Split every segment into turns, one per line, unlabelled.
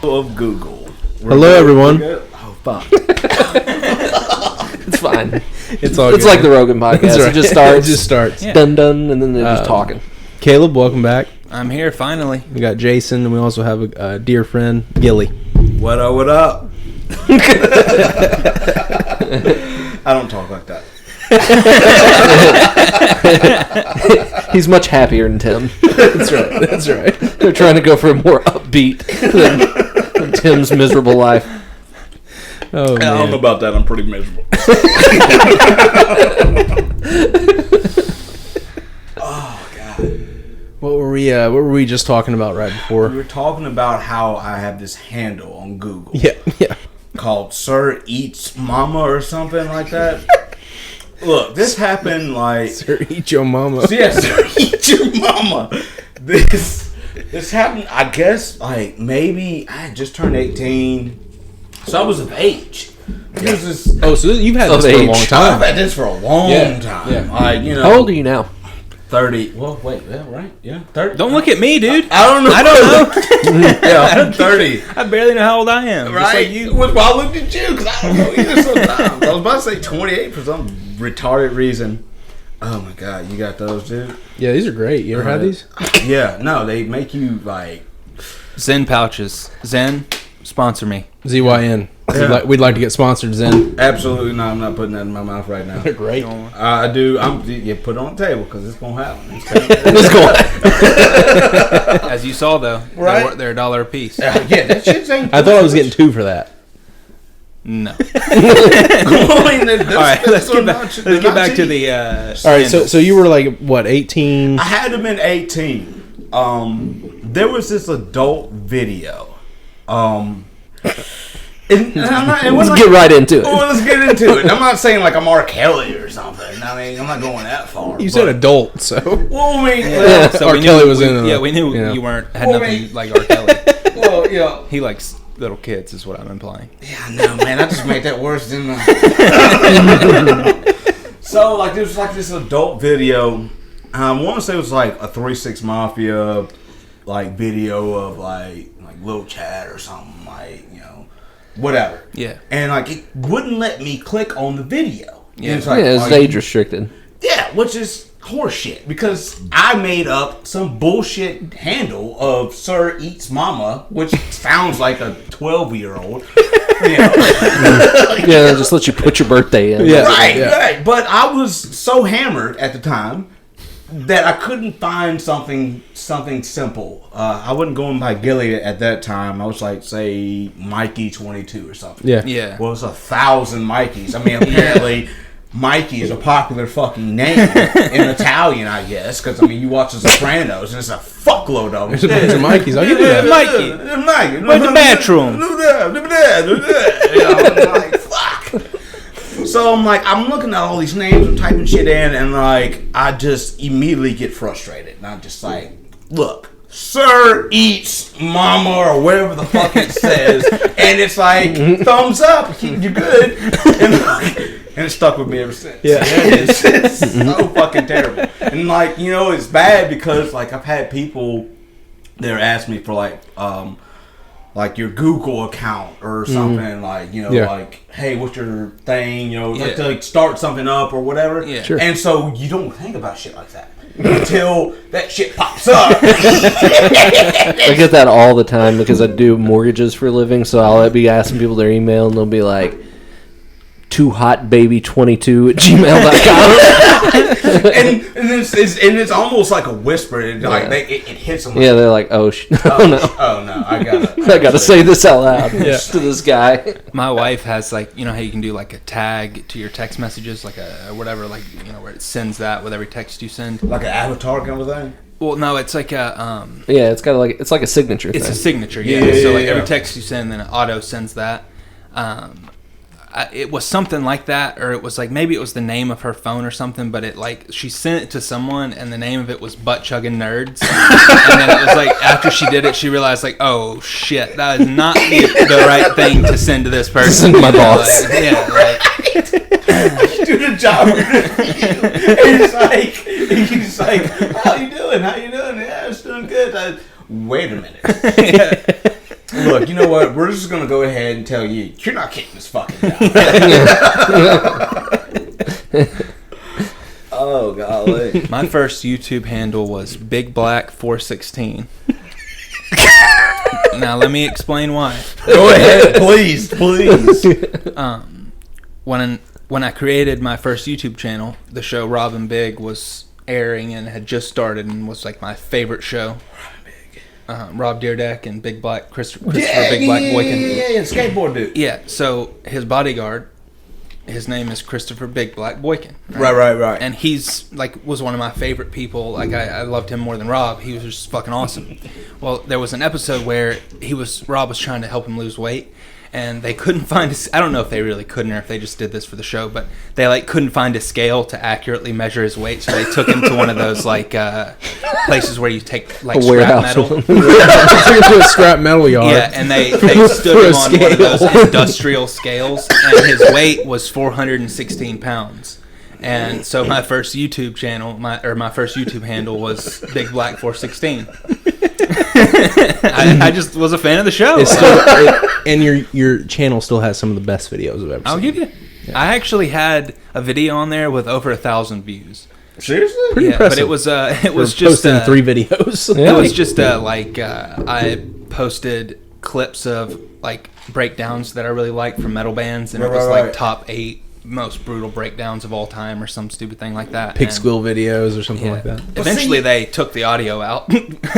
Of Google.
Hello, everyone.
Oh, fuck.
It's fine.
It's all.
It's
good.
like the Rogan podcast.
Right.
It just starts.
It just starts.
Yeah.
Dun dun, and then they're just talking.
Caleb, welcome back.
I'm here finally.
We got Jason, and we also have a dear friend, Gilly.
What up, what up? I don't talk like that.
He's much happier than Tim.
That's right. That's right.
They're trying to go for a more upbeat than Tim's miserable life.
Oh,
I don't know
man.
about that. I'm pretty miserable. Oh, God.
What were we just talking about right
We
before?
were talking about how I have this handle on Google
Yeah.
called Sir Eats Mama or something like that. Look, this happened like...
Sir, eat your mama.
Yes, Sir Eat Your Mama. This happened, I guess, like maybe I had just turned 18. So I was of age. This is,
Oh, so you've had this
Of
for a
age.
long
I've
time.
had this for a long
Yeah,
time.
yeah.
Like, you know.
How old are you now?
30. Well, wait, yeah, right? Yeah, 30.
Don't look at me, dude.
I don't know.
I don't know.
Yeah, I'm 30.
I barely know how old I am. Just
Right?
like you.
Well, I looked at you because I don't know either sometimes. I was about to say 28 for some retarded reason. Oh my God, you got those, dude?
Yeah, these are great. You ever had these?
Yeah, no, they make you like.
Zen pouches. Zen, sponsor me.
ZYN.
Yeah.
We'd like to get sponsored, Zen.
Absolutely not. I'm not putting that in my mouth right now.
They're great.
I do. You put it on the table because it's gonna happen.
As you saw, though,
Right?
they're $1 a piece.
Yeah, that shit's ain't.
I thought I was getting 2 for that.
No.
All right,
All right, let's get back to the.
All right, so you were like what, 18?
I had to been 18. There was this adult video.
Let's get right into it.
Well, let's get into it. I'm not saying like I'm R. Kelly or something. I mean, I'm not going that far.
You said adult, so.
Well, I mean,
Yeah.
So
R.
we
Kelly
knew,
was in.
Yeah, we knew
you know.
you weren't had
Well,
nothing
man.
like R. Kelly.
well, yeah.
He likes little kids, is what I'm implying.
Yeah, no, man, I just made that worse than. So, like, there was like this adult video. I want to say it was like a 3-6 Mafia, like video of like Lil Chad or something, like, you know, whatever.
Yeah.
And like it wouldn't let me click on the video.
Yeah.
And it's like,
Yeah, it's
are you-
age restricted.
Yeah, which is horseshit because I made up some bullshit handle of Sir Eats Mama, which sounds like a 12-year-old. You know.
Yeah, just let you put your birthday in.
Yeah.
Right. But I was so hammered at the time that I couldn't find something simple. I wasn't going by Gilly at that time. I was like, say, Mikey 22 or something.
Yeah.
Yeah.
Well, it's 1,000 Mikeys. I mean, apparently, Mikey is a popular fucking name in Italian, I guess. Because, I mean, you watch The Sopranos, and it's a fuckload of them.
There's a bunch of Mikeys. I'll give you that.
Mikey.
Mikey.
Where's the bathroom?
You know, I'm like, fuck. So I'm like, I'm looking at all these names, I'm typing shit in, and like, I just immediately get frustrated. And I'm just like, look, Sir Eats Mama or whatever the fuck it says, and it's like, thumbs up, you're good. And it stuck with me ever since.
Yeah.
It's so fucking terrible. And like, you know, it's bad because like I've had people there ask me for like your Google account or something, like, you know,
Yeah.
like, hey, what's your thing, you know, like
Yeah.
to like start something up or whatever.
Yeah.
Sure.
And so you don't think about shit like that until that shit pops up.
I get that all the time because I do mortgages for a living, so I'll be asking people their email, and they'll be like, toohotbaby22@gmail.com.
and it's almost like a whisper. It, like it hits them. Like,
Yeah, they're like, oh no,
oh no, I
I gotta say this out loud to this guy.
My wife has like, you know how you can do like a tag to your text messages, like a whatever, like, you know, where it sends that with every text you send.
like an avatar kind of thing.
Well, no, it's like a
Yeah, it's got it's like a signature
it's a
thing.
signature.
Yeah,
Yeah. So
yeah,
like
yeah.
every text you send, then it auto sends that. It was something like that, or it was like maybe it was the name of her phone or something, but it like she sent it to someone and the name of it was Butt Chugging Nerds. And then it was like after she did it, she realized like, oh shit, that is not the right thing to send to this person.
Send my boss.
Like, yeah, like,
Do the job. He's like, how you doing? Yeah, it's doing good. Wait a minute. look, you know what? We're just gonna go ahead and tell you, you're not getting this fucking job. Oh golly!
My first YouTube handle was Big Black 416. Now let me explain why.
Go ahead, please.
When I created my first YouTube channel, the show Rob and Big was airing and had just started and was like my favorite show. Rob Deerdeck and Big Black Christopher Big Black Boykin.
Yeah, skateboard dude.
Yeah, so his bodyguard, his name is Christopher Big Black Boykin.
Right.
And he's like was one of my favorite people. Like I loved him more than Rob. He was just fucking awesome. Well, there was an episode where Rob was trying to help him lose weight, and they couldn't find I don't know if they really couldn't or if they just did this for the show, but they like couldn't find a scale to accurately measure his weight, so they took him to one of those like places where you take like scrap metal.
Took him to a scrap metal yard.
Yeah, and they stood him on one of those industrial scales, and his weight was 416 pounds. And so my first YouTube channel, my first YouTube handle was Big Black 416. I just was a fan of the show.
It's still, and your channel still has some of the best videos I've ever seen.
I'll give you. Yeah. I actually had a video on there with over 1,000 views.
Seriously?
Pretty impressive.
But it was
For
just
posting 3 videos.
It was just I posted clips of like breakdowns that I really liked from metal bands, and it was like top 8 most brutal breakdowns of all time or some stupid thing like that.
Pig squeal videos or something like that.
Eventually they took the audio out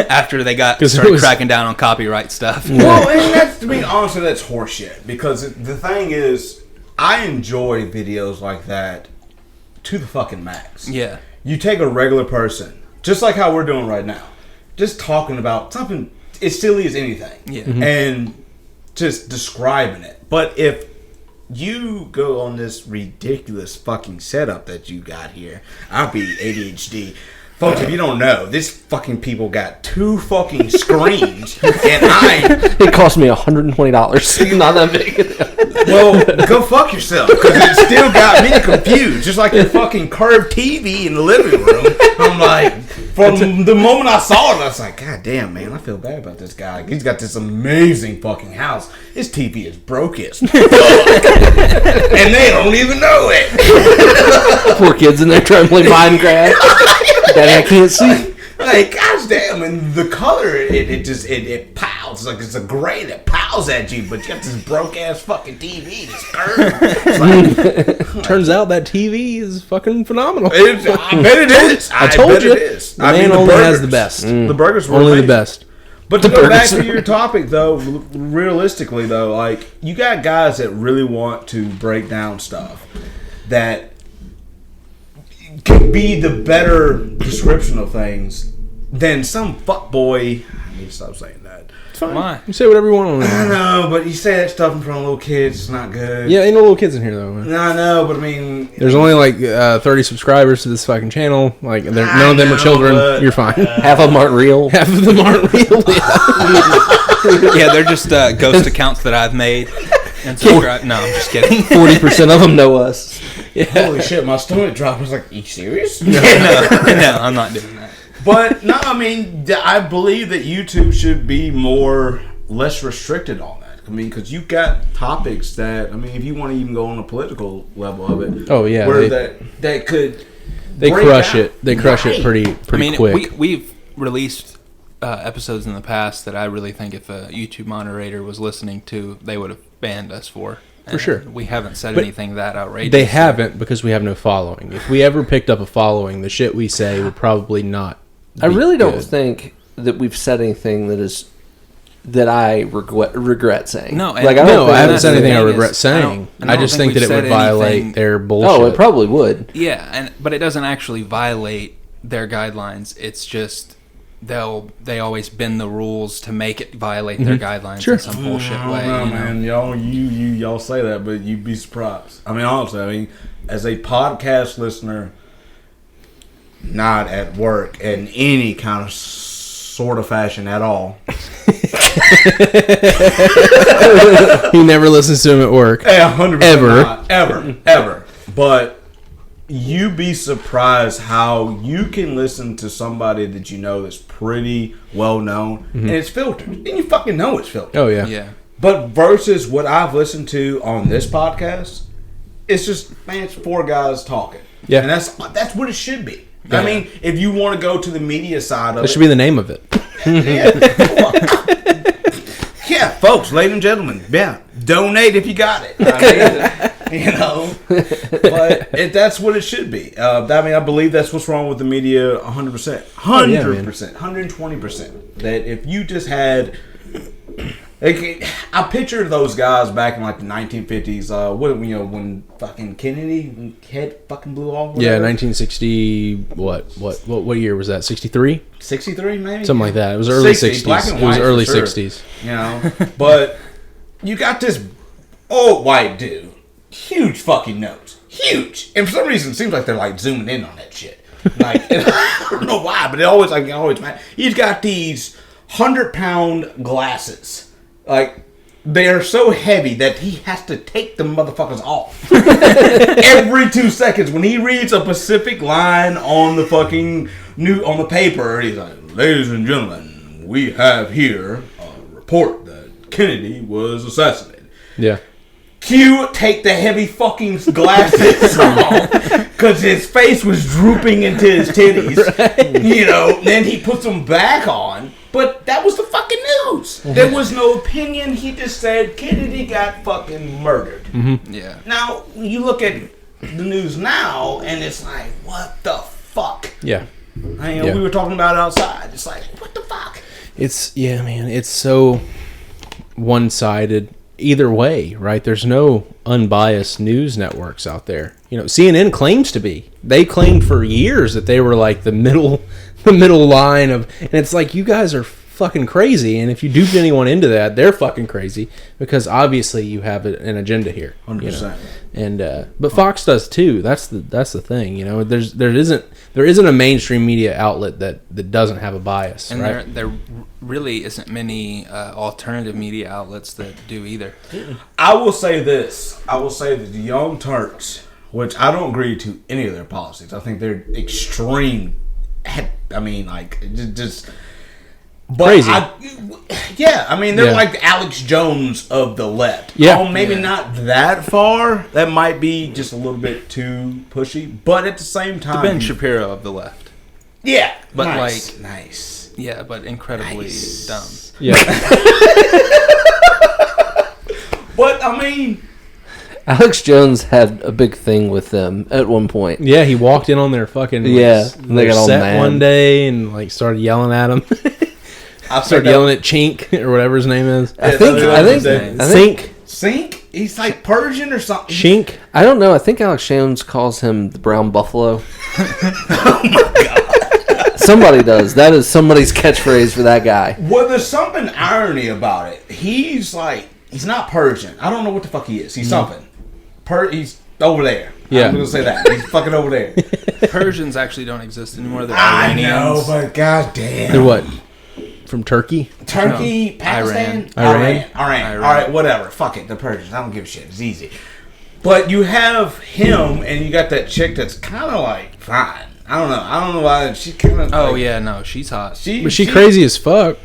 after they started cracking down on copyright stuff.
Well, and that's, to be honest, that's horseshit. Because the thing is, I enjoy videos like that to the fucking max.
Yeah.
You take a regular person, just like how we're doing right now, just talking about something as silly as anything.
Yeah.
Mm-hmm.
And just describing it. But if you go on this ridiculous fucking setup that you got here, I'll be ADHD. Folks, if you don't know, this fucking people got 2 fucking screens, and
It cost me $120. Not that big.
well, go fuck yourself, because it still got me confused. Just like your fucking curved TV in the living room. I'm like, from the moment I saw it, I was like, God damn, man, I feel bad about this guy. He's got this amazing fucking house. His TV is broke as fuck. And they don't even know it.
Poor kids in there trying to play Minecraft. Daddy, I can't see.
Like, gosh damn, and the color, it piles. Like, it's a gray that piles at you, but you got this broke ass fucking TV that's curved. It's like,
Turns out that TV is fucking phenomenal.
I bet it is.
I told you.
It is.
The man only has the best.
The burgers were
Only
amazing.
the best.
But to go back to your topic, though, realistically, though, like, you got guys that really want to break down stuff that could be the better description of things than some fuckboy. I need to stop saying that.
It's fine.
Why?
You say whatever you want on
I
there.
know, but you say that stuff in front of little kids, it's not good.
Yeah, ain't no little kids in here though. Man.
I know, but I mean,
There's only like 30 subscribers to this fucking channel. Like none of them are
know,
children.
but-
You're fine.
Half of them aren't real.
Half of them aren't real.
Yeah, they're just ghost accounts that I've made and subscribed. No, I'm just kidding.
40% of them know us.
holy shit, my stomach dropped. I was like, are you serious?
No, I'm not doing that.
But no, I mean, I believe that YouTube should be less restricted on that. I mean, because you've got topics that, I mean, if you want to even go on a political level of it,
Oh yeah,
where that could
they
break
crush
out.
it. They crush it pretty
I mean,
quick.
we've released episodes in the past that I really think if a YouTube moderator was listening to, they would have banned us for. And
sure.
We haven't said
But
anything that outrageous.
They haven't because we have no following. If we ever picked up a following, the shit we say would probably not.
I really don't
good.
think that we've said anything that I regret saying.
No,
like
I haven't
that's
said
the
anything I
thing
regret
is,
saying.
I
I
don't
just
think
think that
we've
it would
said
violate
anything-
their bullshit.
Oh, it probably would.
Yeah, but it doesn't actually violate their guidelines. It's just they always bend the rules to make it violate their guidelines
Sure.
in some bullshit
I
way.
don't know,
You know?
man. Y'all say that, but you'd be surprised. I mean, honestly, I mean, as a podcast listener, not at work in any kind of sort of fashion at all.
He never listens to him at work.
Hey, 100%
Ever.
not. Ever. But you'd be surprised how you can listen to somebody that you know that's pretty well known, and it's filtered, and you fucking know it's filtered.
Oh yeah.
Yeah.
But versus what I've listened to on this podcast, it's just, man, it's 4 guys talking.
Yeah.
And that's what it should be. I mean, if you want to go to the media side of
That should be the name of it.
yeah, folks, ladies and gentlemen, yeah, donate if you got it. I mean, you know, but that's what it should be. I mean, I believe that's what's wrong with the media 100%. 100%. 120%. That if you just had... I picture those guys back in like the 1950s. When fucking Kennedy head fucking blew off.
Yeah,
Whatever.
1960. What year was that? 63.
63 maybe.
Something like that. It was early
60s,
60s.
black and
It was
white,
early
for sure.
60s.
You know, but you got this old white dude, huge fucking nose, huge, and for some reason it seems like they're like zooming in on that shit. Like, and I don't know why, but it always man. He's got these 100-pound glasses. Like, they are so heavy that he has to take the motherfuckers off every 2 seconds. When he reads a specific line on the fucking on the paper, he's like, "Ladies and gentlemen, we have here a report that Kennedy was assassinated."
Yeah.
Q take the heavy fucking glasses off because his face was drooping into his titties. Right. You know, then he puts them back on. But that was the fucking news. There was no opinion. He just said Kennedy got fucking murdered.
Mm-hmm.
Yeah.
Now, you look at the news now, and it's like, what the fuck?
Yeah.
I mean, we were talking about it outside. It's like, what the fuck?
Man, it's so one-sided either way, right? There's no unbiased news networks out there. You know, CNN claims to be. They claimed for years that they were like the middle line of, and it's like, you guys are fucking crazy, and if you duped anyone into that, they're fucking crazy, because obviously you have an agenda here.
100%.
You know? And but Fox does too. That's the thing. You know, there isn't a mainstream media outlet that doesn't have a bias.
And
right?
there really isn't many alternative media outlets that do either.
I will say this. I will say that the Young Turks, which I don't agree to any of their policies. I think they're extreme. I mean, like, just but
crazy.
I mean, they're like the Alex Jones of the left.
Yeah.
Oh, maybe not that far. That might be just a little bit too pushy. But at the same time,
The Ben Shapiro of the left.
Yeah,
But
nice.
Yeah, but incredibly dumb.
Yeah.
But I mean,
Alex Jones had a big thing with them at one point.
Yeah, he walked in on their fucking
They
their
got all
set
mad
one day and like started yelling at him. Started yelling at Chink or whatever his name is.
I think
Sink.
Sink. He's like Persian or something.
Chink.
I don't know. I think Alex Jones calls him the Brown Buffalo.
Oh my god.
Somebody does. That is somebody's catchphrase for that guy.
Well, there's something irony about it. He's not Persian. I don't know what the fuck he is. He's something. He's over there.
Yeah.
I'm gonna say that. He's fucking over there.
Persians actually don't exist anymore. They're
I
Iranians.
know, but goddamn.
They're what? From Turkey?
Turkey,
No,
Pakistan,
Iran.
All right, whatever. Fuck it. The Persians. I don't give a shit. It's easy. But you have him, and you got that chick that's kind of like fine. I don't know why she's kind of.
Oh yeah, no, she's hot.
But she crazy as fuck.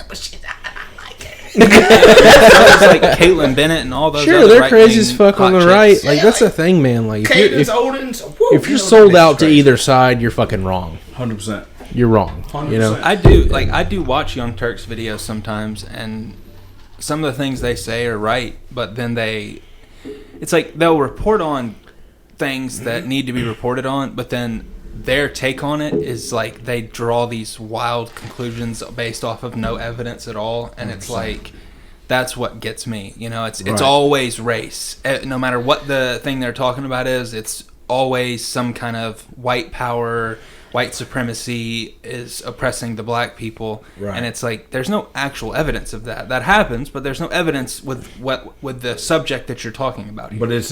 But I like it.
It's like Caitlyn Bennett and all those.
Sure,
other
they're crazy
right-wing
as fuck on
hot
the right.
chicks.
Like, that's the thing, man. Like,
Caitlin's Odin's.
if you're sold out to either side, you're fucking wrong.
100%.
You're wrong.
100%.
You know?
I do watch Young Turks videos sometimes, and some of the things they say are right, but then it's like they'll report on things that need to be reported on, but then their take on it is like they draw these wild conclusions based off of no evidence at all, and it's like that's what gets me. You know, it's always race. No matter what the thing they're talking about is, it's always some kind of white power, white supremacy is oppressing the black people, and it's like there's no actual evidence of that. That happens, but there's no evidence with the subject that you're talking about here.
But it's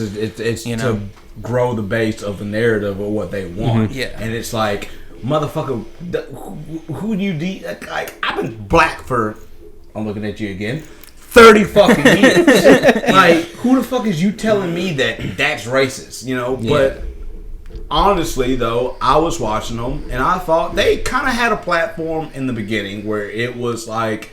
You
to
know?
grow the base of the narrative of what they want.
Yeah.
And it's like, motherfucker, who do you like? I've been black for, I'm looking at you again, 30 fucking years. Like, who the fuck is you telling me that that's racist? You know, but honestly, though, I was watching them, and I thought they kind of had a platform in the beginning where it was like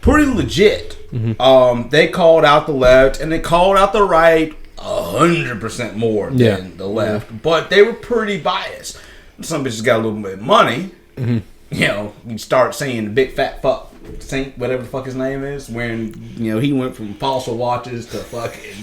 pretty legit. They called out the left, and they called out the right 100% more than the left, but they were pretty biased. Some bitches got a little bit of money. You know, you start seeing the big fat fuck Saint, whatever the fuck his name is, wearing, you know, he went from fossil watches to fucking,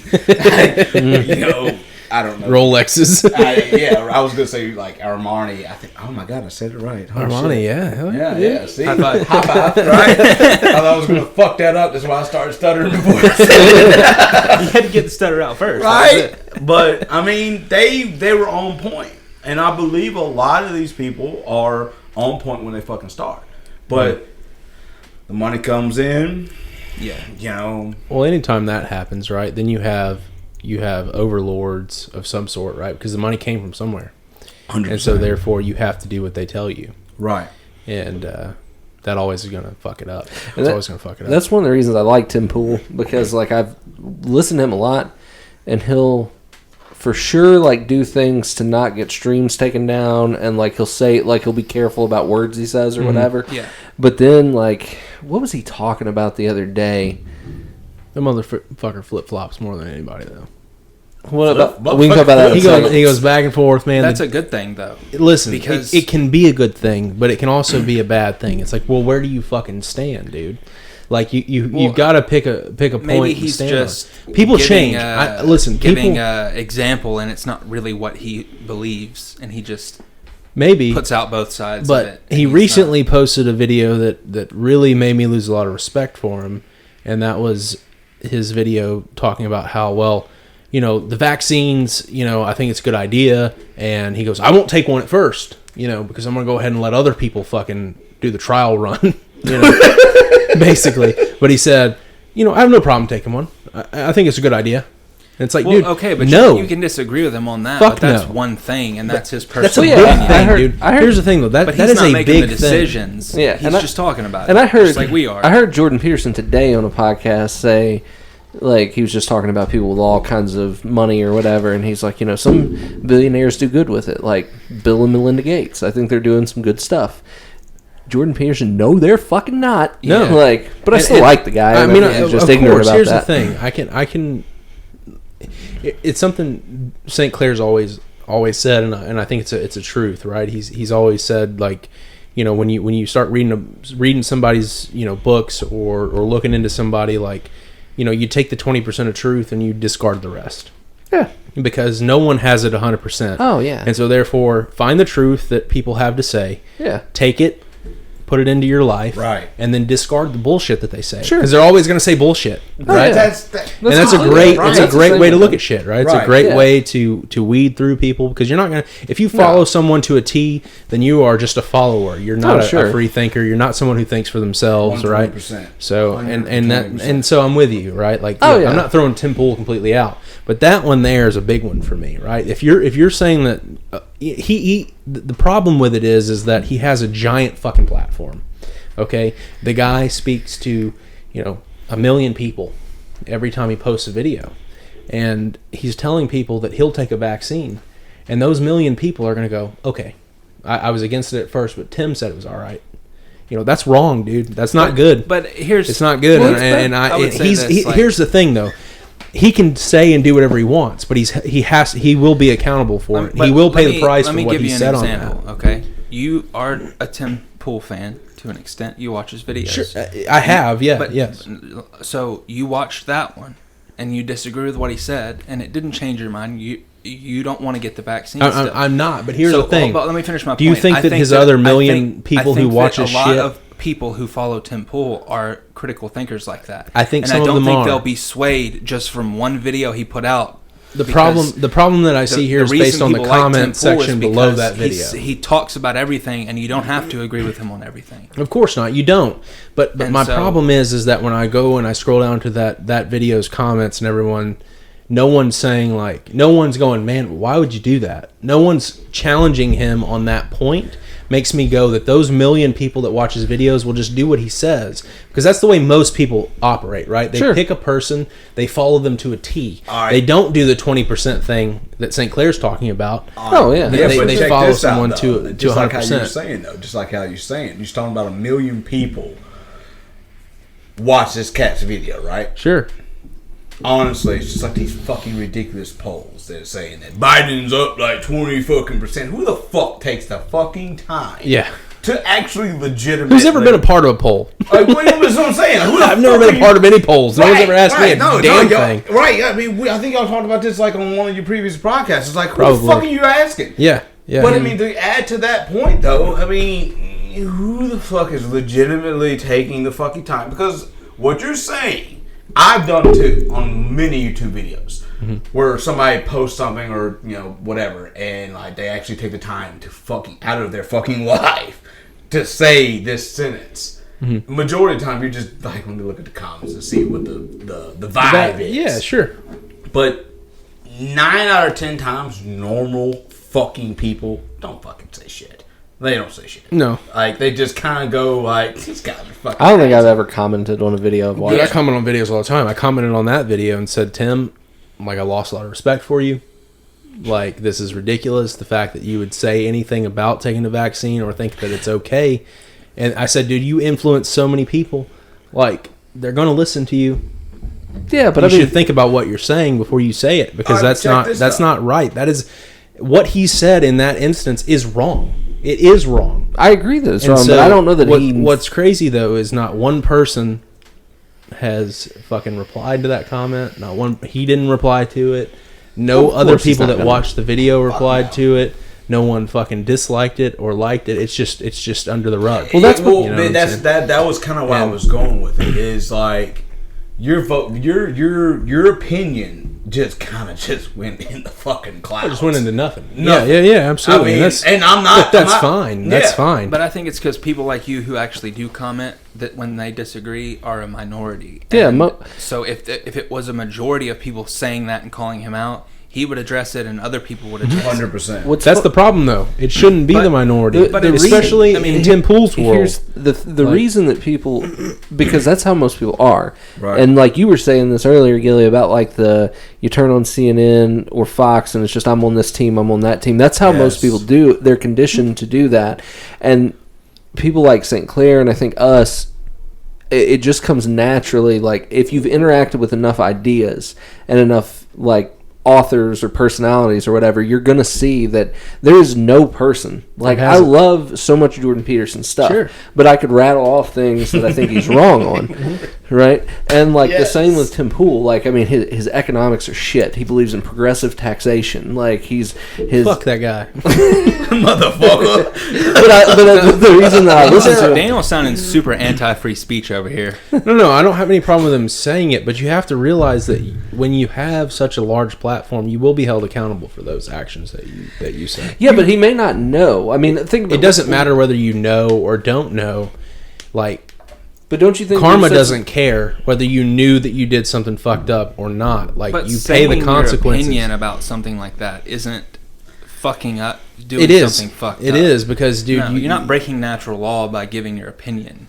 you know, I don't know.
Rolexes.
I was going to say, like, Armani. I think, oh my God, I said it right. Oh,
Armani,
shit.
yeah. Hell
Yeah. See?
High five.
High five, right? I thought I was going to fuck that up. That's why I started stuttering before I said it.
You had to get the stutter out first.
Right? But, I mean, they were on point. And I believe a lot of these people are on point when they fucking start. But the money comes in. Yeah. You know.
Well, anytime that happens, right, then you have overlords of some sort, right? Because the money came from somewhere. 100%. And so therefore you have to do what they tell you.
Right.
And that always is going to fuck it up. It's always going to fuck it up.
That's one of the reasons I like Tim Pool, because like I've listened to him a lot, and he'll for sure like do things to not get streams taken down, and like he'll say, like he'll be careful about words he says or whatever. Yeah. But then like, what was he talking about the other day?
The motherfucker flip flops more than anybody though.
What about? We can talk about that.
He goes back and forth, man.
That's a good thing though.
Listen,
because
it can be a good thing, but it can also be a bad thing. It's like, well, where do you fucking stand, dude? Like you've got to pick a point.
Maybe he's just
people change.
Giving an example, and it's not really what he believes, and he just
maybe
puts out both sides.
But
of it,
he recently posted a video that really made me lose a lot of respect for him, and that was his video talking about how, well, you know, the vaccines, you know, I think it's a good idea, and he goes, I won't take one at first, you know, because I'm gonna go ahead and let other people fucking do the trial run, you know, basically. But he said, you know, I have no problem taking one. I think it's a good idea. And it's like, well, dude,
okay, but
no,
you can disagree with him on that.
Fuck
but that's
no.
one thing, and that's his personal.
That's a big thing, dude. Here's the thing, though. That is a big
decisions.
thing.
Yeah, he's just talking about it.
And I heard,
just like we are.
I heard Jordan Peterson today on a podcast say, like, he was just talking about people with all kinds of money or whatever, and he's like, you know, some billionaires do good with it, like Bill and Melinda Gates. I think they're doing some good stuff. Jordan Peterson, no, they're fucking not.
No,
like, but I still like the guy.
I mean,
he's just
of
ignorant
course.
about
Here's
that.
the thing. I can. It's something St. Clair's always said, and I think it's a truth, right? He's always said, like, you know, when you start reading somebody's, you know, books or looking into somebody, like, you know, you take the 20% of truth and you discard the rest.
Yeah.
Because no one has it 100%.
Oh, yeah.
And so therefore, find the truth that people have to say.
Yeah.
Take it, put it into your life,
right,
and then discard the bullshit that they say.
Sure.
Because they're always going to say bullshit, right?
Yeah.
That's a great way to look at shit, right? It's a great way to weed through people, because you're not going to, if you follow someone to a T, then you are just a follower. You're not a free thinker. You're not someone who thinks for themselves, 100%. Right? So and so I'm with you, right? Like, I'm not throwing Tim Pool completely out, but that one there is a big one for me, right? If you're saying that the problem with it is that he has a giant fucking platform. Okay, the guy speaks to, you know, 1 million people every time he posts a video, and he's telling people that he'll take a vaccine, and those 1 million people are going to go, okay, I was against it at first, but Tim said it was all right. You know, that's wrong, dude. That's not good.
But it's
not good. Here's the thing, though. He can say and do whatever he wants, but he will be accountable for it. He will pay the price for what he said on that.
Okay, you are a Tim Pool fan to an extent. You watch his videos.
Sure, I have. Yeah. Yes.
So you watched that one, and you disagree with what he said, and it didn't change your mind. You don't want to get the vaccine.
I'm not. But here's the thing.
But let me finish my point.
Do you think that his other million people who watch his shit?
A lot of people who follow Tim Pool are critical thinkers like that.
I think
and
some
I don't
of them
think
are.
they'll be swayed just from one video he put out.
The problem that I see here is based on the comment section below that video.
He talks about everything, and you don't have to agree with him on everything.
Of course not. You don't. But my problem is that when I go and I scroll down to that video's comments and everyone, no one's saying, like, no one's going, man, why would you do that? No one's challenging him on that point. makes me go that those million people that watch his videos will just do what he says, because that's the way most people operate, right? They pick a person, they follow them to a T. They don't do the 20% thing that St. Clair's talking about. They follow someone to 100%.
Just like how you're saying, though. Just like how you're saying. You're talking about 1 million people watch this cat's video, right?
Sure.
Honestly, it's just like these fucking ridiculous polls. They're saying that Biden's up like 20%. Who the fuck takes the fucking time?
Yeah.
To actually legitimately...
Who's ever been a part of a poll?
Like, what I'm saying?
I've never been a part of any polls. No one's ever asked me a damn thing.
Right. I mean, I think y'all talked about this like on one of your previous podcasts. It's like, who the fuck are you asking?
Yeah.
But I mean, to add to that point, though, I mean, who the fuck is legitimately taking the fucking time? Because what you're saying... I've done it too on many YouTube videos where somebody posts something or whatever, and like they actually take the time to fucking out of their fucking life to say this sentence. Majority of the time, you're just like, let me look at the comments and see what the vibe is.
Yeah, sure.
But 9 out of 10 times, normal fucking people don't fucking say shit. They don't say shit.
No.
Like, they just kind of go, like, these guys are fucking
I don't think I've ever commented on a video of watching.
I comment on videos all the time. I commented on that video and said, Tim, like, I lost a lot of respect for you. Like, this is ridiculous. The fact that you would say anything about taking the vaccine or think that it's okay. And I said, dude, you influence so many people. Like, they're going to listen to you.
Yeah, but
you should think about what you're saying before you say it, because that's not right. That is what he said in that instance is wrong. It is wrong.
I agree that it's wrong, but I don't know that
what's crazy, though, is not one person has fucking replied to that comment. Not one. He didn't reply to it. No other people that watched the video replied to it. No one fucking disliked it or liked it. It's just under the rug.
Well, that was kind of why I was going with it. Is like your vote, your opinion just kind of just went in the fucking clouds.
It just went into nothing. Yeah, absolutely.
I mean, and I'm not.
That's fine. That's fine.
But I think it's because people like you who actually do comment that when they disagree are a minority.
Yeah.
So if it was a majority of people saying that and calling him out, he would address it, and other people would address
100%.
it.
That's the problem, though. It shouldn't be the minority,
but
especially in Tim Pool's world.
Here's the reason that people, because that's how most people are,
right.
And like you were saying this earlier, Gilly, about like you turn on CNN or Fox, and it's just I'm on this team, I'm on that team. That's how most people do. They're conditioned to do that, and people like St. Clair, and I think us. It just comes naturally. Like if you've interacted with enough ideas and enough like authors or personalities or whatever, you're gonna see that there is no person like I love so much Jordan Peterson stuff, but I could rattle off things that I think he's wrong on, right? And like the same with Tim Pool. Like I mean, his economics are shit. He believes in progressive taxation. Like
fuck that guy,
motherfucker.
but the reason that I listen to him,
Daniel's sounding super anti-free speech over here.
No, I don't have any problem with him saying it, but you have to realize that when you have such a large platform, you will be held accountable for those actions that you say.
Yeah, but he may not know. I mean,
it doesn't matter whether you know or don't know. Like,
but don't you think
karma doesn't care whether you knew that you did something fucked up or not? Like,
but
you pay the consequences.
Your opinion about something like that isn't fucking up. Doing something fucked up.
It is because, dude,
you're not breaking natural law by giving your opinion.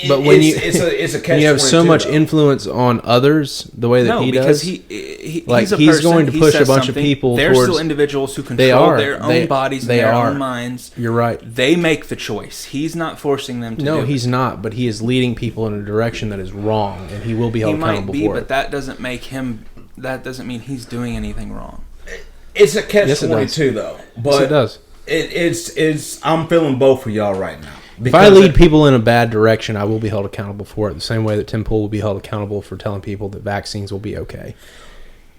But when
it's a catch,
you have so much influence on others, the way that he does, he's going to push a bunch of people.
They're still individuals who control their own bodies and their own minds.
You're right.
They make the choice. He's not forcing them to.
No, he's not. But he is leading people in a direction that is wrong, and he will be held accountable for it.
But that doesn't make him. That doesn't mean he's doing anything wrong.
It's a catch-22 though. But
yes, it does.
It's. I'm feeling both for y'all right now.
If I lead people in a bad direction, I will be held accountable for it. The same way that Tim Pool will be held accountable for telling people that vaccines will be okay,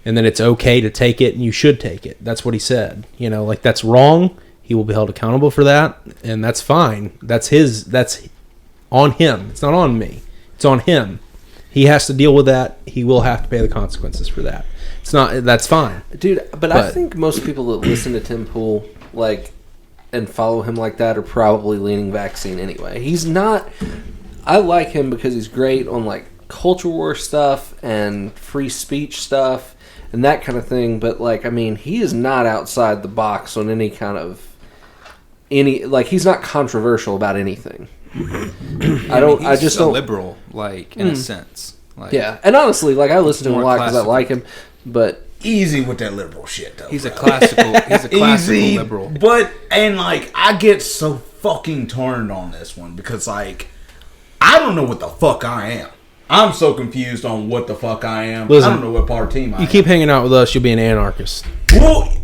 and then it's okay to take it, and you should take it. That's what he said. Like that's wrong. He will be held accountable for that, and that's fine. That's on him. It's not on me. It's on him. He has to deal with that. He will have to pay the consequences for that. It's not. That's fine,
dude. But I think most people that listen to Tim Pool and follow him like that are probably leaning vaccine anyway. He's not. I like him because he's great on like culture war stuff and free speech stuff and that kind of thing. But like, I mean, he is not outside the box on any kind of he's not controversial about anything.
I just don't liberal, like, in a sense. Like,
yeah, and honestly, like, I listen to him a lot because I like him, but
easy with that liberal shit though.
He's a classical
easy,
liberal.
But and like I get so fucking turned on this one because like I don't know what the fuck I am. I'm so confused on what the fuck I am.
Listen,
I don't know what part team I am.
You keep hanging out with us, you'll be an anarchist.
Well,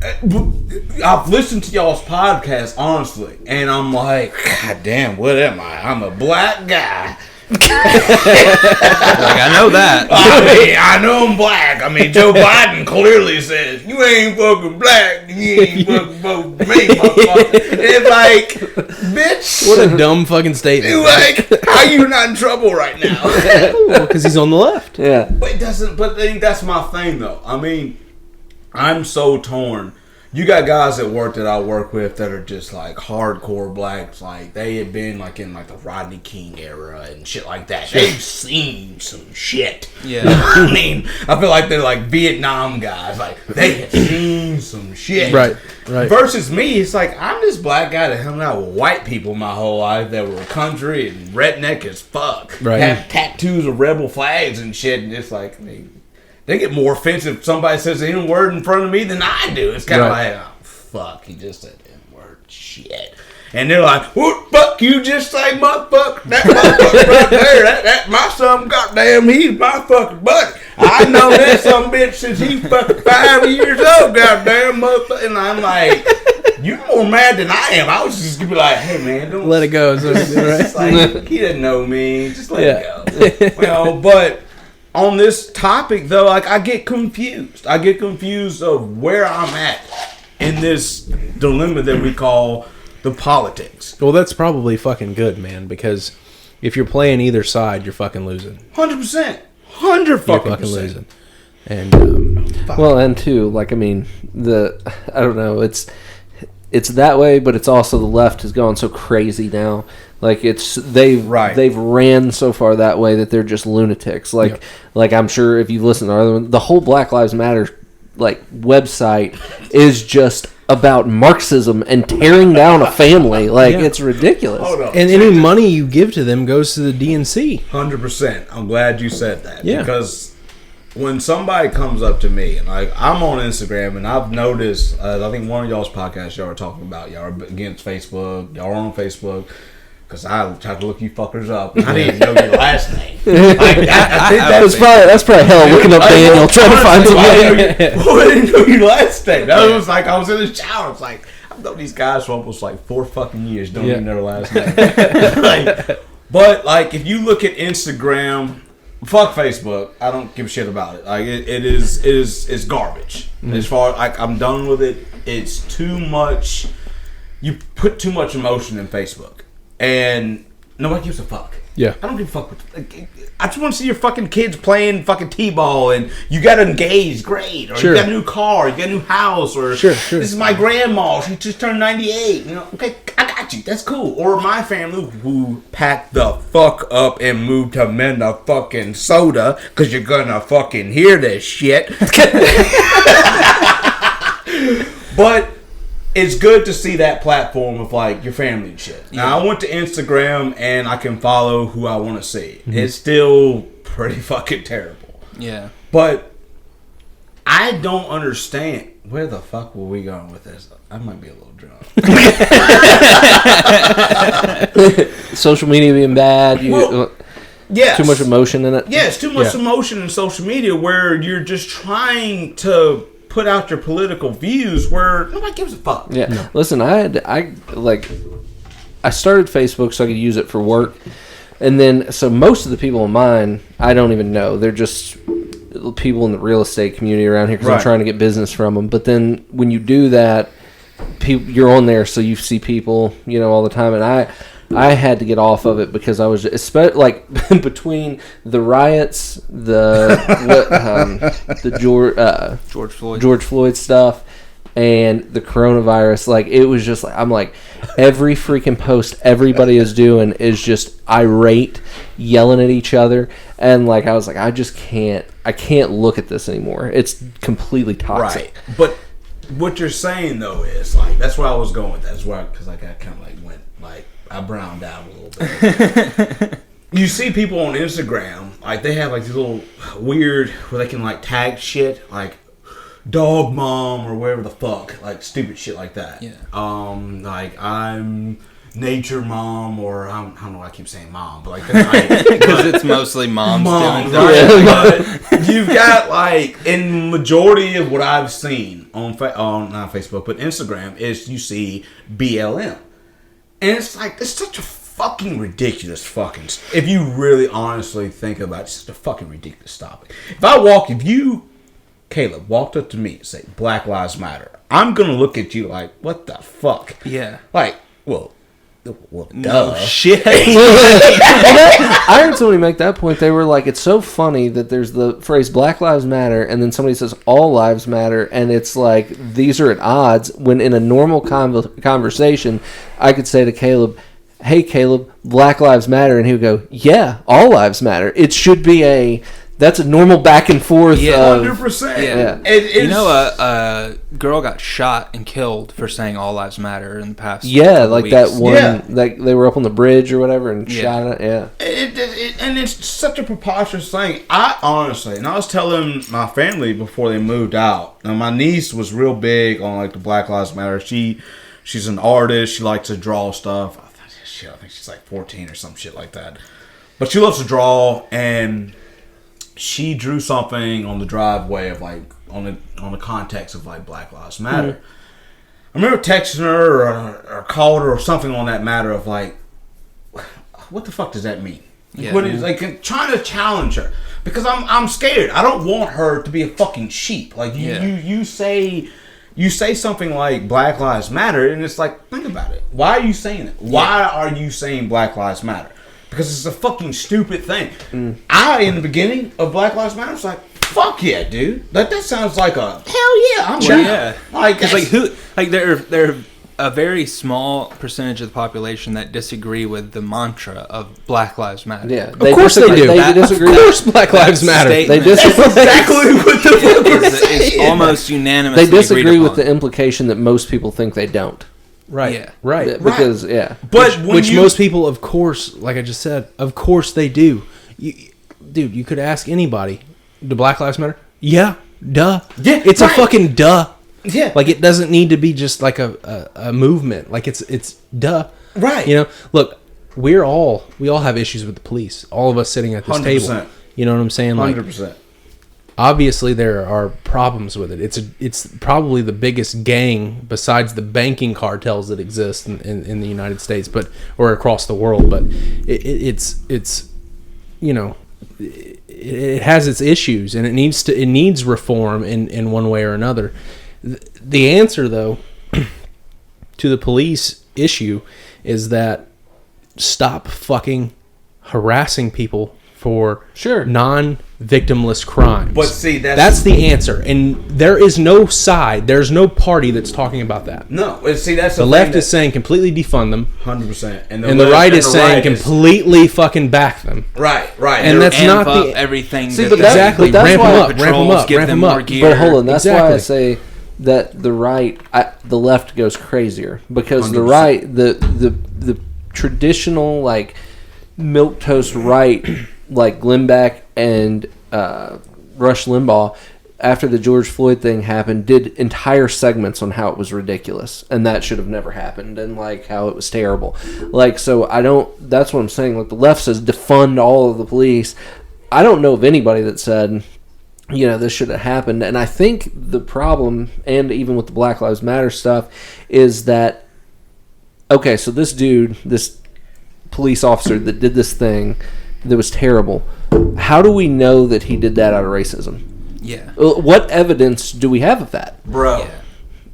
I've listened to y'all's podcast, honestly, and I'm like, God damn, what am I? I'm a black guy.
Like, I know that.
I know I'm black. I mean, Joe Biden clearly says, you ain't fucking black, you ain't fucking voting for me, motherfucker. It's like, bitch.
What a dumb fucking statement.
Like, how you not in trouble right now?
Well, because he's on the left.
yeah.
But it doesn't. But that's my thing, though. I mean, I'm so torn. You got guys at work that I work with that are just like hardcore blacks. Like they had been like in like the Rodney King era and shit like that. Sure. They've seen some shit.
Yeah.
I mean, I feel like they're like Vietnam guys. Like they have seen some shit.
Right.
Versus me, it's like I'm this black guy that hung out with white people my whole life that were country and redneck as fuck.
Right.
Have tattoos of rebel flags and shit, and it's like they get more offensive if somebody says the N-word in front of me than I do. It's kind of like, oh, fuck, he just said N-word shit. And they're like, what fuck you just say, motherfucker? That motherfucker right there, that my son, goddamn, he's my fucking buddy. I know that some bitch since he's fucking 5 years old, goddamn motherfucker. And I'm like, you're more mad than I am. I was just gonna be like, hey man, don't
let it go. So,
it's like, he didn't know me. Just let it go. Well, but on this topic, though, like I get confused. I get confused of where I'm at in this dilemma that we call the politics.
Well, that's probably fucking good, man, because if you're playing either side, you're fucking losing.
100%. 100
You're
fucking
fucking
percent.
losing. And
Well, and too, like, I mean, I don't know, it's that way, but it's also the left has gone so crazy now. Like they've ran so far that way that they're just lunatics. Like I'm sure if you listen to the other one, the whole Black Lives Matter like website is just about Marxism and tearing down a family. Like it's ridiculous.
Hold on.
And any money you give to them goes to the DNC.
100%. I'm glad you said that.
Yeah.
Because when somebody comes up to me, and like I'm on Instagram, and I've noticed, I think one of y'all's podcasts y'all are talking about, y'all are against Facebook, y'all are on Facebook. Because I tried to look you fuckers up. And I didn't know your last name. Like, I think
that's probably hell looking up Daniel trying to find somebody.
I didn't know your last name. That was like I was in the shower. It's like I've known these guys for almost like 4 fucking years. Don't even know their last name. But like if you look at Instagram, fuck Facebook. I don't give a shit about it. Like it's garbage. As far like I'm done with it. It's too much. You put too much emotion in Facebook. And nobody gives a fuck.
Yeah.
I don't give a fuck. I just want to see your fucking kids playing fucking t-ball and you got engaged, great. Or you got a new car, you got a new house, or this is my grandma, she just turned 98. You know, okay, I got you, that's cool. Or my family who packed the fuck up and moved to Minnesota because you're gonna fucking hear this shit. But it's good to see that platform of like your family and shit. Now I went to Instagram and I can follow who I want to see. Mm-hmm. It's still pretty fucking terrible.
Yeah.
But I don't understand. Where the fuck were we going with this? I might be a little drunk.
Social media being bad.
Yes.
Too much emotion in it.
Yes, too much emotion in social media where you're just trying to put out your political views where nobody gives a fuck.
Yeah. No. Listen, I started Facebook so I could use it for work. And then, so most of the people of mine, I don't even know. They're just people in the real estate community around here because I'm trying to get business from them. But then when you do that, you're on there so you see people, all the time. And I had to get off of it because I was like between the riots, the George Floyd stuff, and the coronavirus. Like it was just like I'm like every freaking post everybody is doing is just irate, yelling at each other, and like I was like I can't look at this anymore. It's completely toxic.
Right, but what you're saying though is like that's where I was going with that. That's where because like I kind of like went like I browned out a little bit. You see people on Instagram like they have like these little weird where they can like tag shit like dog mom or whatever the fuck like stupid shit like that.
Yeah.
Like I'm nature mom or I don't know why I keep saying mom but like because
it's mostly moms doing
right? But you've got like in majority of what I've seen on not Facebook but Instagram is you see BLM and it's like it's such a fucking ridiculous fucking if you really honestly think about it, it's just a fucking ridiculous topic. If you Caleb walked up to me and say Black Lives Matter, I'm gonna look at you like what the fuck?
Yeah.
Like well
no
duh.
shit.
I heard somebody make that point. They were like, it's so funny that there's the phrase Black Lives Matter and then somebody says all lives matter and it's like these are at odds when in a normal conversation I could say to Caleb, hey Caleb, Black Lives Matter, and he would go, yeah, all lives matter. It should be that's a normal back and forth.
Yeah, 100%.
Yeah.
You know,
a girl got shot and killed for saying all lives matter in the past.
Yeah, like
weeks.
that one. Like they were up on the bridge or whatever and shot it. Yeah.
And it's such a preposterous thing. I honestly, and I was telling my family before they moved out. Now my niece was real big on like the Black Lives Matter. She's an artist. She likes to draw stuff. I think she's like 14 or some shit like that. But she loves to draw and. She drew something on the driveway of like on the context of like Black Lives Matter. Mm-hmm. I remember texting her or called her or something on that matter of like, what the fuck does that mean?
Yeah.
What is like trying to challenge her because I'm scared. I don't want her to be a fucking sheep. Like you say something like Black Lives Matter and it's like think about it. Why are you saying it? Why are you saying Black Lives Matter? Because it's a fucking stupid thing. In the beginning of Black Lives Matter, was like, fuck yeah, dude. That sounds like a hell yeah. I'm down.
Yeah.
Like,
it's like who? Like they're a very small percentage of the population that disagree with the mantra of Black Lives Matter.
Yeah,
of course they do.
They disagree.
Of course, Black Lives Matter.
They disagree.
That's exactly what the fuck we're saying.
It's almost unanimous.
They disagree with the implication that most people think they don't.
Right.
Yeah.
Right.
Because
But
which most people, of course, like I just said, of course they do. Dude, you could ask anybody, do Black Lives Matter? Yeah. Duh.
Yeah.
It's a fucking duh.
Yeah.
Like it doesn't need to be just like a movement. Like it's duh.
Right.
You know, look, we all have issues with the police. All of us sitting at this
100%.
table. You know what I'm saying? Like
100%.
Obviously, there are problems with it. It's probably the biggest gang besides the banking cartels that exist in the United States, or across the world. But it's you know it has its issues and it needs reform in one way or another. The answer, though, to the police issue is that stop fucking harassing people for non-victimless crimes.
But see,
that's the answer, and there is no side, there's no party that's talking about that.
No, see, that's
the left is saying completely defund them,
100%,
and the right is saying completely fucking back them.
Right,
and that's not
the everything.
See,
but exactly ramp them up.
But hold on, that's why I say that the right, the left goes crazier because 100%. The right, the traditional like milquetoast right. Like Glenn Beck and Rush Limbaugh, after the George Floyd thing happened, did entire segments on how it was ridiculous and that should have never happened and like how it was terrible. Like, so that's what I'm saying. Like the left says defund all of the police. I don't know of anybody that said, this should have happened. And I think the problem, and even with the Black Lives Matter stuff, is that, okay, so this dude, this police officer that did this thing that was terrible, how do we know that he did that out of racism?
Yeah.
What evidence do we have of that?
Bro,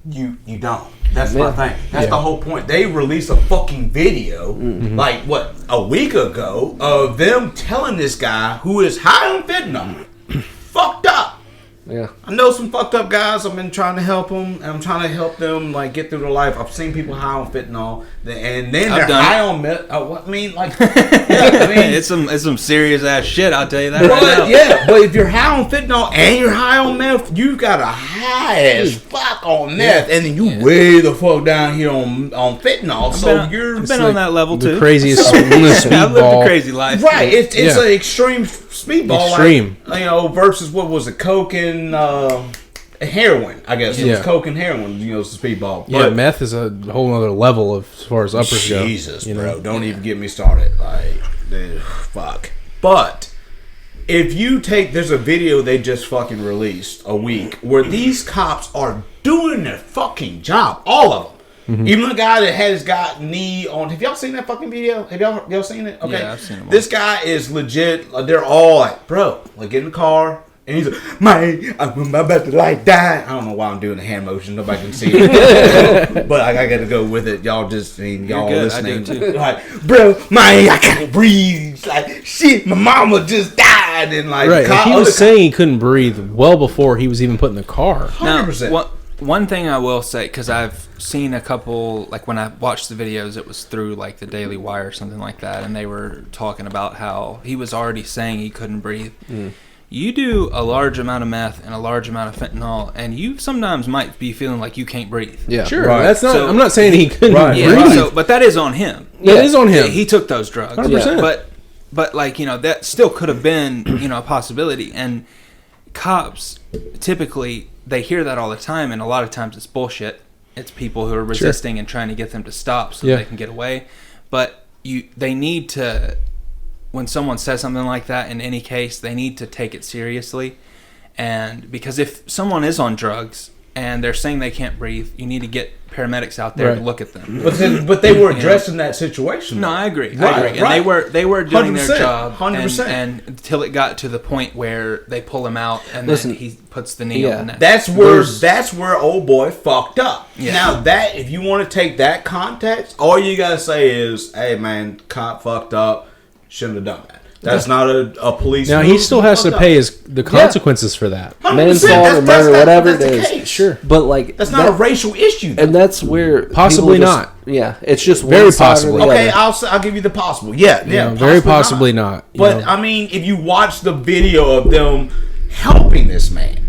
you don't. That's my thing. That's the whole point. They released a fucking video, like, what, a week ago, of them telling this guy who is high on fentanyl, fucked up,
Yeah.
I know some fucked up guys. I've been trying to help them, and I'm trying to help them like get through their life. I've seen people high on fentanyl, and then they're high on meth. I mean, like, yeah, I mean,
it's some serious ass shit. I'll tell you that.
but
right now.
yeah, but if you're high on fentanyl and you're high on meth, you've got a high as fuck on meth, and then you way the fuck down here on fentanyl.
I've been on that level
the
too.
craziest
I've lived a
speedball.
crazy life.
Right, it's an extreme speedball.
Extreme.
Like, versus what was it, coke and heroin, I guess. It was
Yeah.
coke and heroin, it's a speedball.
Yeah, meth is a whole other level of as far as uppers go.
Jesus, bro. Don't even get me started. Like, dude, fuck. But if you there's a video they just fucking released a week where these cops are doing their fucking job. All of them. Mm-hmm. Even the guy that had his knee on. Have y'all seen that fucking video? Have y'all seen it? Okay.
Yeah, I've seen it.
This guy is legit. They're all like, bro, like, get in the car. And he's like, man, I'm about to like die. I don't know why I'm doing the hand motion. Nobody can see it. But I got to go with it. Y'all y'all listening.
I do too.
Like, bro, man, I can't breathe. Like, shit, my mama just died. And like,
Right. He was saying he couldn't breathe well before he was even put in the car.
100%.
Now, one thing I will say, because I've seen a couple, like when I watched the videos, it was through like the Daily Wire or something like that, and they were talking about how he was already saying he couldn't breathe. You do a large amount of meth and a large amount of fentanyl, and you sometimes might be feeling like you can't breathe.
Yeah.
Sure.
Right.
That's not.
So-
I'm not saying he couldn't
Right.
breathe.
But that is on him.
That is on him.
He took those drugs.
100%.
But like, that still could have been, a possibility. And cops, typically, they hear that all the time, and a lot of times it's bullshit. It's people who are resisting and trying to get them to stop so they can get away. But they need to, when someone says something like that, in any case, they need to take it seriously. And because if someone is on drugs and they're saying they can't breathe, you need to get paramedics out there to look at them.
But they were addressing that situation.
No, I agree.
Right,
And they were doing their
100%,
job
100%.
and until it got to the point where they pull him out and then he puts the knee on the neck.
That's where old boy fucked up.
Yeah.
Now that if you want to take that context, all you gotta say is, "Hey man, cop fucked up. Shouldn't have done that." That's not a police.
Now he still has to pay the consequences for that.
100%.
Manslaughter, murder, whatever it
that's the
is.
case.
Sure.
But like
That's not a racial issue. Though.
and that's where
Possibly
people
not.
Yeah, it's just
Very
one side or
possibly.
the
Okay,
other.
I'll give you the possible. Yeah,
Very possibly not.
But I mean, if you watch the video of them helping this man,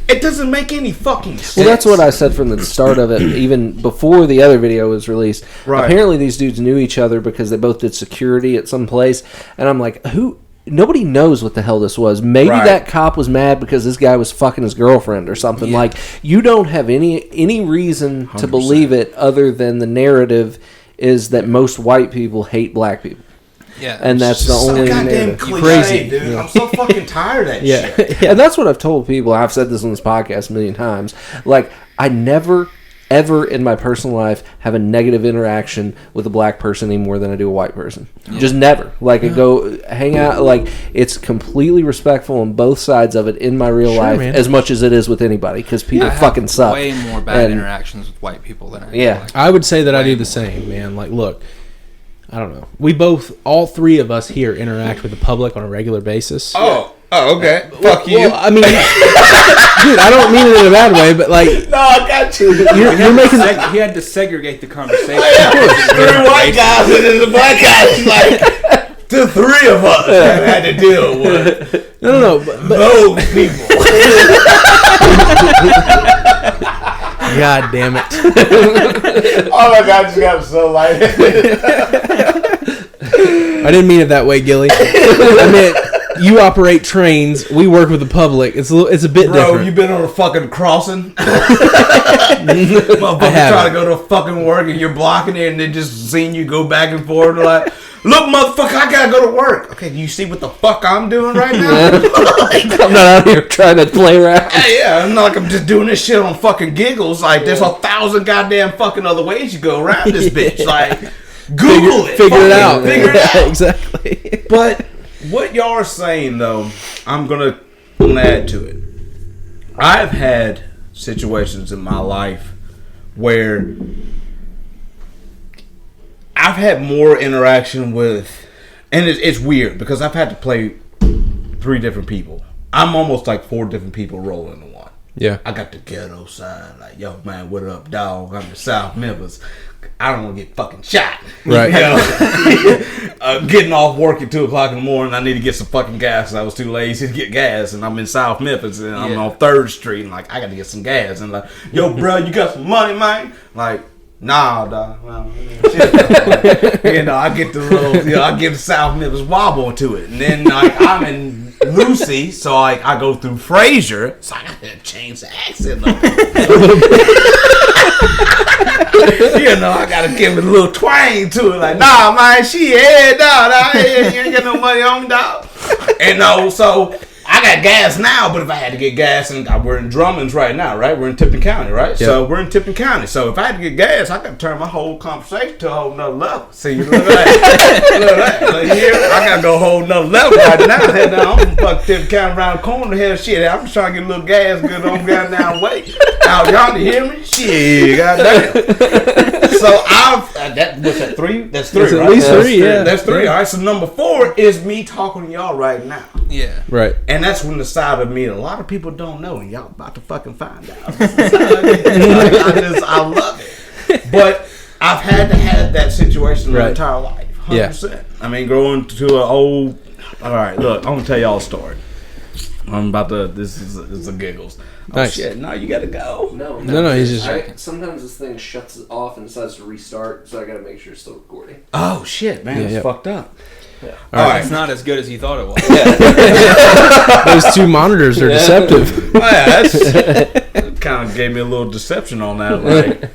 it doesn't make any fucking sense.
Well, that's what I said from the start of it, even before the other video was released.
Right.
Apparently, these dudes knew each other because they both did security at some place, and I'm like, who? Nobody knows what the hell this was. Maybe
Right.
that cop was mad because this guy was fucking his girlfriend or something.
Yeah.
Like, you don't have any reason to believe it other than the narrative is that most white people hate black people.
Yeah.
And that's the
so
only
goddamn
narrative.
cliche,
Crazy.
dude. I'm so fucking tired of that shit.
And that's what I've told people. I've said this on this podcast a million times. Like, I never, ever in my personal life have a negative interaction with a black person any more than I do a white person. Just never. Like, I go hang out. Like, it's completely respectful on both sides of it in my real life,
man.
as much as it is with anybody, because people
I have
fucking suck.
way more bad
And-
interactions with white people than I do.
Yeah.
Like,
I would say that I do the same, man. Like, look, I don't know. We all three of us here interact with the public on a regular basis.
Oh, okay. Fuck you.
Well, I mean, dude, I don't mean it in a bad way, but like,
No, I got you.
you're making.
he had to segregate the conversation.
Three white guys and then the black guys. Like, the three of us have had to deal with
No, but
those people.
God damn it.
Oh my god, you got so light.
I didn't mean it that way, Gilly. I meant you operate trains. We work with the public. It's a bit
Bro,
different.
you been on a fucking crossing? Motherfucker trying to go to fucking work and you're blocking it and they just seeing you go back and forth like, look, motherfucker, I gotta go to work. Okay, do you see what the fuck I'm doing right now?
I'm not out here trying to play around.
Hey, yeah, it's not like I'm just doing this shit on fucking giggles. Like, there's 1,000 goddamn fucking other ways you go around this bitch. Like, Google it.
Figure it out.
Figure it
Yeah,
out.
exactly.
But what y'all are saying, though, I'm gonna add to it. I've had situations in my life where I've had more interaction with, and it's weird because I've had to play 3 different people I'm almost like 4 different people rolling into one.
Yeah.
I got the ghetto side, like, yo, man, what up, dog? I'm the South Memphis. I don't want to get fucking shot.
Right.
You know? Getting off work at 2 o'clock in the morning, I need to get some fucking gas. I was too lazy to get gas, and I'm in South Memphis, and I'm on 3rd Street, and like, I got to get some gas. And like, yo, bro, you got some money, man? Like, nah, dog. Well, shit. Like, you know, I get the little, you know, I give the South Memphis wobble to it. And then, like, I'm in Lucy, so like, I go through Fraser, so I got to change the accent up. You know, I gotta give it a little twang to it. Like, nah, man, dog, you ain't got no money on me, dog. And so I got gas now, but if I had to get gas, and we're in Drummond's right now, right? We're in Tipton County, right? Yep. So we're in Tipton County. So if I had to get gas, I got to turn my whole conversation to a whole nother level. See, look at that. Look at that. Like, here, I got to go a whole nother level right now. Hell, now I'm from fucking Tipton County around the corner. Hell, shit, I'm just trying to get a little gas good on goddamn way. Out y'all to hear me? Shit, goddamn. So what's that, 3? That's 3,
That's
right?
at least 3, yeah.
That's 3. All right, so number 4 is me talking to y'all right now.
Yeah.
Right.
And that's when the side of me that a lot of people don't know, and y'all about to fucking find out. I love it. But I've had to have that situation my entire life. 100%. Yeah. I mean, growing to an old... All right, look, I'm going to tell y'all a story. I'm about to... This is a giggles. Oh,
nice.
Shit, no, you got to go.
No,
he's just...
Sometimes this thing shuts off and decides to restart, so I got to make sure it's still recording.
Oh, shit, man. It's fucked up.
Yeah. All right. It's not as good as you thought it was.
Those 2 monitors are deceptive.
Oh, yeah, that kind of gave me a little deception on that. Like,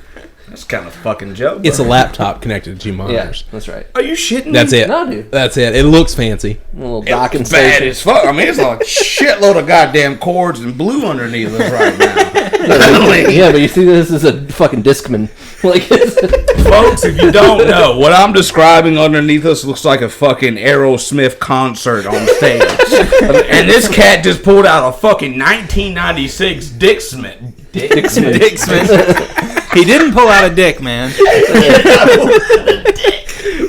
that's kind of fucking joke.
It's a laptop connected to 2 monitors.
Yeah, that's right.
Are you shitting me?
That's it.
No, dude.
That's it. It looks fancy.
A little docking
It's bad
station.
as fuck. I mean, it's like a shitload of goddamn cords and blue underneath us right now.
Yeah, but you see, this is a fucking Discman. Like,
folks, if you don't know, what I'm describing underneath us looks like a fucking Aerosmith concert on stage. And this cat just pulled out a fucking 1996 Dixman.
Dixman. He didn't pull out a dick, man.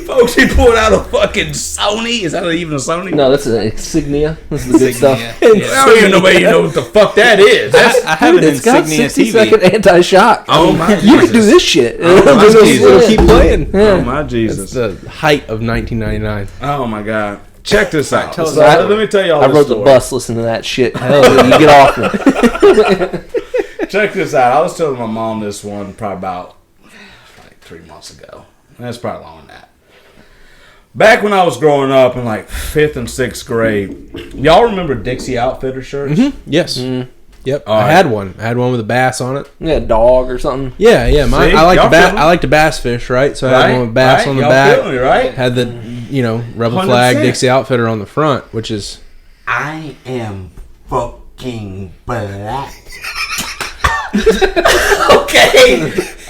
Folks, he pulled out a fucking Sony. Is that even a Sony?
no, that's an Insignia. This is the good stuff.
Yeah.
I don't even know where you know what the fuck that is. That's,
I have an
It's got
Insignia
60-second
TV.
anti-shock.
oh my
You
Jesus.
can do this shit.
Oh, my Jesus.
It'll keep playing.
Oh my Jesus.
It's the height of 1999.
Oh my God. Check this out.
tell us
So,
about it.
let me tell y'all
I
this
rode
story.
the bus listening to that shit. Hell, you get off me.
Check this out. I was telling my mom this one probably about like 3 months ago. That's probably longer than that. Back when I was growing up in like 5th and 6th grade, y'all remember Dixie Outfitters shirts?
Yes. Yep.
All
I
right.
had one. I had one with a bass on it.
Yeah, a dog or something.
Yeah.
See?
I like
Y'all
to
feel me?
I like to bass fish, right? So I had one with bass on the
Y'all
back.
feel me, right?
Had the rebel flag
100%.
Dixie Outfitter on the front, which is
I am fucking black.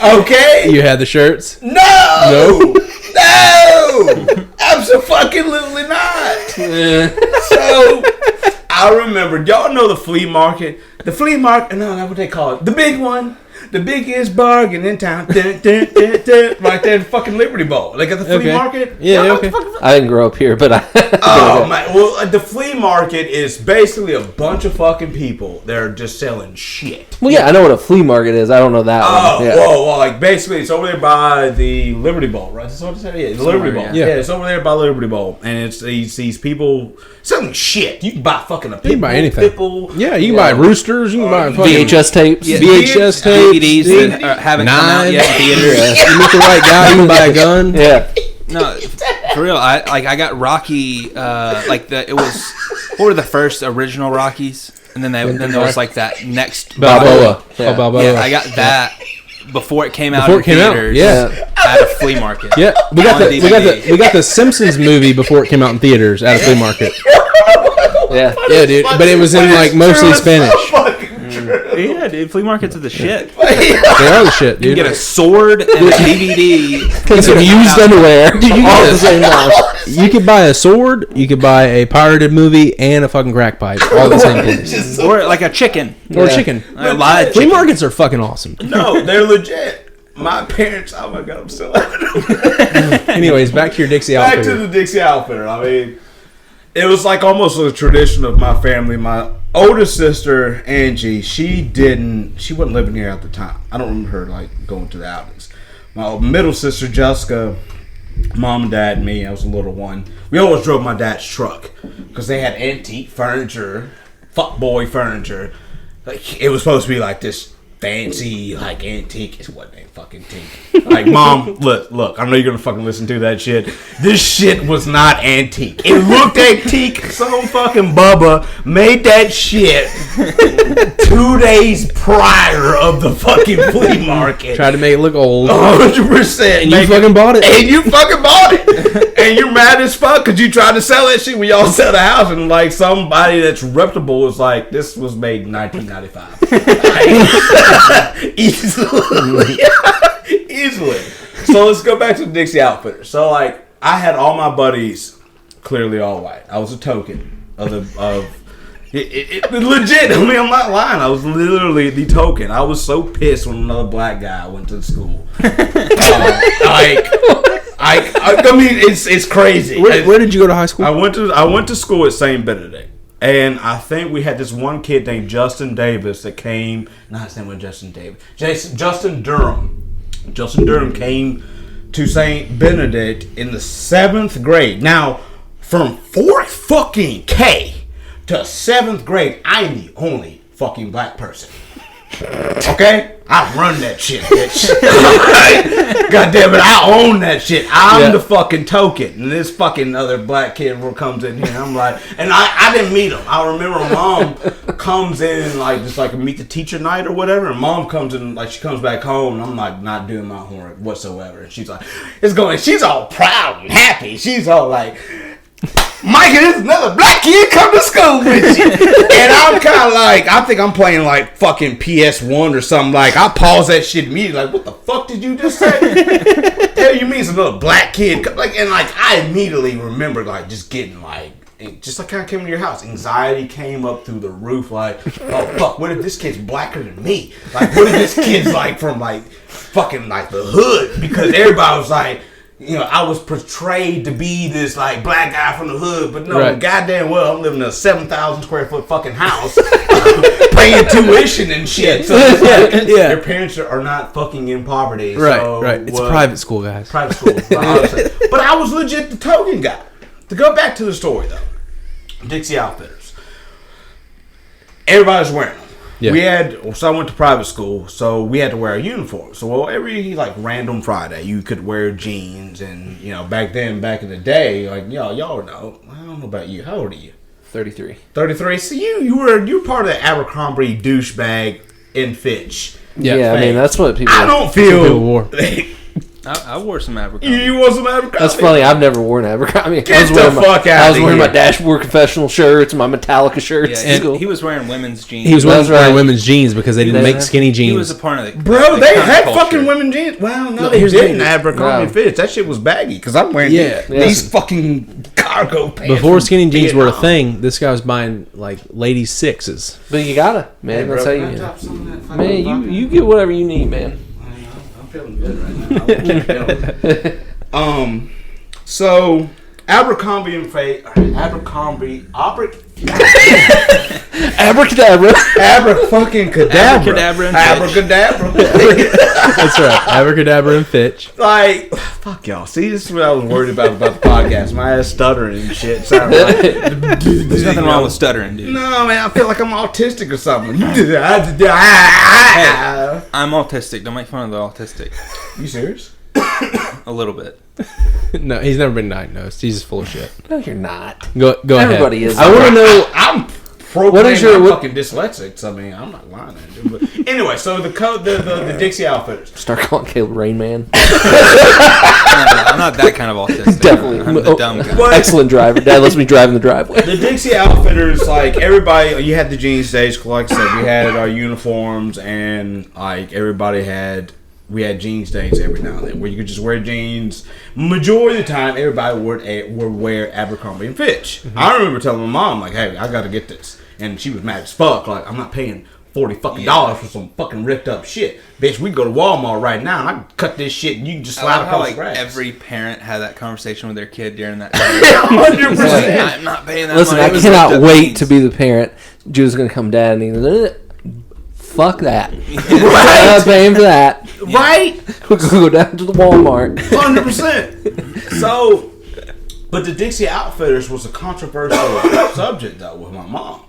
Okay.
you had the shirts.
No. Absolutely not. So I remember, y'all know the flea market. The flea market, no, that's what they call it. The big one. The biggest bargain in town. Right there in fucking Liberty Bowl. Like at the flea market.
Yeah,
Y'all know
okay.
what the fuck-
I didn't grow up here, but I.
Oh my! Well, the flea market is basically a bunch of fucking people that are just selling shit.
Well, yeah, I know what a flea market is. I don't know that
Oh,
one. Yeah.
well, like basically, it's over there by the Liberty Bowl, right? That's what I said. Yeah, the Liberty Bowl.
yeah.
Yeah, it's over there by Liberty Bowl, and it's these people selling shit. You can buy fucking a pit
You can buy anything.
Pitbull.
Yeah, you can buy roosters. You can buy fucking
VHS tapes.
Yeah.
VHS tapes.
DVDs that haven't come out yet in theaters.
You meet the right guy, you can buy a gun.
Yeah.
No, for real. I got Rocky. It was what were the first original Rockies, and then there was like that next
Balboa.
Yeah.
Oh, Balboa.
Yeah, I got that before it came out.
Before
in
it came out,
theaters,
yeah.
at a flea market.
Yeah, we got
On
the
DVD.
we got the Simpsons movie before it came out in theaters at a flea market.
Yeah.
Yeah, dude, but it was in like mostly Spanish.
Yeah, dude, flea markets are the shit. You
They are the shit, dude.
get a sword and a DVD.
And some used underwear.
Dude, you
all
get
at the same time.
You could buy a sword, you could buy a pirated movie, and a fucking crack pipe, all at the same place.
Or like a chicken.
Or
Yeah.
chicken.
A live
Flea
chicken.
markets are fucking awesome.
No, they're legit. My parents. Oh my God, I'm still.
Anyways, back to your Dixie
Back
Outfitter.
to the Dixie Outfitter. I mean, It was like almost a tradition of my family. My oldest sister, Angie, she wasn't living here at the time. I don't remember her like going to the outings. My middle sister, Jessica, mom and dad and me, I was a little one. We always drove my dad's truck because they had antique furniture, fuckboy furniture. Like, it was supposed to be like this fancy, like antique. It wasn't fucking antique. Like, Mom, look, I know you're gonna fucking listen to that shit. This shit was not antique. It looked antique. Some fucking Bubba made that shit 2 days prior of the fucking flea market.
Tried to make it look old.
100%.
And you fucking bought it.
And you fucking bought it. And you're mad as fuck because you tried to sell that shit when y'all sell the house, and like somebody that's reputable was like, this was made in 1995. Easily. So let's go back to the Dixie Outfitters. So like, I had all my buddies clearly all white. I was a token of it legit. I mean, I'm not lying. I was literally the token. I was so pissed when another black guy went to the school. I mean, it's crazy.
Where did you go to high school?
I went to school at St. Benedict, and I think we had this one kid named Justin Davis that came. Not his name was Justin Davis. Justin Durham. Justin Durham came to St. Benedict in the 7th grade. Now, from 4th fucking K to 7th grade, I'm the only fucking black person. Okay? I run that shit, bitch. God damn it, I own that shit. I'm the fucking token. And this fucking other black kid comes in here. I'm like, and I didn't meet him. I remember Mom comes in, like, just like a meet the teacher night or whatever. And Mom comes in, like, she comes back home. And I'm like, not doing my homework whatsoever. And she's like, she's all proud and happy. She's all like, Mikey, there's another black kid come to school with you. And I'm kind of like, I think I'm playing like fucking PS1 or something. Like, I pause that shit immediately. Like, what the fuck did you just say? Hell, you mean some little black kid? Like, and like, I immediately remember like just getting like, just like kind of came to your house. Anxiety came up through the roof. Like, oh fuck, what if this kid's blacker than me? Like, what if this kid's like from like fucking like the hood? Because everybody was like, you know, I was portrayed to be this like black guy from the hood, but no, goddamn well, I'm living in a 7,000 square foot fucking house, paying tuition and shit. So it's like, their parents are not fucking in poverty.
Right,
so,
right. It's private school, guys.
Private school. But I was legit the token guy. To go back to the story though, Dixie Outfitters. Everybody's wearing them. Yeah. So I went to private school, so we had to wear a uniform. So every like random Friday, you could wear jeans, and you know, back in the day, like y'all know. I don't know about you. How old are you?
33.
33. So you were part of the Abercrombie douchebag in Fitch.
Yeah, I mean that's what people.
I don't feel.
Wore.
I wore some Abercrombie.
You wore some Abercrombie?
That's funny. I've never worn Abercrombie.
Get the fuck out
I was wearing my Dashboard Confessional shirts, my Metallica shirts.
Yeah, he was wearing women's jeans.
He was wearing women's jeans because they didn't make skinny jeans.
He was a part of the
they had
culture.
fucking women jeans. Well, no, they didn't. Abercrombie Fitch. That shit was baggy because I'm wearing these fucking cargo pants.
Before skinny jeans were a thing, this guy was buying like ladies' sixes.
But you gotta, man. That's how you. Man, you get whatever you need, man.
I'm feeling good right now. So Abercrombie and Fate, Abercrombie,
Abracadabra,
fucking cadabra, abracadabra.
That's right, Abracadabra and Fitch.
Like, fuck y'all. See, this is what I was worried about the podcast. My ass stuttering and shit. Sorry,
there's nothing wrong with stuttering, dude.
No, man, I feel like I'm autistic or something.
Hey, I'm autistic. Don't make fun of the autistic.
You serious?
A little bit.
No, he's never been diagnosed. He's just full of shit.
No, you're not.
Go ahead.
Everybody is.
I want to know.
I'm
what is your
fucking dyslexic? So, I mean, I'm not lying. But anyway, so the Dixie Outfitters.
Start calling Caleb Rain Man.
I'm not that kind of autistic.
Definitely.
I'm the dumb guy.
What?
Excellent driver. Dad lets me drive in the driveway.
The Dixie Outfitters, like everybody, you had the jeans days. Like I said, we had our uniforms, and like we had jeans days every now and then where you could just wear jeans. Majority of the time, everybody would wear Abercrombie and Fitch. Mm-hmm. I remember telling my mom, like, hey, I got to get this. And she was mad as fuck. Like, I'm not paying $400 $40 fucking for some fucking ripped up shit. Bitch, we go to Walmart right now and I can cut this shit and you can just slide across the grass.
Every parent had that conversation with their kid during that time.
100%.
I'm not paying that
Listen,
money.
I cannot wait to be the parent. Drew's gonna come down and he's fuck that. I'm not paying for that.
Right?
We're gonna go down to the Walmart.
100%. So, but the Dixie Outfitters was a controversial subject though with my mom.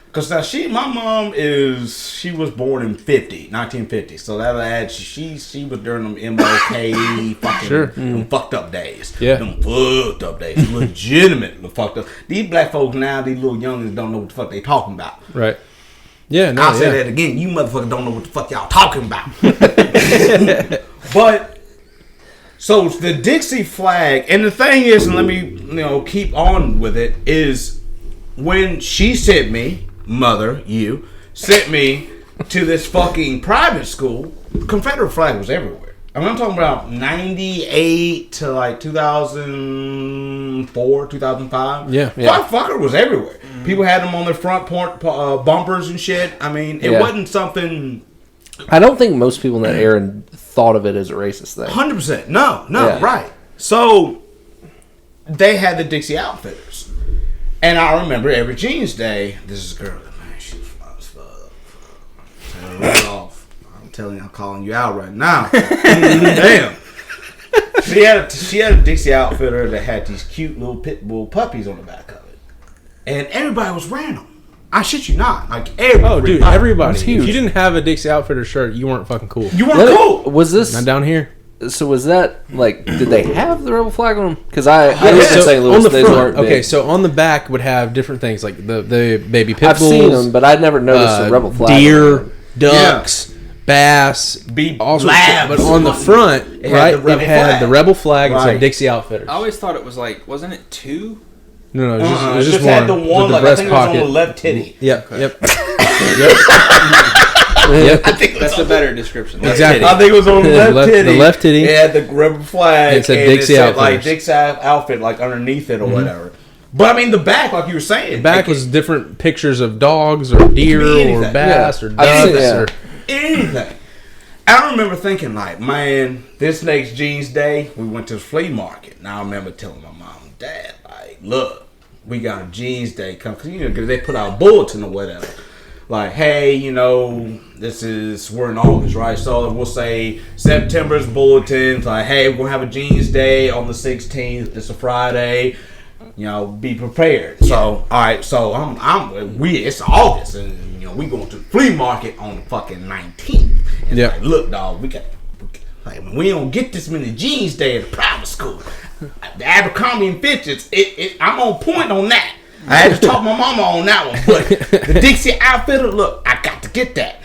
Because now my mom she was born in 1950. So that had, she was during them MLK fucking them fucked up days.
Yeah.
Them fucked up days. Legitimately fucked up. These black folks now, these little youngins don't know what the fuck they talking about.
Right. Yeah, no,
I'll say that again. You motherfuckers don't know what the fuck y'all talking about. But, so the Dixie flag, and the thing is, and let me keep on with it, is when she sent me, sent me to this fucking private school, Confederate flag was everywhere. I mean, I'm talking about 98 to like 2004, 2005.
Yeah.
Fucker was everywhere. People had them on their front bumpers and shit. I mean, it wasn't something...
I don't think most people in that era thought of it as a racist thing.
100%. No, right. So, they had the Dixie Outfitters. And I remember every Jeans Day, this is a girl, man, she was fly as fuck. I'm telling you, I'm calling you out right now. Damn. She had a Dixie Outfitter that had these cute little pit bull puppies on the back of it. And everybody was wearing them. I shit you not. Like, everybody.
Oh, dude, everybody.
It's huge.
If you didn't have a Dixie Outfitter shirt, you weren't fucking cool.
You weren't cool.
Was this...
Not down here.
So was that, like, did they have the rebel flag on them? Because I lived in St. Louis.
On the
they
front,
weren't big.
okay, so on the back would have different things, like the baby pit
I've
bulls.
seen them, but I'd never noticed the rebel flag.
Deer, ducks, bass,
labs.
all sorts of stuff. But on the front,
It
right,
had the rebel
it had
flag.
the rebel flag and
Right.
said Dixie Outfitters.
I always thought it was like, wasn't it 2?
No, it was
It
just
just
one.
had the one,
the
like, I
breast
think it was on
pocket.
the left titty.
Yep, yep.
I think it was
That's a better description.
Exactly.
I think it was on the left titty.
The left titty.
It had the rebel flag.
It said
and
Dixie
it said,
Outfitters.
like Dixie outfit, like underneath it or whatever. But I mean, the back, like you were saying,
The back was different pictures of dogs or deer or
anything.
bass or
I've seen
ducks
that.
or
anything. I remember thinking, like, man, this next Jeans Day, we went to the flea market. And I remember telling my mom and dad, like, look, we got a Jeans Day come, because they put out a bulletin or whatever. Like, hey, we're in August, right? So we'll say September's bulletins, like, hey, we're gonna have a Jeans Day on the 16th. It's a Friday. Be prepared. So, all right. So it's August, and we going to the flea market on the fucking 19th. And
Yeah.
like, look, dog, we don't get this many Jeans Day at the private school. The Abercrombie and Fitch, I'm on point on that. I had to talk my mama on that one, but the Dixie Outfitter, look, I got to get that.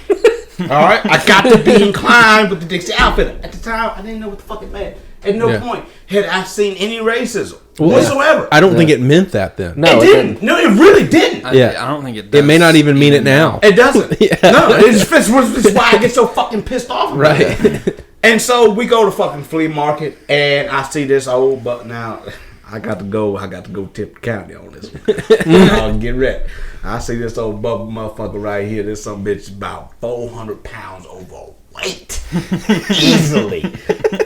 All right, I got to be inclined with the Dixie Outfitter. At the time, I didn't know what the fuck it meant. At no point had I seen any racism whatsoever.
I don't think it meant that then.
No,
it didn't. No, it really didn't.
I don't think it does.
It may not even mean it now.
It doesn't. No, this is why I get so fucking pissed off about it. And so we go to fucking flea market, and I see this old buck. Now I got to go tip the county on this one. I'll get ready. I see this old bubble motherfucker right here. This some bitch about 400 pounds overweight.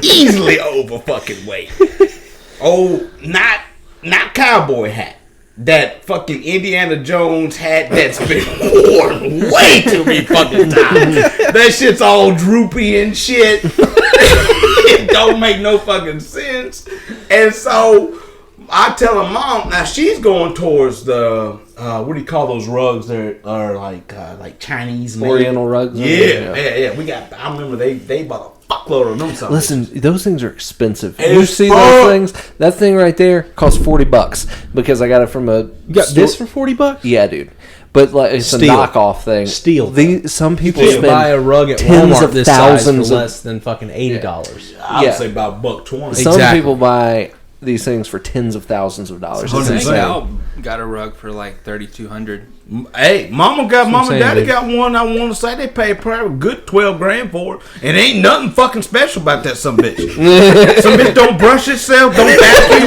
Easily over fucking weight. Oh, not cowboy hat. That fucking Indiana Jones hat that's been worn way too many fucking times. That shit's all droopy and shit. It don't make no fucking sense. And so I tell her mom, now she's going towards the what do you call those rugs that are like Chinese made?
Oriental rugs.
Yeah. I remember they bought a fuckload of them. Something.
Listen, those things are expensive.
It's
You see those things? That thing right there costs $40 because I got it from a.
You got this for $40?
Yeah, dude. But like it's
Steal.
a knockoff thing.
Steal.
Some people
You
spend
can't buy a rug at
tens
Walmart
of
this size for
thousands of-
less than fucking $80.
I would
Yeah.
say about $1.20.
Some
Exactly.
people buy these things for tens of thousands of dollars. It's
$100.
I think
insane.
Al got a rug for like $3,200.
Hey, mama and
saying,
daddy
dude.
got one. I want to say they paid probably a good $12,000 for it, and ain't nothing fucking special about that some bitch. Some bitch don't brush itself, don't vacuum,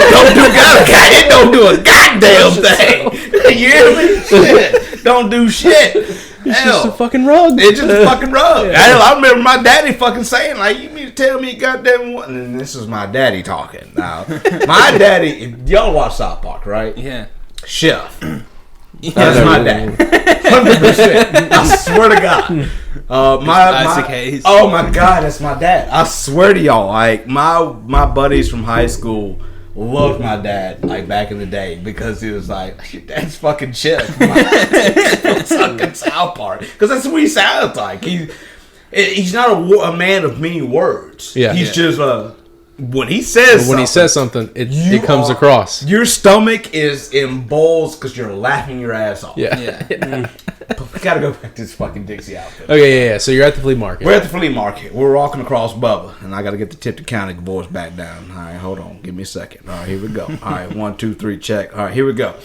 don't do a goddamn thing. You hear me? Shit. Don't do shit.
It's just a fucking rug.
It's just a fucking rug. Hell, I remember my daddy fucking saying, like, you mean to tell me goddamn what? And this is my daddy talking. Now, my daddy, y'all watch South Park, right?
Yeah.
Chef. That's my dad. 100%. I swear to God.
Isaac Hayes.
Oh my God, that's my dad. I swear to y'all, like my buddies from high school loved my dad, like back in the day, because he was like, your dad's fucking Chef. Fucking South Park, because that's what he sounds like. He's not a man of many words.
Yeah,
he's just when he says
something, it comes across.
Your stomach is in bowls because you're laughing your ass off.
Yeah.
But we gotta go back to this fucking Dixie outfit.
Okay, yeah. So you're at the flea market.
We're at the flea market. We're walking across Bubba, and I gotta get the Tipton County boys back down. All right, hold on. Give me a second. All right, here we go. All right, 1, 2, 3, check. All right, here we go.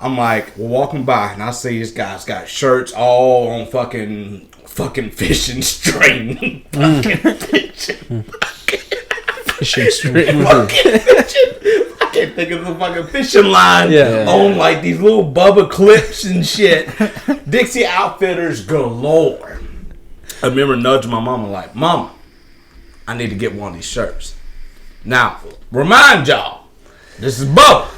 I'm like, we're walking by, and I see this guy's got shirts all on fucking fishing string. Fucking fishing.
Fishing string.
Fucking fishing. I can't think of the fucking fishing line on like these little Bubba clips and shit. Dixie Outfitters galore. I remember nudging my mama like, Mama, I need to get one of these shirts. Now, remind y'all, this is Bubba.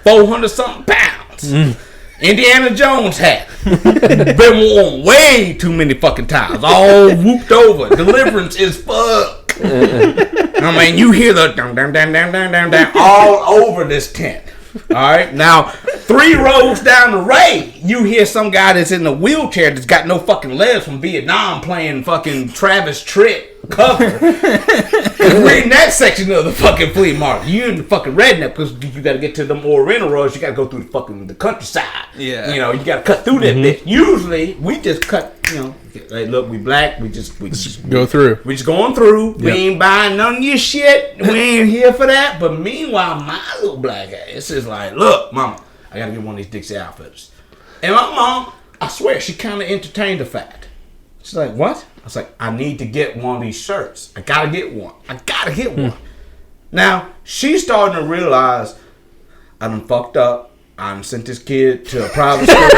400 something pounds. Indiana Jones hat. Been worn way too many fucking times. All whooped over. Deliverance is fuck. I mean, you hear the dum dum dum dum dum dum dum all over this tent. Alright? Now, 3 rows down the way, you hear some guy that's in a wheelchair that's got no fucking legs from Vietnam playing fucking Travis Tritt cover. We're in that section of the fucking flea market. You in the fucking redneck because you got to get to them Oriental roads. You got to go through the countryside.
Yeah.
You know, you got to cut through that bitch. Usually, we just cut, you know, hey, look, we black. We just
go through.
We just going through.
Yep.
We ain't buying none of your shit. We ain't here for that. But meanwhile, my little black ass is like, look, Mama, I got to get one of these Dixie Outfitters. And my mom, I swear, she kind of entertained the fact. She's like, what? I was like, I need to get one of these shirts. I gotta get one. Now, she's starting to realize I done fucked up. I done sent this kid to a private school.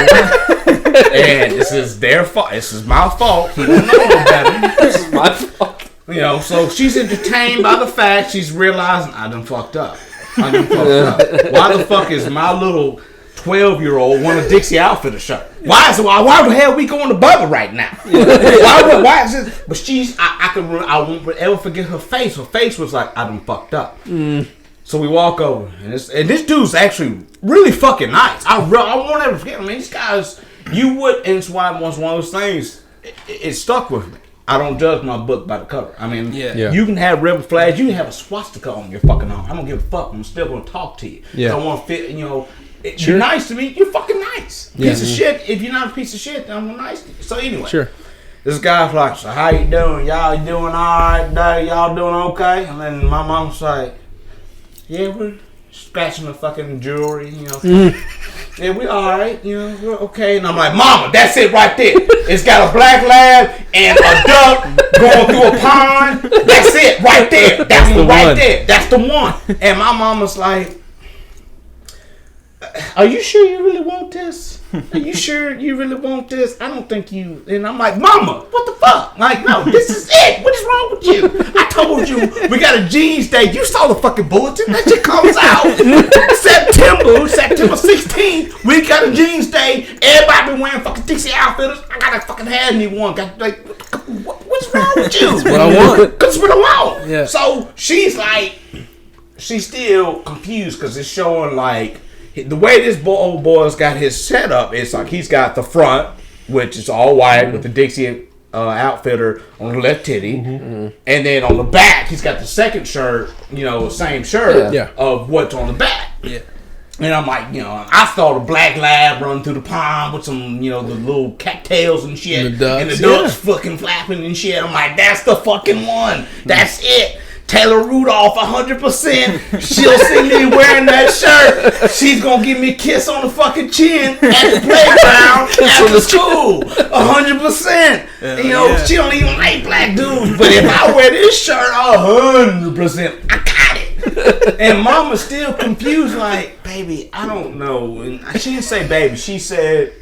And this is their fault. This is my fault. He don't know no better.
This is my fault.
You know, so she's entertained by the fact she's realizing I done fucked up. Why the fuck is my little 12-year-old want a Dixie Outfitter shirt? Why the hell are we going to Bubba right now? Why is this? But I won't ever forget her face. Her face was like, I done fucked up. So we walk over, and this dude's actually really fucking nice. I won't ever forget. I mean, these guys, you would, and it's why it was one of those things, it stuck with me. I don't judge my book by the cover. I mean, you can have rebel flags, you can have a swastika on your fucking arm. I don't give a fuck. I'm still gonna talk to you. I want to fit, you know. You're nice to me. You're fucking nice. Piece of shit. If you're not a piece of shit, then I'm nice to you. So anyway, this guy's like, so how you doing? Y'all doing all right today? Y'all doing okay? And then my mom's like, yeah, we're scratching the fucking jewelry, you know. Yeah, we all right, you know, we're okay. And I'm like, Mama, that's it right there. It's got a black lab and a duck going through a pond. That's it right there. That's the one right there. That's the one. And my mama's like, are you sure you really want this? Are you sure you really want this? I don't think you. And I'm like, Mama, what the fuck? Like, no, this is it. What is wrong with you? I told you we got a jeans day. You saw the fucking bulletin. That shit comes out September 16th. We got a jeans day. Everybody been wearing fucking Dixie Outfitters. I gotta fucking have me one. What's wrong with you?
That's what I want.
That's what I want.
Yeah.
So she's like, she's still confused because it's showing like. The way this old boy's got his setup is like he's got the front, which is all white with the Dixie Outfitter on the left titty, and then on the back he's got the second shirt, you know, same shirt of what's on the back. Yeah. And I'm like, you know, I saw the black lab run through the pond with some, you know, the little cattails and shit, and the ducks fucking flapping and shit. I'm like, that's the fucking one. That's it. Taylor Rudolph, 100%. She'll see me wearing that shirt. She's gonna give me a kiss on the fucking chin at the playground after school. 100%. You know, she don't even like black dudes. But if I wear this shirt, 100%, I got it. And Mama's still confused, like, baby, I don't know. And she didn't say baby. She said,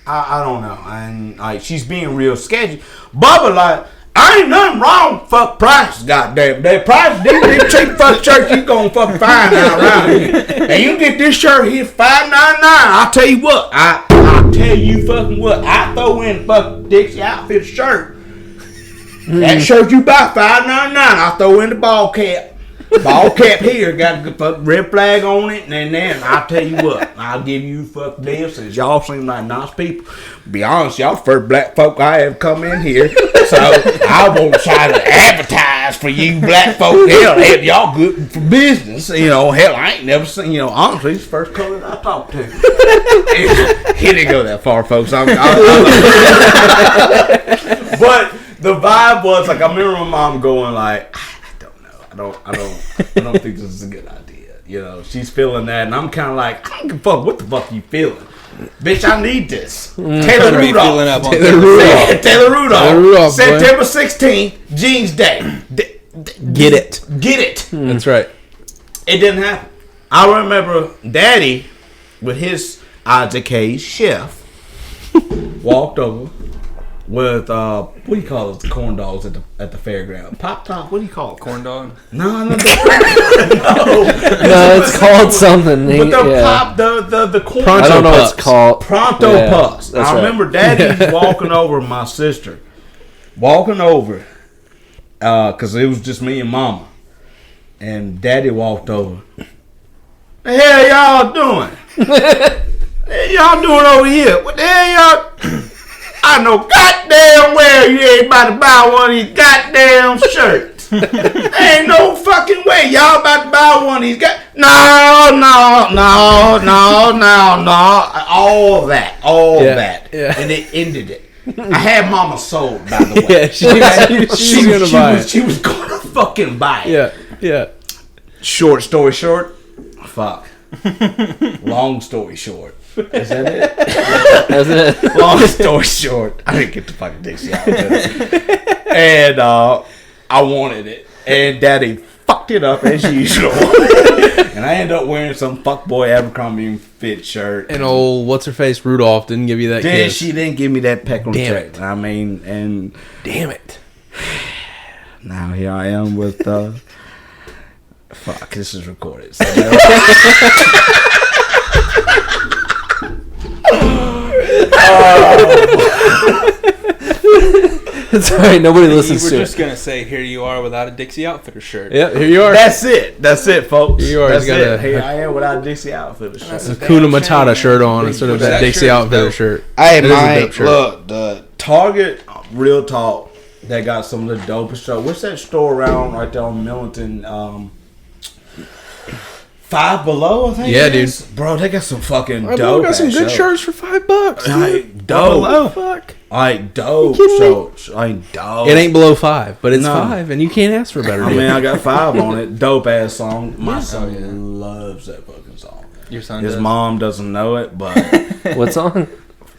I don't know. And like she's being real sketchy. Bubba like, I ain't nothing wrong with fuck prices, goddamn. That price, this cheap fuck shirt you gonna fucking find out around here. And you get this shirt here $5.99. I'll tell you what. I'll tell you fucking what. I throw in fucking Dixie Outfitters shirt. That shirt you buy $5.99. I throw in the ball cap. Ball cap here got the fucking red flag on it, and then I'll tell you what, I'll give you fucking deals since y'all seem like nice people. Be honest, y'all the first black folk I ever come in here, so I won't try to advertise for you black folk. Hell, y'all good for business, you know. Hell, I ain't never seen, you know. Honestly, it's the first color I talked to. He didn't go that far, folks. But the vibe was like I remember my mom going like, I don't think this is a good idea. You know, she's feeling that, and I'm kind of like, I don't give a fuck. What the fuck you feeling, bitch? I need this. Taylor Rudolph. Taylor Rudolph. September 16th, Jeans Day.
Get it.
Get it.
That's right.
It didn't happen. I remember Daddy with his Isaac Hayes chef walked over with what do you call it? The corn dogs at the fairground. Pop top. What do you call it?
Corn dog?
No.
No, it's called something.
But the corn.
I don't know what it's called.
Pronto Puffs. I
right.
remember Daddy walking over my sister, because it was just me and Mama, and Daddy walked over. The hell y'all doing? Y'all doing over here? What the hell y'all? I know goddamn well you ain't about to buy one of these goddamn shirts. Ain't no fucking way y'all about to buy one of these No. All that.
Yeah.
And it ended it. I had Mama sold, by the way.
Yeah, she was gonna buy it.
She was gonna fucking buy it.
Yeah.
Short story short, fuck. Long story short. Is that it?
That's it.
Long story short, I didn't get the fucking Dixie Outfitters. And I wanted it. And Daddy fucked it up as usual. And I ended up wearing some fuckboy Abercrombie & Fitch shirt.
And old what's-her-face Rudolph didn't give you that kiss.
She didn't give me that peck on the
Damn
cheek.
it.
I mean, and...
Damn it.
Now here I am with... fuck, this is recorded. So
It's alright, nobody listens
You
to
were
it.
just going to say, here you are without a Dixie Outfitters shirt.
Yeah, here you are.
That's it, folks.
Here you are.
That's
He's got
it.
a-
Here I am without a Dixie Outfitters shirt.
That's
a
a damn
Kuna Matata
shame,
shirt
man.
on instead of
That
that Dixie
shirt's
Outfitter
dope.
shirt.
Hey,
It is a
man,
dope shirt.
look, the Target, real talk, they got some of the dopest stuff. What's that store around right there on Millington? Five Below, I think.
Yeah,
it is?
dude.
Bro, they got some fucking
Bro,
dope.
got some good
shows.
shirts for $5. dude.
Like, dope.
Below. Fuck.
Like, dope.
You kidding me?
So, like, dope.
It ain't below $5, but it's
No.
$5, and you can't ask for a better
I
deal.
mean, I got 5 on it. Dope ass song. My son loves that fucking song.
Your son
His
does?
mom doesn't know it, but
What song?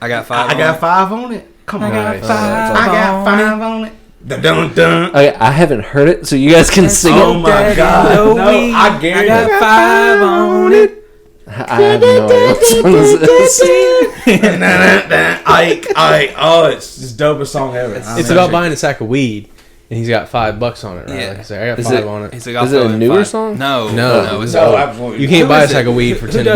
I got 5
I got 5 on it. Come on,
Nice.
I got 5 on it. Dun dun dun.
Okay, I haven't heard it, so you guys can sing
Oh
it.
my god! No, I guarantee.
I got 5 on it.
I have no idea what song this is.
It's the dopest song ever.
It's about buying a sack of weed, and he's got $5 on it. Right?
Yeah.
Like I said, I got
Is
5
it-
on it.
He's like, I'll
Is it
throw
a
in
newer
5.
song?
No,
No,
it's
no,
old.
absolutely.
You can't
Who
buy a
is
sack
it?
of weed for
Who
$10.
did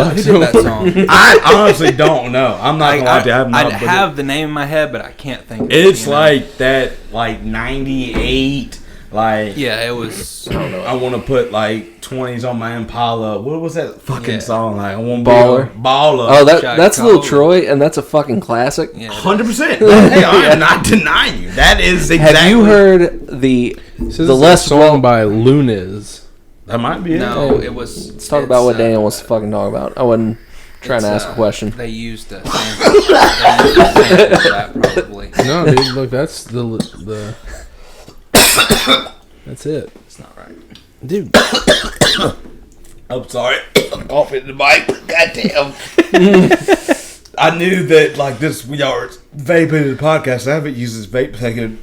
that song?
I honestly don't know. I'm not gonna lie to you. I have not.
I'd have the name in my head, but I can't think of it.
It's
you know?
like that, like 98. Like
Yeah, it was.
I don't know. I want to put like 20s on my Impala. What was that fucking
Yeah.
song? Like I want
Baller.
Baller.
Oh,
Shot
that's Lil
Code.
Troy, and that's a fucking classic.
Yeah,
100%. Hey, I am not denying you. That is exactly.
Have you heard the
This
the
is
less
a song
well?
by Lunas.
That might be it.
No, it was.
Let's talk about what Daniel wants to fucking talk about. I wasn't trying to ask a question.
They used a sample. They used a sample of that probably.
No, dude, look, that's the that's it.
It's not right.
Dude,
I'm sorry. I'm coughing the mic. Goddamn. I knew that like this. We are vaping in the podcast. I haven't used this vape thing.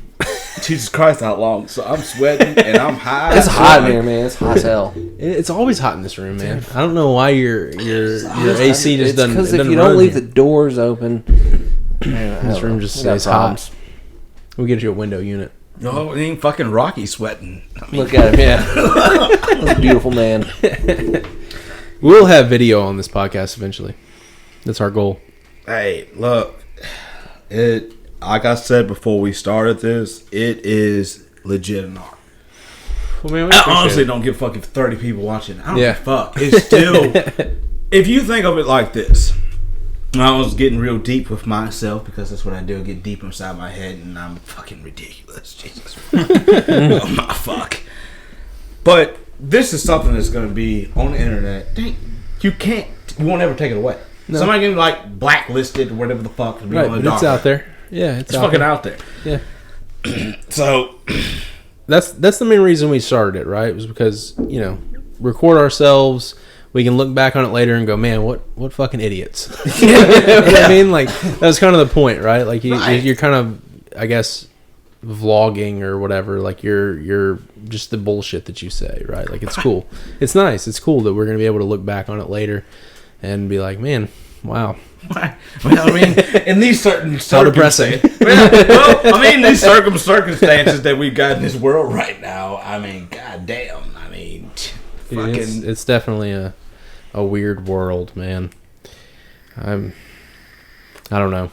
Jesus Christ, how long? So I'm sweating and I'm high.
It's hot in here, man. It's hot as hell.
it's always hot in this room, man. I don't know why your AC just
It's
doesn't.
because
it
if
doesn't
you don't
run
leave
here.
the doors open,
This room just
We got
stays hot. We'll get you a window unit.
No, it ain't fucking Rocky sweating. I mean,
Look at him, yeah. That's a beautiful man.
We'll have video on this podcast eventually. That's our goal.
hey, look, it. Like I said before we started this, it is legit an art.
Well, man,
I honestly don't give a fuck if 30 people watching. I don't
Yeah.
give a fuck. It's still, if you think of it like this, I was getting real deep with myself because that's what I do. I get deep inside my head and I'm fucking ridiculous. Jesus. Oh my fuck. But this is something that's going to be on the internet. You won't ever take it away.
No.
Somebody can like blacklisted or whatever the fuck.
Right,
on the
but it's
dark
out there. Yeah,
It's fucking out there.
Yeah.
So
That's the main reason we started it, right? It was because, record ourselves. We can look back on it later and go, man, what fucking idiots. You know what I mean? Like, that was kind of the point, right? Like, you're kind of, I guess, vlogging or whatever. Like, you're just the bullshit that you say, right? Like, it's cool. It's nice. It's cool that we're going to be able to look back on it later and be like, man, wow.
Well, I mean, in these certain
How depressing.
These circumstances that we've got in this world right now, I mean, goddamn. I mean, fucking.
It's definitely a weird world, man. I don't know.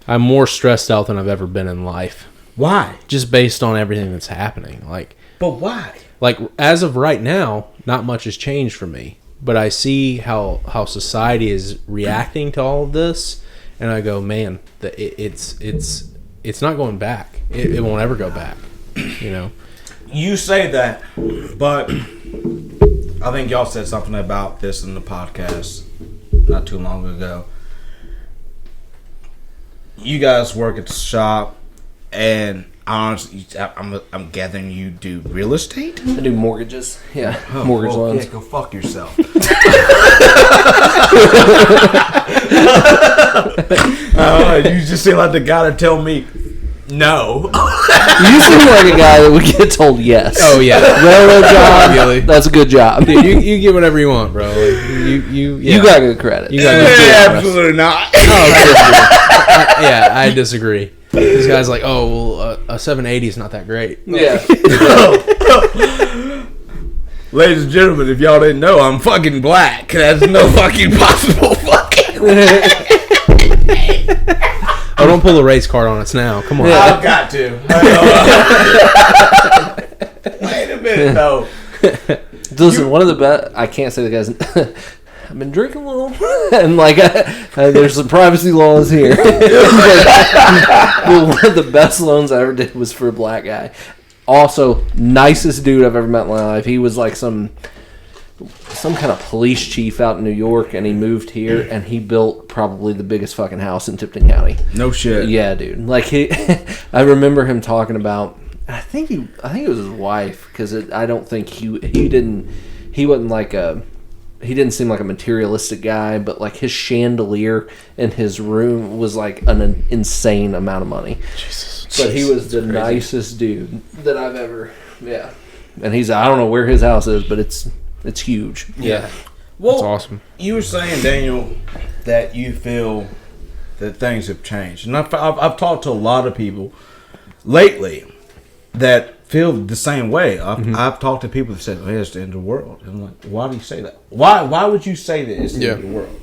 I'm more stressed out than I've ever been in life.
Why?
Just based on everything that's happening.
But why?
Like, as of right now, not much has changed for me. But I see how society is reacting to all of this, and I go, man, it's not going back. It won't ever go back.
You say that, but I think y'all said something about this in the podcast not too long ago. You guys work at the shop, and honestly, I'm gathering you do real estate?
I do mortgages. Yeah, mortgage loans.
Yeah, go fuck yourself. You just seem like the guy to tell me no.
You seem like a guy that would get told yes.
Oh, yeah.
Railroad job,
Gilly.
that's a good job.
Dude, you get whatever you want, bro. Like,
You got good credit.
You got good credit.
Absolutely not.
I disagree. This guy's like, oh, well, a 780 is not that great.
Yeah.
Ladies and gentlemen, if y'all didn't know, I'm fucking black. That's no fucking possible fucking way.
Oh, don't pull a race card on us now. Come on.
I've got to. Wait a minute, though.
Listen, one of the best. I can't say the guy's. I've been drinking a little, and there's some privacy laws here. But one of the best loans I ever did was for a black guy. Also, nicest dude I've ever met in my life. He was like some kind of police chief out in New York, and he moved here, and he built probably the biggest fucking house in Tipton County.
No shit.
Yeah, dude. Like I remember him talking about. I think it was his wife, because I don't think he wasn't like a. He didn't seem like a materialistic guy, but like his chandelier in his room was like an insane amount of money.
Jesus.
But he was the nicest dude that I've ever. Yeah. And I don't know where his house is, but it's huge.
Yeah.
Well,
That's awesome.
You were saying, Daniel, that you feel that things have changed. And I've talked to a lot of people lately that feel the same way. I've talked to people that said, "Oh, it's the end of the world." And I'm like, why do you say that? Why would you say that it's the end of the world?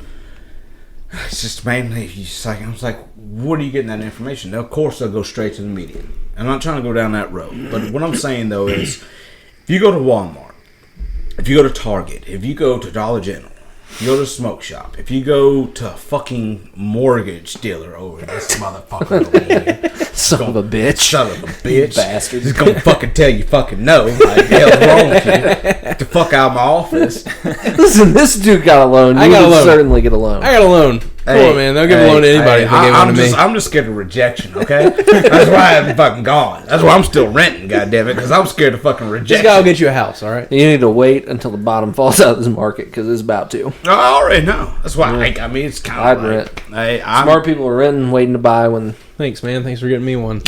It's just mainly, I was like, what are you getting that information? Now, of course, they'll go straight to the media. I'm not trying to go down that road. But what I'm saying, though, is if you go to Walmart, if you go to Target, if you go to Dollar General, if you go to a smoke shop, if you go to a fucking mortgage dealer over this motherfucker over here,
Son of a bitch.
son of a bitch,
Bastard.
he's gonna fucking tell you fucking no. Like, the hell's wrong with you? Get the fuck out of my office.
Listen, this dude got a loan.
I
You
got a
would
loan.
certainly get a loan.
I got a loan. Come on, man. They'll give a loan to anybody if they give one to me.
I'm just scared of rejection, okay? That's why I haven't fucking gone. That's why I'm still renting, goddammit, because I'm scared of fucking
This
rejection.
guy will get you a house, all right?
You need to wait until the bottom falls out of this market, because it's about to.
I already know. That's why I mean, it's kind
I'd
of like...
rent.
I'm
Smart people are renting, waiting to buy when...
Thanks, man. Thanks for getting me one.
You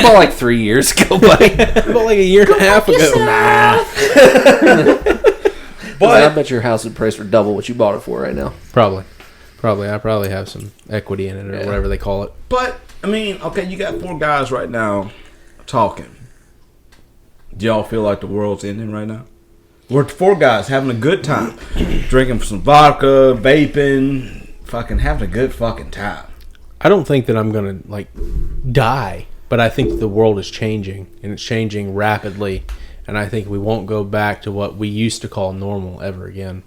bought like 3 years ago, buddy.
About like a year and a half ago.
But I bet your house would price for double what you bought it for right now.
Probably. Probably. I probably have some equity in it or whatever they call it.
But, I mean, okay, you got 4 guys right now talking. Do y'all feel like the world's ending right now? We're 4 guys having a good time. Drinking some vodka, vaping, fucking having a good fucking time.
I don't think that I'm going to, like, die. But I think the world is changing. And it's changing rapidly. And I think we won't go back to what we used to call normal ever again.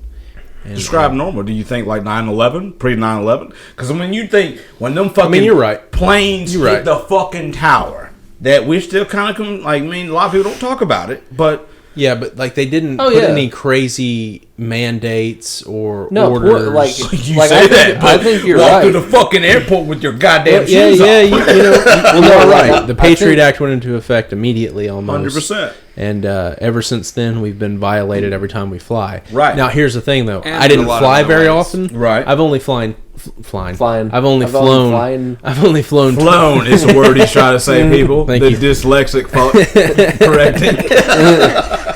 And,
Describe normal. Do you think like 9/11, pre 9/11? Because when you think when them fucking
you're right.
planes
You're
hit
right.
the fucking tower, that we still kind of like. I mean, a lot of people don't talk about it, but
yeah, but like they didn't put any crazy mandates or orders.
you
like,
say that.
I
But
think you're
walk
right.
through the fucking airport with your goddamn
yeah,
shoes
yeah,
off.
you know. Well, no, right. The Patriot
think-
Act went into effect immediately, almost
100%.
And ever since then, we've been violated every time we fly.
Right.
Now, here's the thing, though.
And
I didn't
a lot of
fly
other
very
ways.
often.
Right.
I've only flying. I've only flown. I've only flown.
Flown is the word he's trying to say, people.
Thank
the
you.
dyslexic correcting.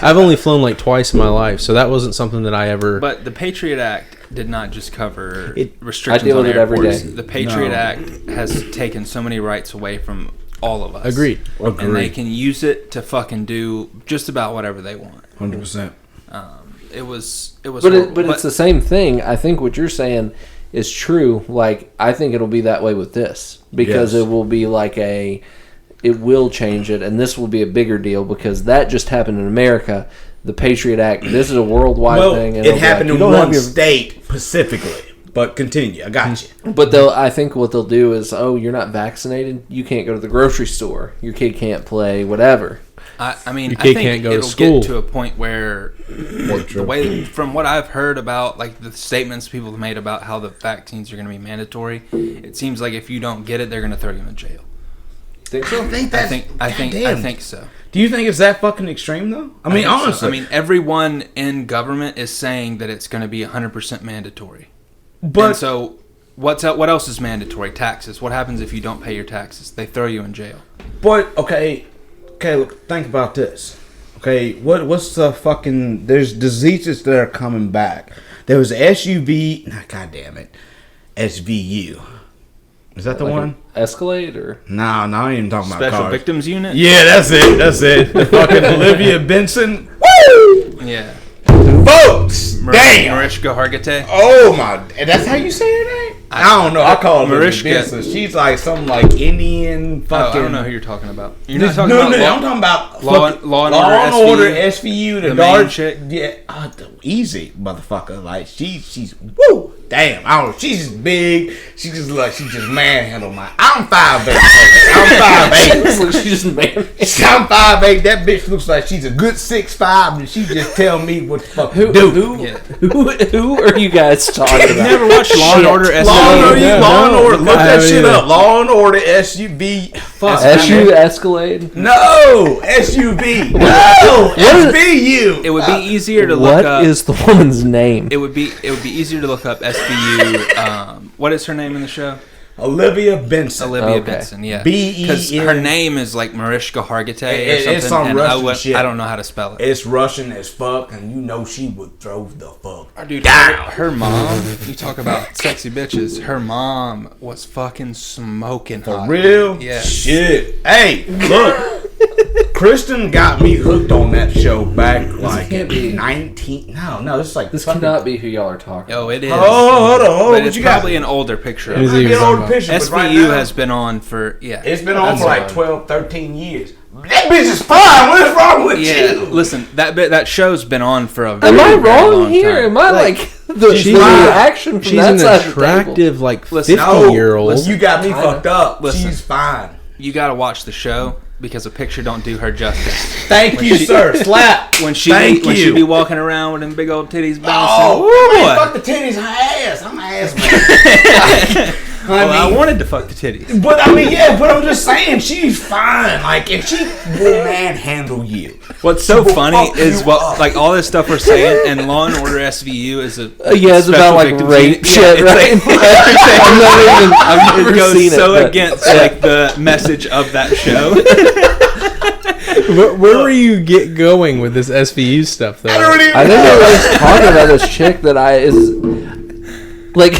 I've only flown like twice in my life, so that wasn't something that I ever.
But the Patriot Act did not just cover
It-
restrictions
I deal
on
with it every
airports.
day.
The Patriot
No.
Act has taken so many rights away from all of us.
Agreed.
And they can use it to fucking do just about whatever they want.
100%.
It was.
But
horrible.
it's the same thing. I think what you're saying is true. Like, I think it'll be that way with this because
Yes.
it will be like it will change it, and this will be a bigger deal because that just happened in America. The Patriot Act. This is a worldwide
Well,
thing. And
it
it'll be
happened
like,
in
you don't have
one
your-
state specifically. But continue. I got you.
But I think what they'll do is, you're not vaccinated. You can't go to the grocery store. Your kid can't play. Whatever.
I mean,
Your
I
kid
think
can't go to
it'll
school.
get to a point where the way, from what I've heard about, like the statements people have made about how the vaccines are going to be mandatory, it seems like if you don't get it, they're going to throw you in jail.
Think so?
I think so.
Do you think it's that fucking extreme though? I mean,
think so.
honestly.
I mean, everyone in government is saying that it's going to be 100% mandatory.
but
And so, what else is mandatory? Taxes. What happens if you don't pay your taxes? They throw you in jail.
But okay, look, think about this. Okay, what's the fucking? There's diseases that are coming back. There was SUV. God damn it, SVU. Is that the
Like
one?
an Escalade or
No, I ain't even talking about
Special
cars.
Victims Unit.
Yeah, that's it. The fucking Olivia Benson. Woo!
Yeah.
Folks, damn.
Mariska Hargitay.
Oh my, that's how you say her name? I don't know. I call her
Mariska.
Benson. She's like some like Indian
Oh,
fucking.
I don't know who you're talking about. You're
No,
not talking about
I'm talking about
Law
fucking
and
Order
Order
SVU, the
The
dark
main chick?
Yeah, easy motherfucker. Like she's woo. Damn, I don't know. She's just big. She just manhandled my. I'm 5'8". I'm 5'8".
she just made
I'm 5'8". That bitch looks like she's a good 6'5", and she just tell me what the fuck to do.
Yeah.
Who are you guys talking
You
about?
never watched Law and Order SVU?
Law and Order. Look
I
that
haven't
shit
either.
up. Law and Order SUV. Fuck.
SU Escalade.
No SUV. No SVU.
It would be easier to
What
look up.
is the woman's name?
It would be easier to look up SVU. What is her name in the show?
Olivia Benson.
Olivia
Okay.
Benson. Yeah.
B-E-N.
Because her name is like Mariska Hargitay or something.
It's some
and
Russian shit.
I don't know how to spell it.
It's Russian as fuck, and you know she would throw the fuck.
Dude, her mom. You talk about sexy bitches. Her mom was fucking smoking
For
hot.
real?
Yeah.
Shit. Hey, look. Kristen got me hooked on that show back like
can't
at
be.
19. No, this is like
This
fucking-
cannot be who y'all are talking.
Oh, it is.
Oh, hold on.
But
What
it's
you got?
probably an older picture.
It is
I
even
get all
talking
the pictures, but right
SVU
now,
has been on for
it's been on
That's
for like
fine.
12, 13 years. That bitch is fine. What is wrong with
Yeah,
you?
listen, that show's been on for a very,
Am I
very
wrong
long
here?
time.
Am I like the
she's
reaction from
She's
that
an
side of the table?
attractive, like
Listen,
50-year-old.
You got me
Kinda.
fucked up.
Listen.
She's fine.
You gotta watch the show because a picture don't do her justice.
Thank you, sir. Slap.
When she
Thank
be
you.
walking around with them big old titties bouncing.
Oh,
Ooh,
man,
boy.
fuck the titties, her ass. I'm an ass man.
Well, I
mean,
wanted to fuck the titties.
but I mean, yeah, but I'm just saying, she's fine. Like, if she will manhandle you.
What's so
Will
funny
fuck
is
you
what
up.
like all this stuff we're saying, and Law and Order SVU is a
Yeah, it's
special
about like
victims
rape
unit.
shit,
Yeah,
right?
it's like-
I'm not even. I've
it
never
goes
seen
so
it. but-
against like the message of that show.
Where were you going with this SVU stuff, though?
I don't even
I think I was talking about this chick that is like.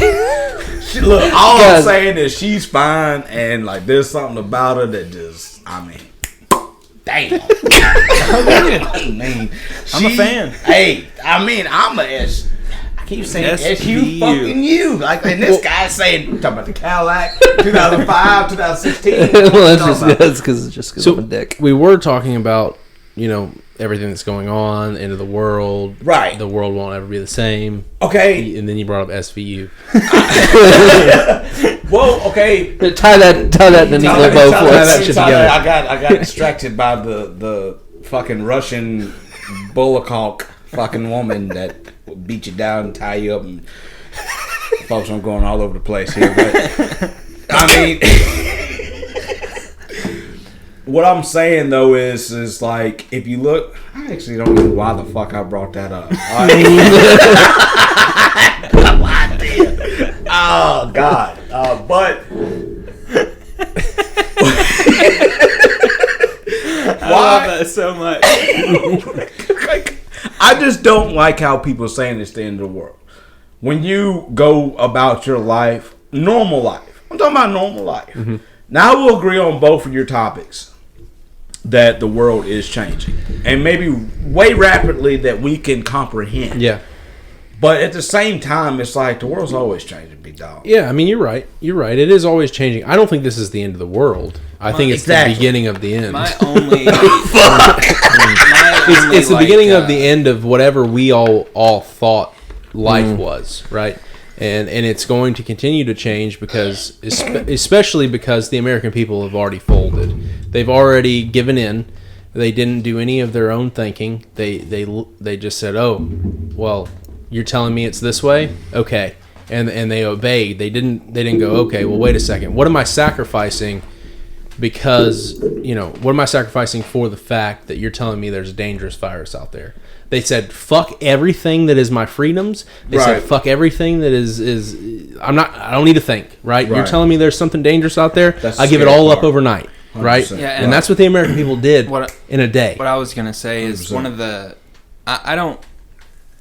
Look, all I'm saying is she's fine, and like there's something about her that just, I mean, damn. I mean,
I'm a fan.
Hey, I mean, I'm a S. I keep saying SU fucking you. Like, and this guy's saying, talking about the Cadillac, 2005, 2016.
Well, that's because I'm a dick.
We were talking about, everything that's going on, end of the world.
Right.
The world won't ever be the same.
Okay.
And then you brought up SVU.
Well, okay.
Tie that in a neat little bow for us.
I got distracted by the fucking Russian Bulakok fucking woman that will beat you down and tie you up, and folks, I'm going all over the place here, but I mean, what I'm saying though is like, if you look, I actually don't know why the fuck I brought that up. No idea. Oh God, but
I love that so much.
I just don't like how people are saying it's the end of the world. When you go about your life, normal life, I'm talking about normal life. Mm-hmm. Now, I will agree on both of your topics that the world is changing, and maybe way rapidly that we can comprehend.
Yeah.
But at the same time, it's like the world's always changing, big dog.
Yeah, I mean, you're right. It is always changing. I don't think this is the end of the world. I think it's the beginning of the end.
My only...
It's the beginning of the end of whatever we all thought life was, right? And it's going to continue to change because, especially because the American people have already folded. They've already given in. They didn't do any of their own thinking. They just said, "Oh, well, you're telling me it's this way? Okay." And they obeyed. They didn't go, "Okay, well, wait a second. What am I sacrificing? Because, what am I sacrificing for the fact that you're telling me there's a dangerous virus out there?" They said, "Fuck everything that is my freedoms." They said, "Fuck everything that is I don't need to think, right? You're telling me there's something dangerous out there. I give it all up overnight, 100%. Right?" Yeah, and that's what the American people did in a day.
What I was going to say is 100%. One of the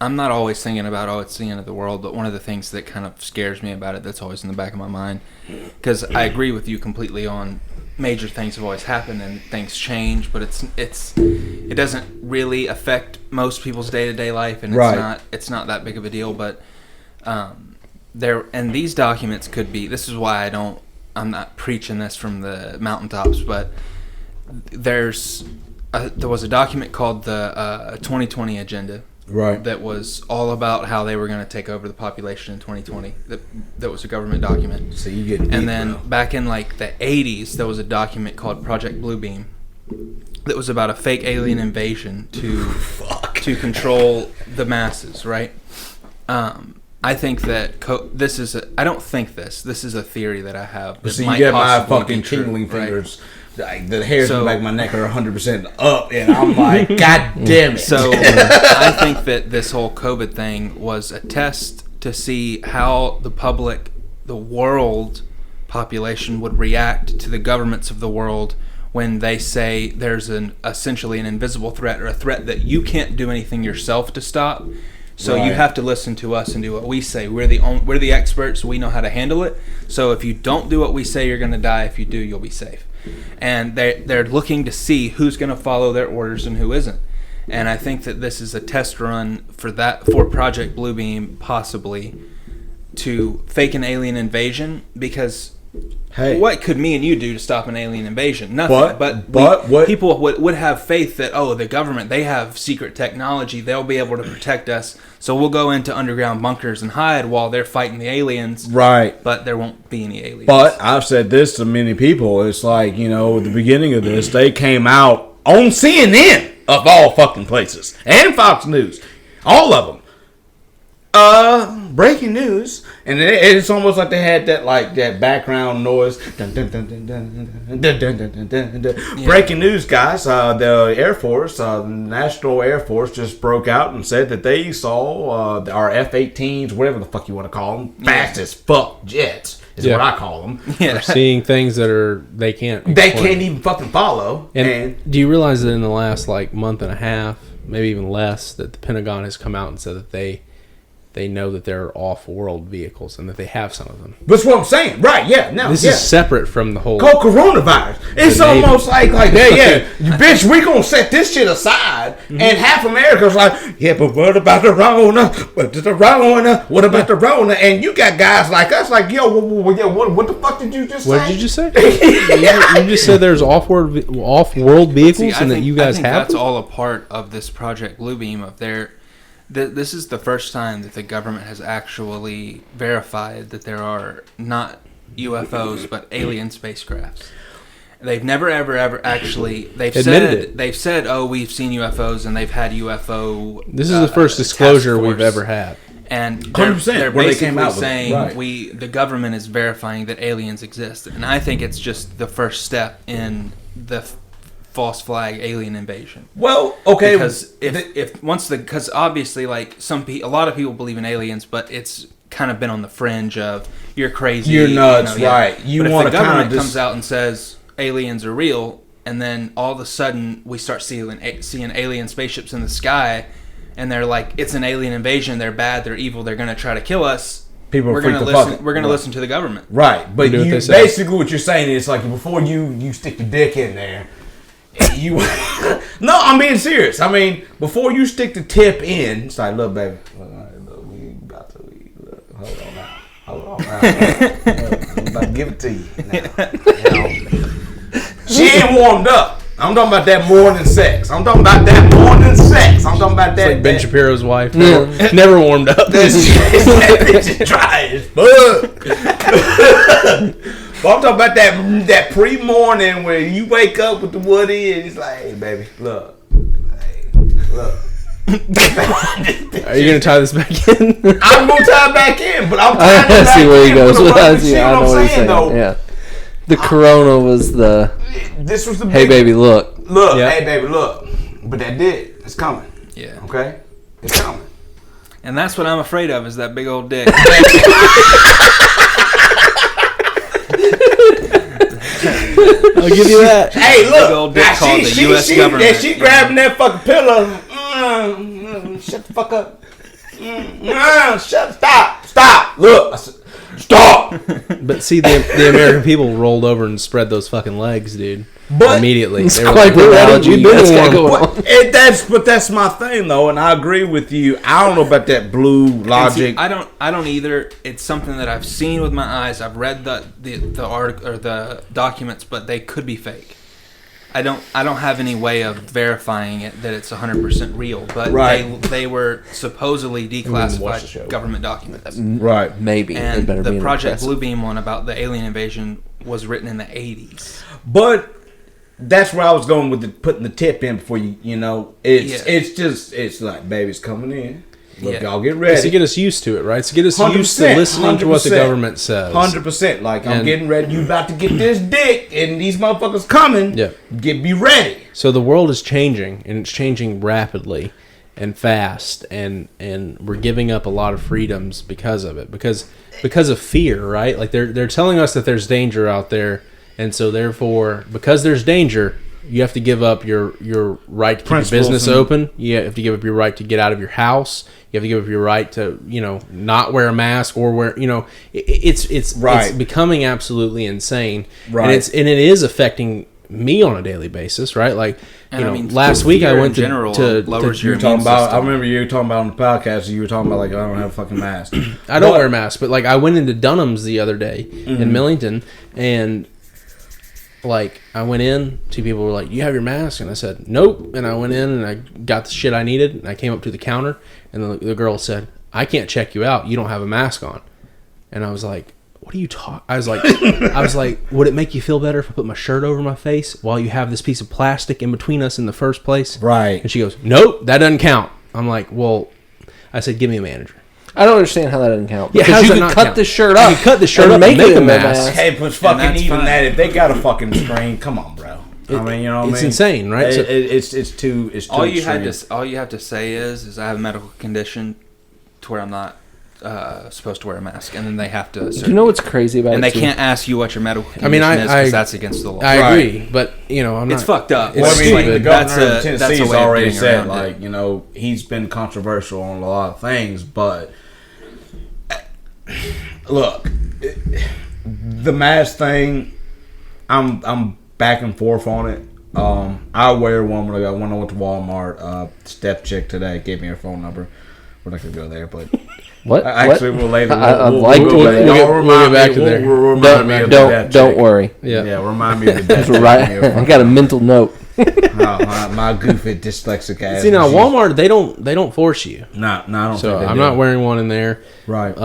I'm not always thinking about, it's the end of the world, but one of the things that kind of scares me about it, that's always in the back of my mind, because I agree with you completely on major things have always happened and things change, but it doesn't really affect most people's day-to-day life, and it's not that big of a deal. But these documents could be. This is why I'm not preaching this from the mountaintops, but there was a document called the 2020 Agenda. Right. That was all about how they were going to take over the population in 2020. That was a government document.
So you get.
And then back in like the 80s, there was a document called Project Bluebeam that was about a fake alien invasion to control the masses. Right. I think that this is. I don't think this. This is a theory that I have.
So you get my fucking tingling fingers. Right? Like the hairs on the back of my neck are 100% up, and I'm like, God damn it.
So I think that this whole COVID thing was a test to see how the world population would react to the governments of the world when they say there's essentially an invisible threat, or a threat that you can't do anything yourself to stop. So you have to listen to us and do what we say. We're the experts. We know how to handle it. So if you don't do what we say, you're going to die. If you do, you'll be safe. And they're looking to see who's going to follow their orders and who isn't. And I think that this is a test run for Project Bluebeam, possibly, to fake an alien invasion, because what could me and you do to stop an alien invasion? Nothing. But people would have faith that, the government, they have secret technology, they'll be able to protect us, so we'll go into underground bunkers and hide while they're fighting the aliens.
Right.
But there won't be any aliens.
But I've said this to many people. It's like, at the beginning of this, they came out on CNN, of all fucking places, and Fox News, all of them. Breaking news, and it's almost like they had that background noise. Dun, dun, dun, dun, dun, dun, dun, dun, dun, dun. Yeah. Breaking news, guys. The Air Force, the National Air Force, just broke out and said that they saw our F-18s, whatever the fuck you want to call them, fast as fuck jets is what I call them.
Yeah. Seeing things that they can't
even fucking follow.
And do you realize that in the last month and a half, maybe even less, that the Pentagon has come out and said that they they know that there are off-world vehicles and that they have some of them.
That's what I'm saying. Right, yeah. Now,
This is separate from the whole...
coronavirus. It's almost like yeah, bitch, we gonna set this shit aside. And half America's like, yeah, but what about the Rona? What about the Rona? And you got guys like us like, yo, what the fuck did you just say?
What did you just say? you just said there's off-world vehicles and that you guys
I think
have
that's
them?
all a part of this Project Bluebeam of their... This is the first time that the government has actually verified that there are not UFOs but alien spacecrafts. They've never ever actually they've said, oh, we've seen UFOs, and they've had UFO.
This is the first disclosure we've ever had.
And they're
100%
basically saying
right.
the government is verifying that aliens exist, and I think it's just the first step in the false flag alien invasion.
Well, okay,
because because obviously, like a lot of people believe in aliens, but it's kind of been on the fringe of you're crazy,
you're nuts, right?
You but if the government comes out and says aliens are real, and then all of a sudden we start seeing alien spaceships in the sky, and they're like, it's an alien invasion, they're bad, they're evil, they're going to try to kill us. We're going to listen to the government,
right? But basically, what you're saying is like before you stick your dick in there. No, I'm being serious. I mean, before you stick the tip in, it's like, look, baby, look, we about to hold on now. I'm about to give it to you now. She ain't warmed up. I'm talking about that morning sex. I'm talking about that.
It's like Ben Shapiro's wife. Never warmed up.
That bitch is dry as fuck. Well, I'm talking about that pre-morning where you wake up with the woody and it's like, hey, baby, look.
Are you going to tie this back in?
I'm going to tie it back in, but I'm tying it back in.
I see where he goes.
I know what he's saying, though.
Yeah. The corona was the...
This was the
hey, baby, look.
Look, hey, baby, look. But that dick, it's coming.
Yeah.
Okay? It's coming.
And that's what I'm afraid of, is that big old dick.
I'll give you that.
Hey, look.
Big old dick called the U.S. government.
She grabbing that fucking pillow. Shut the fuck up. Stop. Look. Stop.
But see, the American people rolled over and spread those fucking legs, dude.
But
immediately,
they were like,
that's my thing though, and I agree with you. I don't know about that blue logic.
See, I don't either. It's something that I've seen with my eyes. I've read the article or the documents, but they could be fake. I don't have any way of verifying it that it's 100% real, but they were supposedly declassified government documents.
Right.
Maybe.
And the Project Bluebeam one about the alien invasion was written in the 80s.
But that's where I was going with putting the tip in before you know. It's like, baby's coming in. Look, y'all get ready.
It's to get us used to it, right? It's to get us used to listening to what the government says.
100%. Like, I'm getting ready. You about to get this dick, and these motherfuckers coming.
Yeah.
Be ready.
So the world is changing, and it's changing rapidly and fast, and we're giving up a lot of freedoms because of it. Because of fear, right? Like, they're telling us that there's danger out there, and so therefore, because there's danger, you have to give up your right to keep your business open. You have to give up your right to get out of your house. You have to give up your right to, not wear a mask or wear, it's becoming absolutely insane. Right. And it is affecting me on a daily basis, right? Like, last week I went to
you're talking about. I remember you were talking about on the podcast. You were talking about like, I don't have a fucking mask.
I don't wear a mask, but like I went into Dunham's the other day in Millington, and like I went in, two people were like, "You have your mask?" And I said, "Nope." And I went in and I got the shit I needed, and I came up to the counter, and the girl said, "I can't check you out. You don't have a mask on." And I was like, "What are you talking?" I was like, "Would it make you feel better if I put my shirt over my face while you have this piece of plastic in between us in the first place?"
Right.
And she goes, "Nope, that doesn't count." I'm like, "Well," I said, "Give me a manager."
I don't understand how that doesn't count.
Yeah,
because you can cut the shirt up.
You cut the shirt up and make a mask.
Hey, but fucking even that, if they got a fucking screen, come on, bro. I mean, you know what I mean?
It's insane, right?
It's too
all you have to say is I have a medical condition to where I'm not supposed to wear a mask, and then they have to.
Do you know what's crazy about it?
And they can't ask you what your medical condition is because that's against the law.
I agree, but I'm not.
It's fucked up.
Well, I mean, the governor of Tennessee's already said, like, he's been controversial on a lot of things, but look, the mask thing, I'm back and forth on it. I wear one when I went to Walmart. Step chick today gave me her phone number. We're not gonna go there, but
What?
actually we'll later.
I'd like to go there.
We'll get back to there.
Don't worry.
Yeah.
Remind me of the death.
Right. I got a mental note.
My goofy dyslexic ass.
See now, Walmart they don't force you.
No, I don't.
So
think they
I'm
do.
not wearing one in there.
Right.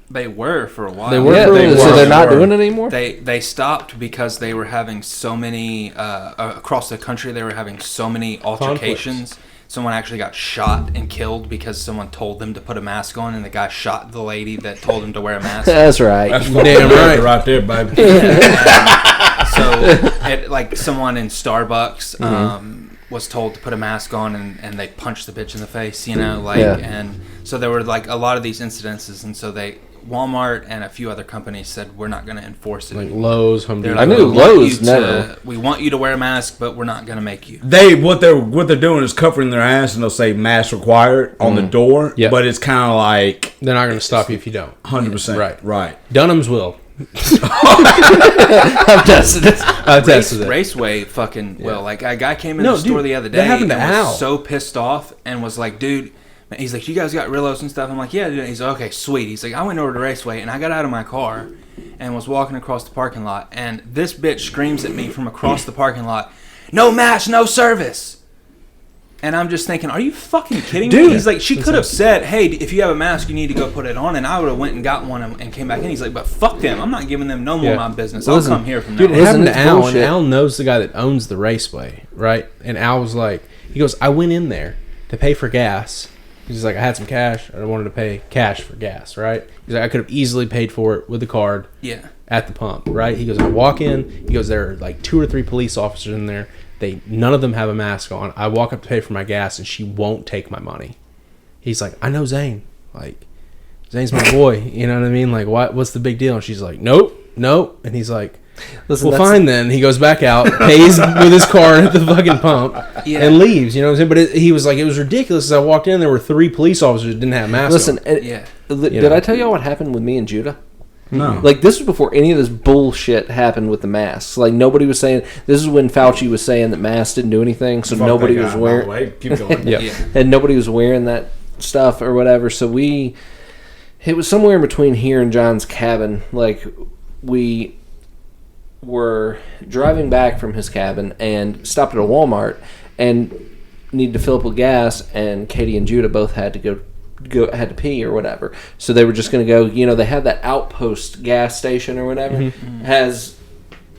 They were for a while.
They were
Yeah,
for a while.
so they're not doing it anymore?
They stopped because they were having so many across the country. They were having so many altercations. Someone actually got shot and killed because someone told them to put a mask on, and the guy shot the lady that told him to wear a mask.
That's right.
That's
Damn right.
right there, baby.
So, like someone in Starbucks was told to put a mask on, and they punched the bitch in the face, and so there were like a lot of these incidences, and so Walmart and a few other companies said we're not going to enforce it.
Like Lowe's, Home Depot.
I knew Lowe's never.
We want you to wear a mask, but we're not going to make you.
What they're doing is covering their ass, and they'll say mask required on the door.
Yeah.
But it's kind of like
They're not going to stop you if you don't.
100%. Right.
Dunham's will.
I've tested it.
I've tested it.
Raceway fucking will. Like a guy came in the store the other day
that happened to
and
Al.
was so pissed off and was like, dude, he's like, you guys got Rillos and stuff? I'm like, yeah, dude. He's like, okay, sweet. He's like, I went over to Raceway and I got out of my car and was walking across the parking lot, and this bitch screams at me from across the parking lot, no match, no service. And I'm just thinking, are you fucking kidding me? He's like, she could have said, hey, if you have a mask, you need to go put it on, and I would have went and got one and came back in. He's like, but fuck them. I'm not giving them no more of my business. I'll come here from now
Dude, it
on.
happened to
it's
Al,
bullshit.
and Al knows the guy that owns the Raceway, right? And Al was like, he goes, I went in there to pay for gas. He's like, I had some cash. I wanted to pay cash for gas, right? He's like, I could have easily paid for it with the card at the pump, right? He goes, I walk in. He goes, there are like 2 or 3 police officers in there. None of them have a mask on. I walk up to pay for my gas, and she won't take my money. He's like, I know Zane. Like, Zane's my boy. You know what I mean? Like, what's the big deal? And she's like, nope. And he's like,
Listen,
well, fine then. He goes back out, pays with his card at the fucking pump, and leaves. You know what I'm saying? But he was like, it was ridiculous. As I walked in, there were 3 police officers that didn't have masks on.
Did I tell y'all what happened with me and Judah?
No.
Like, this was before any of this bullshit happened with the masks. Like, nobody was saying... This is when Fauci was saying that masks didn't do anything, so nobody was wearing...
By the way. Keep going.
And nobody was wearing that stuff or whatever, so it was somewhere in between here and John's cabin. Like, we were driving back from his cabin and stopped at a Walmart and needed to fill up with gas, and Katie and Judah both had to had to pee or whatever, so they were just going to go. They had that Outpost gas station or whatever, has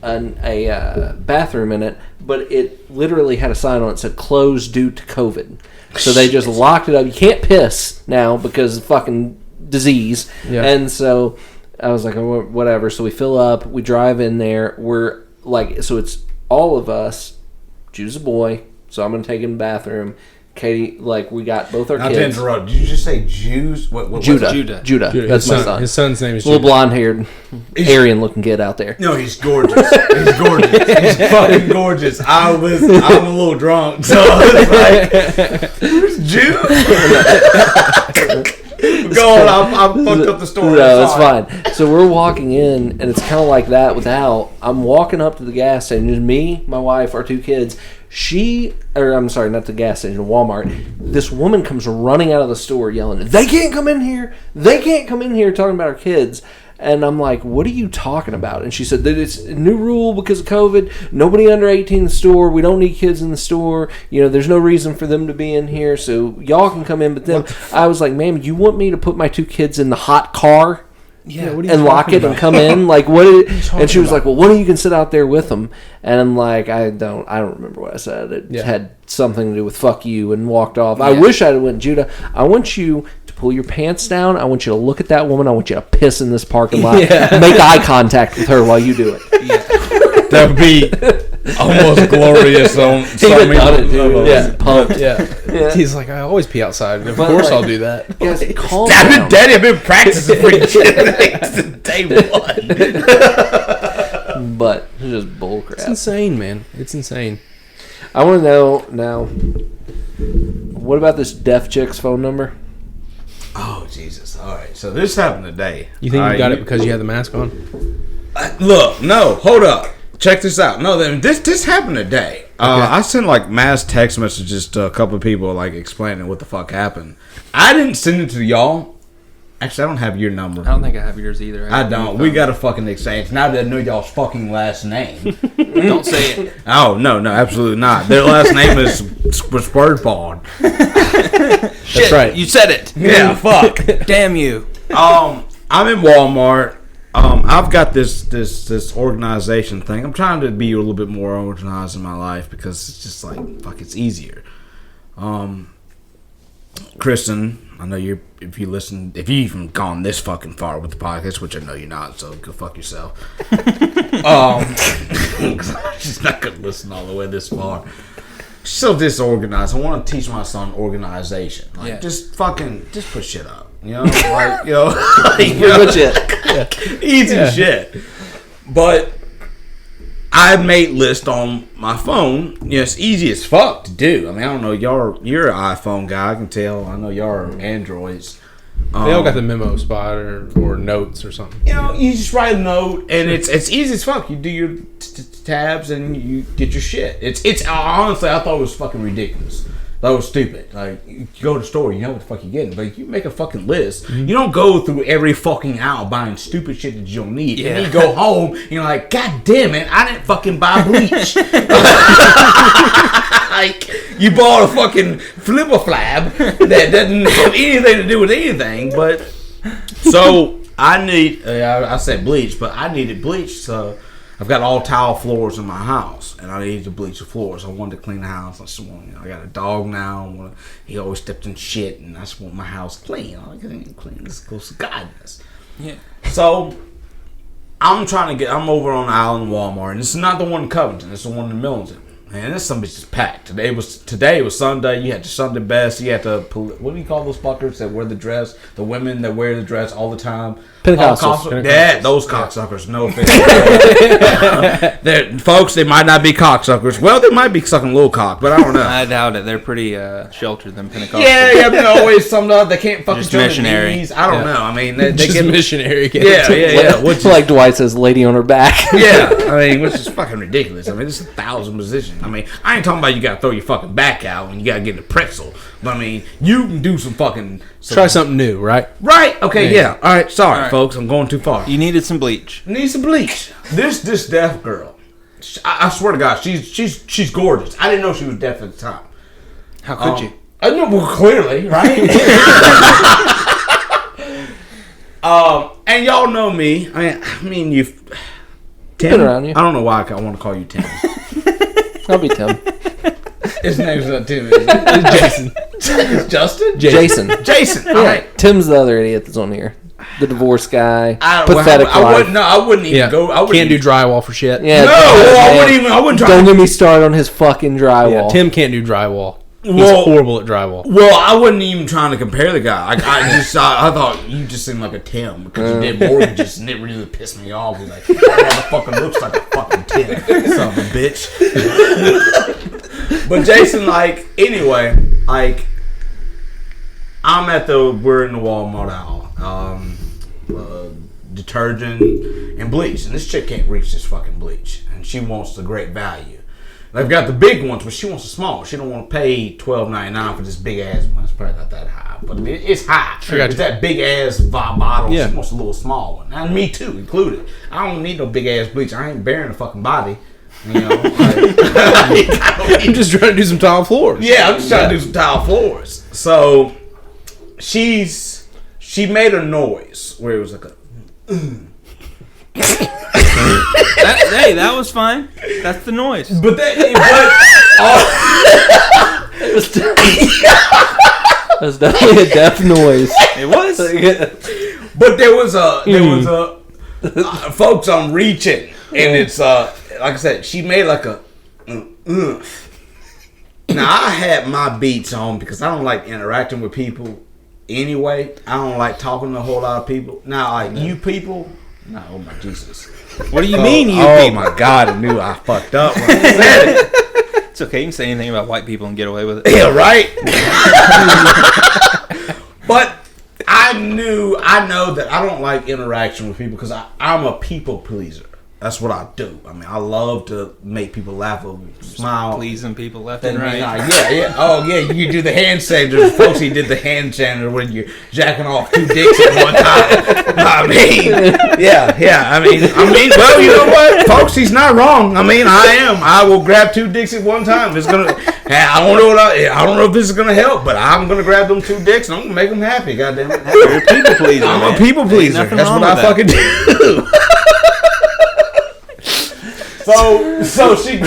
a bathroom in it, but it literally had a sign on it that said closed due to COVID. So they just locked it up. You can't piss now because of fucking disease. And so I was like, oh, whatever. So we fill up, we drive in there, we're like, so it's all of us. Judah's a boy, so I'm going to take him to the bathroom. Katie, like, we got both our
Not
kids.
to interrupt. Did you just say Jews? What
Judah. That's my son.
His son's name is
Little
Judah.
blonde-haired, Aryan-looking kid out there.
No, he's gorgeous. He's gorgeous. He's fucking gorgeous. I'm a little drunk, so it's like, who's Jew? Go on, I fucked up the story.
No, it's fine. So we're walking in, and it's kind of like that with Al. I'm walking up to the gas station. There's me, my wife, our 2 kids. I'm sorry, not the gas station, Walmart. This woman comes running out of the store yelling, they can't come in here. They can't come in here, talking about our kids. And I'm like, what are you talking about? And she said that it's a new rule because of COVID. Nobody under 18 in the store. We don't need kids in the store. There's no reason for them to be in here. So y'all can come in. But then I was like, ma'am, you want me to put my 2 kids in the hot car? And lock it and come in? Like, what? And she was like, well, what if you can sit out there with them? And I'm like, I don't remember what I said. It had something to do with fuck you, and walked off. I wish I'd have went, Judah, I want you to pull your pants down. I want you to look at that woman. I want you to piss in this parking lot. Make eye contact with her while you do it.
That would be almost glorious on some
people. Pumped.
He's like, I always pee outside. Of course I'll do that.
Guys, calm
Damn
down.
it, Daddy, I've been practicing for you since day 1.
But it's just bullcrap.
It's insane, man. It's insane.
I want to know now, what about this deaf chick's phone number?
Oh, Jesus. All right. So this happened today.
You think
All
you
right,
got it because you had the mask on?
Look, no, hold up. Check this out. No, then this happened today. I sent like mass text messages to a couple of people like explaining what the fuck happened. I didn't send it to y'all. Actually, I don't have your number.
I don't think I have yours either.
I don't. We got to fucking exchange. Now that I know y'all's fucking last name.
Don't say it.
Oh, no, absolutely not. Their last name is Spurgeon.
Shit,
right.
You said it.
Yeah, fuck.
Damn you.
I'm in Walmart. I've got this organization thing. I'm trying to be a little bit more organized in my life because it's just like, fuck, it's easier. Kristen, I know if you even gone this fucking far with the podcast, which I know you're not, so go fuck yourself. She's not gonna listen all the way this far. She's so disorganized. I want to teach my son organization. Like, just put shit up. You know, like,
Good shit.
Easy shit. But I made list on my phone. You know, it's easy as fuck to do. I mean, I don't know. You're an iPhone guy. I can tell. I know y'all are Androids.
They all got the memo spot or notes or something.
You know, you just write a note, and it's easy as fuck. You do your tabs, and you get your shit. It's honestly, I thought it was fucking ridiculous. That was stupid. Like, you go to the store, you know what the fuck you're getting. But you make a fucking list. Mm-hmm. You don't go through every fucking aisle buying stupid shit that you don't need. Yeah. And then you go home, and you're like, God damn it, I didn't fucking buy bleach. Like, you bought a fucking flip-a-flab that doesn't have anything to do with anything. But, so, I said bleach, but I needed bleach, so I've got all tile floors in my house, and I needed to bleach the floors. I wanted to clean the house. I got a dog now. He always stepped in shit, and I just want my house clean. I like it clean. This is close to godness. Yeah. So I'm over on the island Walmart, and this is not the one in Covington. It's the one in Millington. Man, this somebody's just packed. Today was Sunday. You had the Sunday best. You had the, what do you call those fuckers that wear the dress? The women that wear the dress all the time.
Pentecostals.
Yeah, those cocksuckers. No offense. Folks, they might not be cocksuckers. Well, they might be sucking little cock, but I don't know.
I doubt it. They're pretty sheltered, them Pentecostals.
Yeah, they're always summed up. They can't fucking
just
show
missionary.
Their knees. I don't know. I mean, they
just
get
missionary.
Yeah.
Like Dwight says, lady on her back.
Yeah, I mean, which is fucking ridiculous. I mean, there's 1,000 positions. I mean, I ain't talking about you gotta throw your fucking back out and you gotta get a pretzel. But I mean, you can do some fucking...
Try something new, right?
Right, okay, yeah. All right, sorry, folks, I'm going too far.
You needed some bleach.
Need some bleach. This deaf girl, I swear to God, she's gorgeous. I didn't know she was deaf at the time.
How could you?
I know, well, clearly, right? And y'all know me. I mean, you've... Tim?
Been around you.
I don't know why I want to call you Tim.
I'll be Tim.
His name's not Tim. It's Jason. It's Justin?
Jason.
Jason. All right.
Tim's the other idiot that's on here. The divorce guy.
Pathetic life. I wouldn't even go.
Can't do drywall for shit.
Yeah,
I wouldn't try.
Don't get me started on his fucking drywall.
Yeah, Tim can't do drywall. He's horrible at drywall.
Well, I wasn't even trying to compare the guy. I thought you just seemed like a Tim because you did mortgages, and it really pissed me off. He's like, that motherfucker looks like a fucking Tim, son of a bitch. But Jason, like, anyway, like, we're in the Walmart aisle, detergent and bleach, and this chick can't reach this fucking bleach, and she wants the great value. They've got the big ones, but she wants the small. She don't want to pay $12.99 for this big ass. Well, it's probably not that high, but it's high. It's that big ass bottle. Yeah. She wants a little small one, and me too included. I don't need no big ass bleach. I ain't bearing a fucking body. You know,
I'm just trying to do some tile floors.
Yeah, I'm just trying to do some tile floors. So she made a noise where it was like a.
That was fine. That's the noise.
But
it was definitely a deaf noise.
It was.
But there was a folks, I'm reaching, and it's like I said, she made like a. Now I had my beats on because I don't like interacting with people anyway. I don't like talking to a whole lot of people. Now, like you people, no, oh my Jesus.
What do you mean, you
people? Oh
people?
my God, I knew I fucked up when I said it.
It's okay, you can say anything about white people and get away with it.
Yeah, right? But I know that I don't like interaction with people because I'm a people pleaser. That's what I do. I mean, I love to make people laugh or smile.
Pleasing people left and right.
Yeah. Oh, yeah. You do the handshake. There's folks who did the handshake when you're jacking off 2 dicks at one time. I mean, yeah. I mean, well, you know what, folks? He's not wrong. I mean, I will grab 2 dicks at one time. It's gonna. I don't know if this is gonna help, but I'm gonna grab them 2 dicks and I'm gonna make them happy. Goddamn it.
You're a people pleaser.
I'm a people pleaser. That's what I fucking do. So she.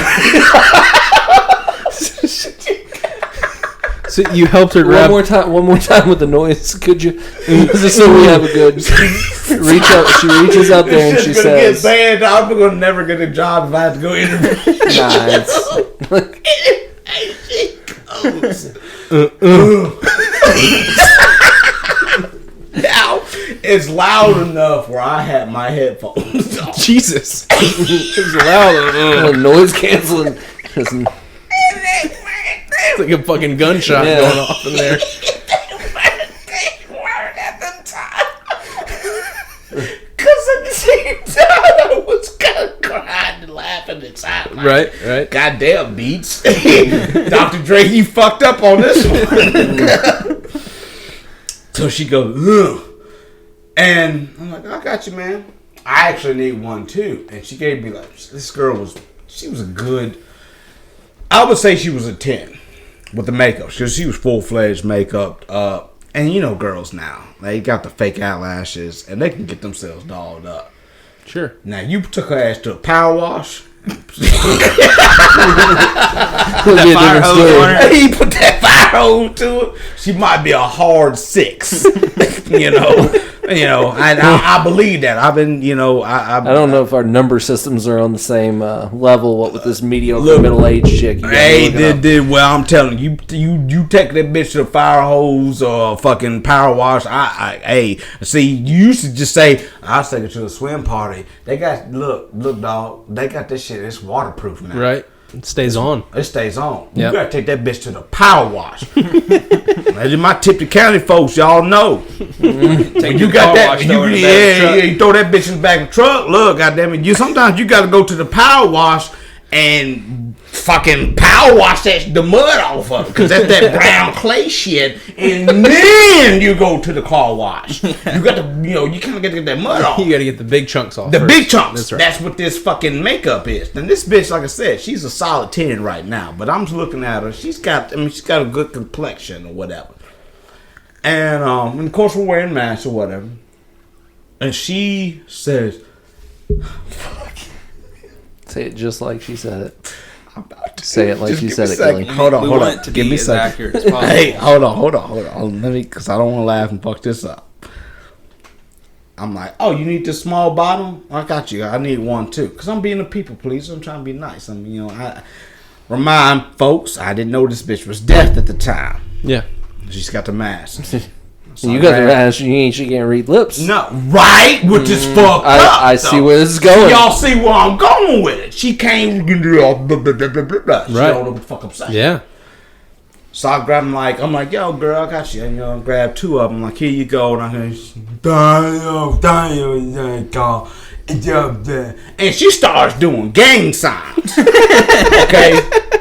So you helped her grab.
One more time with the noise, could you? Just so we have a good reach out. She reaches out there and she says,
"Get banned. I'm gonna never get a job if I have to go interview." Now it's loud enough where I have my headphones on.
Jesus, it's loud.
Noise canceling.
It's like a fucking gunshot going off in there.
Because at the same time, I was kind of crying and laughing inside. Like,
Right.
Goddamn, Beats. Dr. Dre, you fucked up on this one. So she goes, ugh. And I'm like, I got you, man. I actually need one too. And she gave me this girl she was a good, I would say she was a 10 with the makeup. Because she was full-fledged makeup. And you know girls now, they got the fake eyelashes and they can get themselves dolled up.
Sure.
Now you took her ass to a power wash.
He
put that fire hose to her. She might be a hard 6. I believe that. I've been, I
don't know if our number systems are on the same level. What with this mediocre middle-aged chick?
Well, I'm telling you, you take that bitch to a fire hose or a fucking power wash. See, you used to just say, I'll take it to a swim party. They got look, dog. They got this shit. It's waterproof now.
Right. It stays on.
It stays on.
Yep.
You gotta take that bitch to the power wash. That's my Tipton County folks, y'all know. When you got that, you throw that bitch in the back of the truck. Look, goddamn it, sometimes you gotta go to the power wash and fucking power wash the mud off of it, because that's that brown clay shit, and then you go to the car wash. You got to, you kind of got to get that mud off.
You got to get the big chunks off.
The
first.
big chunks.
That's right. That's
what this fucking makeup is. And this bitch, like I said, she's a solid 10 right now. But I'm just looking at her. She's got a good complexion or whatever. And of course we're wearing masks or whatever. And she says,
say it just like she said it.
I'm about to
say it like she said it, Gilly.
Hold on.
Give me a second. Accurate as possible.
Hey, hold on. Let me, because I don't want to laugh and fuck this up. I'm like, oh, you need this small bottle? I got you. I need one too. Because I'm being a people pleaser. I'm trying to be nice. I remind folks, I didn't know this bitch was deaf at the time.
Yeah.
She's got the mask.
So you got the mask. She can't read lips.
No, right? Which is fucked up.
I see where this is going.
Y'all see where I'm going with it. She can't. She don't know what the fuck I'm saying.
Yeah.
So I grab him I'm like, yo, girl, I got you. And I grab 2 of them. Like, here you go. And I go. And she starts doing gang signs. Okay.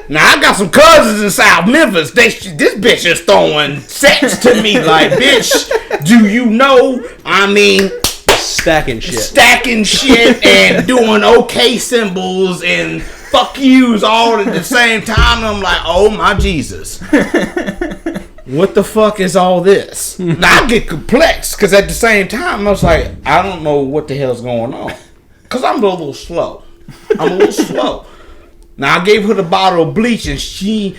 Now I got some cousins in South Memphis. This bitch is throwing sex to me like, bitch, do you know? I mean,
stacking shit
and doing okay symbols and fuck yous all at the same time. And I'm like, oh my Jesus. What the fuck is all this? Now I get perplexed because at the same time I was like, I don't know what the hell's going on. Because I'm a little slow. Now I gave her the bottle of bleach and she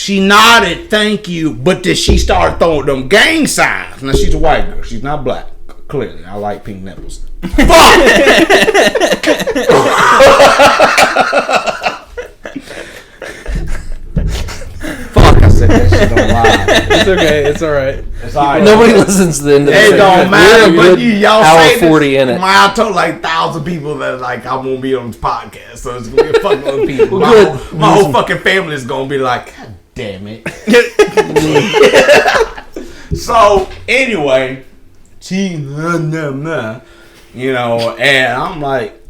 nodded, thank you, but then she started throwing them gang signs. Now she's a white girl. She's not black. Clearly. I like pink nipples. Fuck! Fuck, I said that shit on live.
It's okay. It's all right.
It's all right.
Nobody listens to the end of
it. It don't matter, but y'all
hour
say
40 in it.
I told 1,000 people that I won't be on this podcast, so it's gonna be a fucking other people. My whole fucking family is gonna be like, God damn it. So anyway, you know, and I'm like,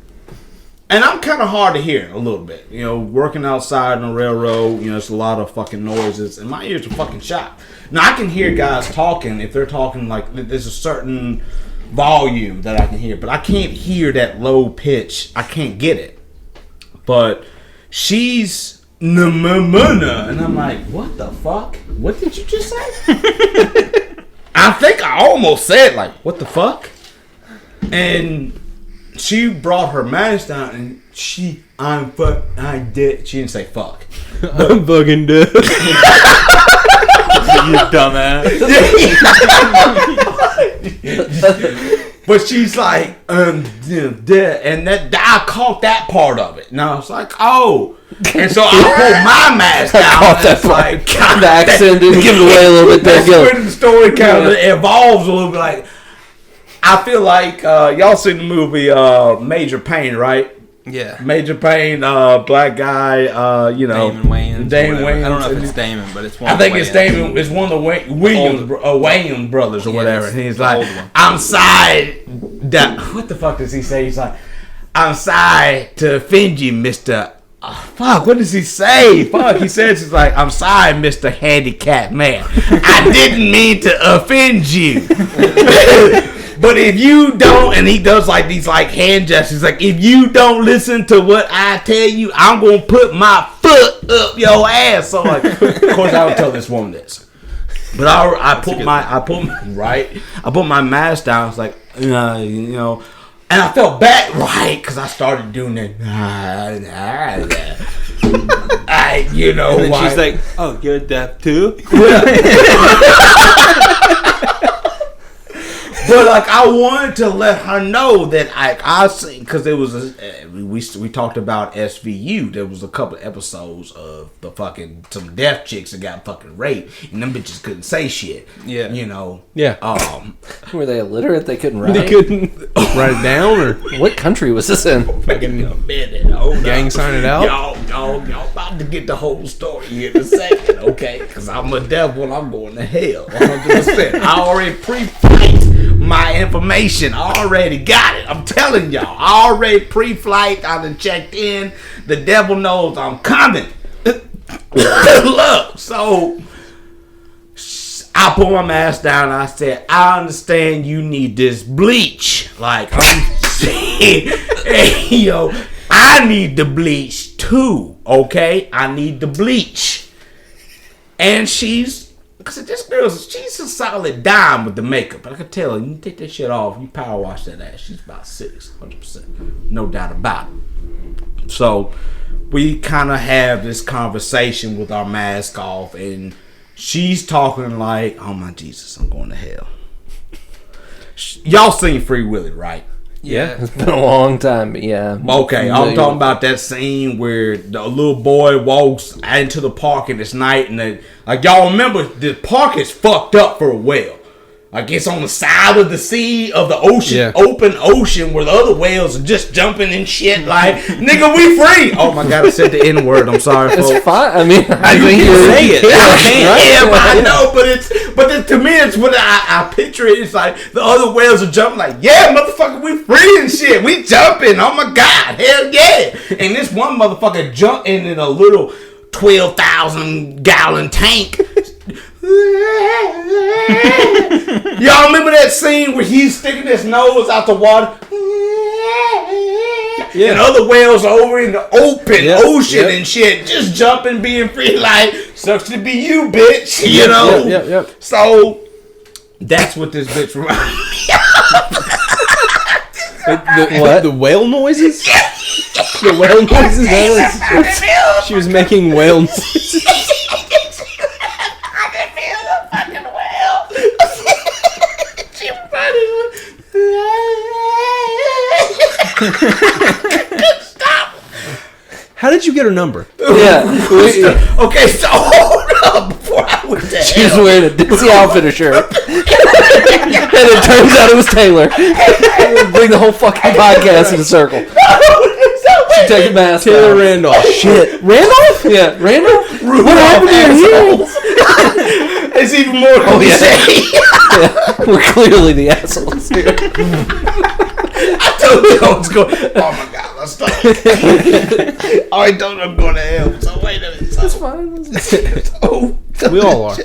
and I'm kind of hard to hear a little bit, you know, working outside on the railroad, you know, it's a lot of fucking noises, and my ears are fucking shot. Now, I can hear guys talking, if they're talking, like, there's a certain volume that I can hear, but I can't hear that low pitch. I can't get it. But she's and I'm like, what the fuck? What did you just say? I think I almost said, like, what the fuck? And she brought her mask down, and I'm dead. She didn't say fuck.
I'm fucking dead.
You dumbass.
But she's like, dead. And that I caught that part of it. And I was like, oh. And so I pulled my mask down.
I caught that part.
Like, God,
the accent didn't give it away a little bit there,
that's
Gilly.
when the story kind of evolves a little bit. Like, I feel like y'all seen the movie Major Payne, right?
Yeah.
Major Payne, black guy, you know.
Damon Wayans.
Damon Wayans.
I don't know if it's Damon, but it's one.
I think it's Damon. It's one of the Wayans brothers or whatever. And he's like, I'm sorry. What the fuck does he say? He's like, I'm sorry to offend you, Mr. Fuck, what does he say? Fuck, he says, he's like, I'm sorry, Mr. Handicapped Man. I didn't mean to offend you. But if you don't, and he does like these like hand gestures, like if you don't listen to what I tell you, I'm gonna put my foot up your ass. So like, of course, I would tell this woman this, but I put my mask down. It's like, you know, and I felt bad, right? Because I started doing that. You know,
and then she's like, "Oh, you're deaf too."
But like, I wanted to let her know that I seen, because there was we talked about SVU. There was a couple of episodes of the fucking some deaf chicks that got fucking raped, and them bitches couldn't say shit.
Yeah,
you know.
Yeah.
Were they illiterate? They couldn't write.
They couldn't write it down, or
what country was this in?
Gang sign it out.
Y'all about to get the whole story here in a second, okay? Because I'm a devil and I'm going to hell, 100%. I already pre-flight my information. I already got it. I'm telling y'all. I already pre-flight. I done checked in. The devil knows I'm coming. Look, so I put my mask down. And I said, I understand you need this bleach. Like, I'm saying, hey, yo, I need the bleach too, okay? I need the bleach. And she's a solid dime with the makeup. But I could tell her, you take that shit off, you power wash that ass. She's about 100%. No doubt about it. So we kind of have this conversation with our mask off, and she's talking like, oh my Jesus, I'm going to hell. Y'all seen Free Willy, right?
Yeah.
It's been a long time, but yeah.
Okay, I'm talking about that scene where the little boy walks into the park and it's night, and like, y'all remember the park is fucked up for a whale. Like, it's on the side of the sea of the ocean, open ocean, where the other whales are just jumping and shit. Like, nigga, we free. Oh my God, I said the N word. I'm sorry, folks.
It's fine. I mean, I
You
think
can
you're
say it.
right?
Yeah, but I know, but to me, it's what I picture it. It's like the other whales are jumping. Like, yeah, motherfucker, we free and shit. We jumping. Oh my God, hell yeah! And this one motherfucker jumped in a little 12,000 gallon tank. Y'all remember that scene where he's sticking his nose out the water? Yeah. And other whales are over in the open ocean and shit, just jumping, being free. Like, sucks to be you, bitch. You know?
Yep.
So, that's what this bitch reminds me
What? The whale noises? The whale noises? She was making whale noises.
Stop.
How did you get her number?
Yeah.
Okay, so hold up before I went to
She was
hell.
wearing a Dixie Outfitters shirt. And it turns out it was Taylor. Bring the whole fucking podcast in a circle. She take the mask
Taylor
off.
Randolph. Shit. Randolph?
Yeah, Randolph?
Rudolph,
What happened to your hearing?
It's even more cliche.
We're clearly the assholes here.
I told you I was going. Oh my god, let's stop. I already told you I'm going to hell. So wait a minute.
That's fine.
Oh,
We all are.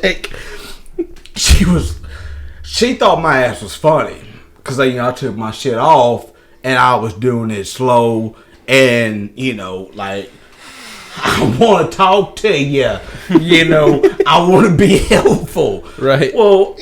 She thought my ass was funny because I took my shit off and I was doing it slow and like I want to talk to you. I want to be helpful.
Right.
Well,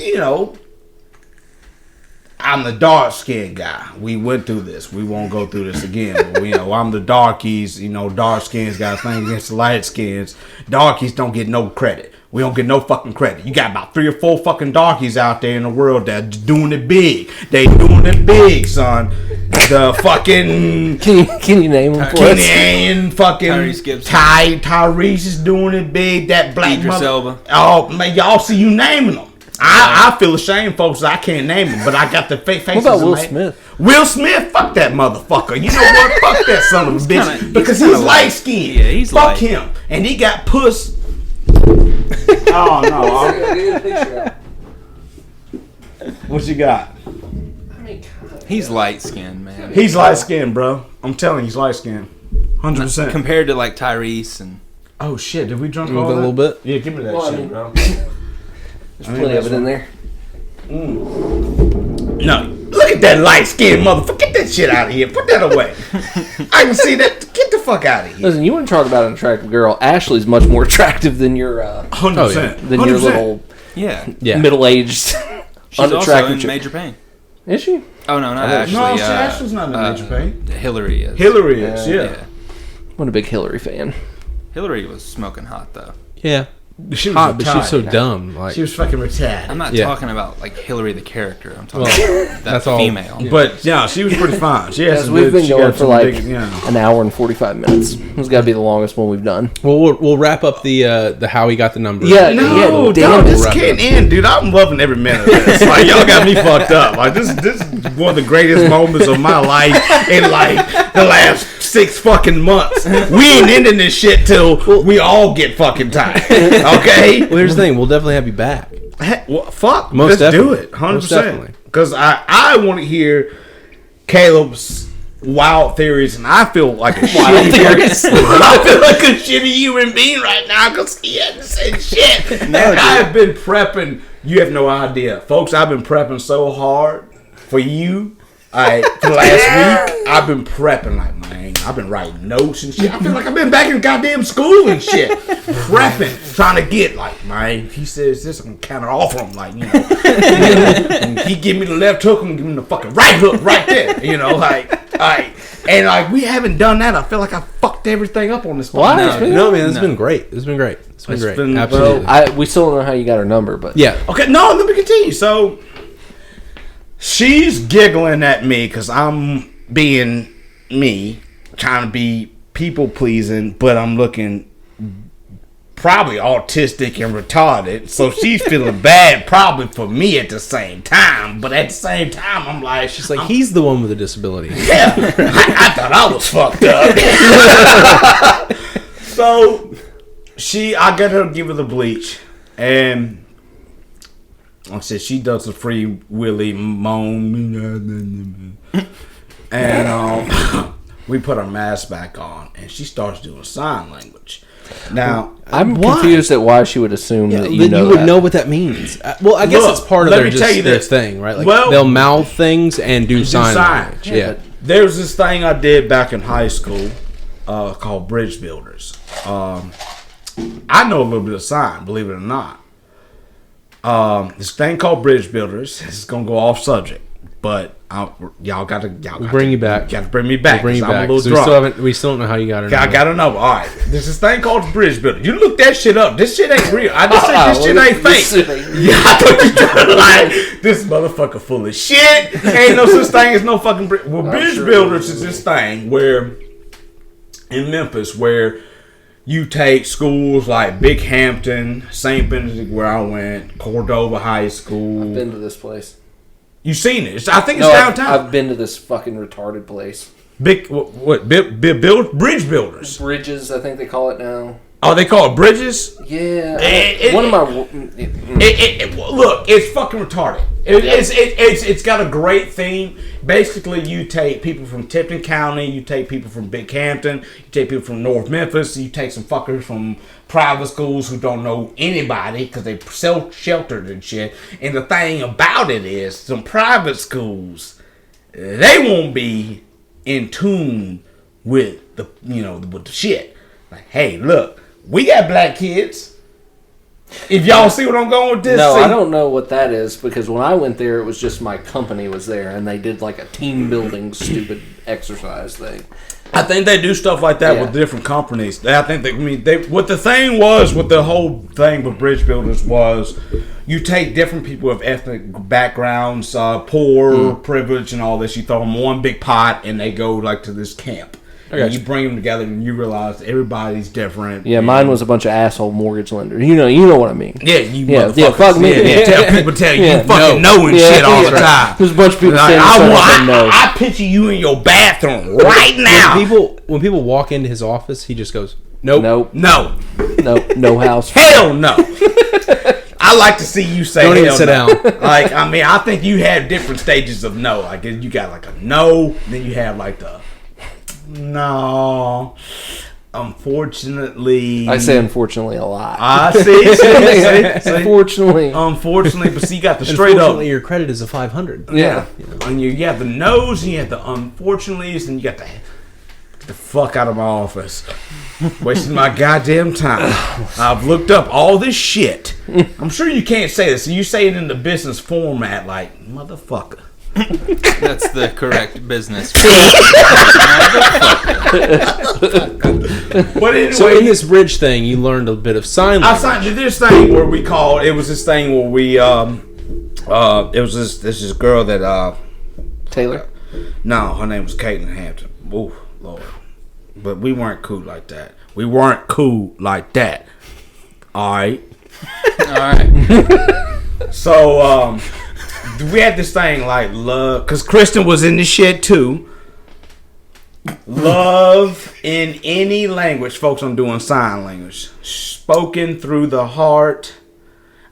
I'm the dark skinned guy. We went through this. We won't go through this again. But, I'm the darkies. Dark skins got a thing against the light skins. Darkies don't get no credit. We don't get no fucking credit. You got about 3 or 4 fucking darkies out there in the world that doing it big. They doing it big, son. The fucking
Can you name them for us?
Kenny fucking
Tyrese Gibson.
Tyrese is doing it big. That black
Idris
mother.
Elba.
Oh man, y'all see you naming them. I feel ashamed, folks. I can't name them, but I got the fake faces.
What about
in
Will
my-
Smith?
Will Smith, fuck that motherfucker. You know what? Fuck that son of a bitch.
kinda-
Because
he's
he's
kinda
light skinned.
Yeah, he's
fuck
light.
him. And he got puss. Oh no. What you got?
He's light skinned, man.
He's light skinned, bro. I'm telling you, he's light skinned. 100%.
Compared to like Tyrese and
Oh shit, did we drunk
A
all that?
little bit.
Yeah, give me that
Well, I
shit,
mean-
bro.
There's plenty of it in there.
No, look at that light skinned motherfucker. Get that shit out of here. Put that away. I can see that. Get the fuck out of here.
Listen, you want to talk about an attractive girl? Ashley's much more attractive than your
100%.
than your little
yeah.
Yeah.
middle-aged
She's also
unattractive
in
chick.
Major Pain.
Is she?
Oh no, not Ashley.
No, Ashley's not in Major Pain.
Hillary is.
Hillary is, yeah.
Yeah.
I'm a big Hillary fan.
Hillary was smoking hot though.
Yeah.
She was
Hot, but she's so
retired.
dumb. Like,
She was fucking retired.
I'm not
Yeah.
talking about like Hillary the character. I'm talking
Well,
about that
that's all.
female.
But yeah, she was pretty fine. She has
Yes,
some
we've
good,
been
she
going
got
for
some
like
big,
an hour and 45 minutes. It's got to be the longest one we've done.
well, we'll wrap up the how he got the number.
Yeah,
No,
damn
dog,
it.
this can't end, dude. I'm loving every minute of this. Like, y'all got me fucked up. Like, this is one of the greatest moments of my life in, like, the last 6 fucking months. We ain't ending this shit till we all get fucking tired. Okay?
Well, here's the thing. We'll definitely have you back.
Heck, well, fuck.
Most
Let's do
definitely.
it. 100%.
Most definitely.
Because I want to hear Caleb's wild theories, and I feel like a shitty
theories.
I feel like a shitty human being right now because he hasn't said shit. And I've been prepping. You have no idea, folks. I've been prepping so hard for you. For the last week, I've been prepping like, man, I've been writing notes and shit. I feel like I've been back in goddamn school and shit. Prepping, trying to get like, man, if he says this, I'm gonna counter off him. Like, and he give me the left hook, I'm gonna give him the fucking right hook right there. And like we haven't done that. I feel like I fucked everything up on this.
Why?
podcast.
No, man, it's been great. It's been great. It's been great.
been-
Absolutely.
We still don't know how you got her number, but
yeah.
Okay, no, let me continue. So she's giggling at me because I'm being me, trying to be people pleasing, but I'm looking probably autistic and retarded. So she's feeling bad probably for me at the same time. But at the same time, I'm like,
It's like he's the one with a disability.
yeah, I thought I was fucked up. So I got her to give her the bleach, and like I said, she does the free willy moan, and we put our mask back on, and she starts doing sign language. Now
I'm
Why?
confused at why she would assume that you know
would
that.
know what that means. Well, I guess
Look,
it's part of
let
their
me
just
tell you
their
this.
thing, right? Like
Well-
they'll mouth things and do sign
signs.
language. Yeah.
there's this thing I did back in high school called Bridge Builders. I know a little bit of sign, believe it or not. This thing called Bridge Builders. This is gonna go off subject, but y'all gotta
bring you back.
Got to bring me back.
Bring you
'cause I'm
back.
a
'cause
little drunk.
we still don't know how you got her.
I
number.
gotta know. All right, there's this thing called Bridge Builder. You look that shit up. This shit ain't real. I just said this shit ain't fake. Yeah, I thought you trying to like this motherfucker full of shit. Ain't no such thing as no fucking bridge. Well, Bridge
sure
Builders is this thing where in Memphis where you take schools like Big Hampton, St. Benedict, where I went, Cordova High School.
Been to this place.
You seen it? I think it's
No,
downtown.
I've been to this fucking retarded place.
Big what? Bridge Builders.
Bridges, I think they call it now.
Oh, they call it bridges?
Yeah.
Look, it's fucking retarded. It's got a great theme. Basically, you take people from Tipton County, you take people from Big Hampton, you take people from North Memphis, you take some fuckers from private schools who don't know anybody because they self-sheltered and shit. And the thing about it is, some private schools, they won't be in tune with the shit. Like, hey, look, we got black kids. If y'all see what I'm going with this,
I don't know what that is, because when I went there, it was just my company was there, and they did like a team building stupid exercise thing.
I think they do stuff like that with different companies. I think what the thing was with the whole thing with bridge builders was you take different people of ethnic backgrounds, poor, privilege, and all this. You throw them in one big pot, and they go like to this camp. And you bring them together, and you realize everybody's different.
Yeah, mine was a bunch of asshole mortgage lenders. You know what I mean.
Yeah, motherfuckers.
Fuck me.
Tell people you fucking know and shit all the time.
There's a bunch of people
like,
saying
I picture you in your bathroom right now.
When people walk into his office, he just goes, nope.
No
house.
Hell no. I like to see you say
don't even
hell
sit
no.
down.
Like, I mean, I think you have different stages of no. Like, you got like a no, then you have like the no. Unfortunately,
I say unfortunately a lot.
I see.
Unfortunately,
but see, you got the straight up.
Unfortunately, your credit is a 500.
Yeah.
And you have the no's, and you have the unfortunately's, and you got get the fuck out of my office. Wasting my goddamn time. I've looked up all this shit. I'm sure you can't say this. So you say it in the business format, like motherfucker.
That's the correct business.
But anyway,
So in this bridge thing, you learned a bit of sign language.
I signed this thing where we called. It was this thing where we it was this girl that
Taylor.
No, her name was Caitlin Hampton. Oh Lord, but we weren't cool like that. All right. So we had this thing like love, because Kristen was in the shit too. Love in any language, folks. I'm doing sign language, spoken through the heart.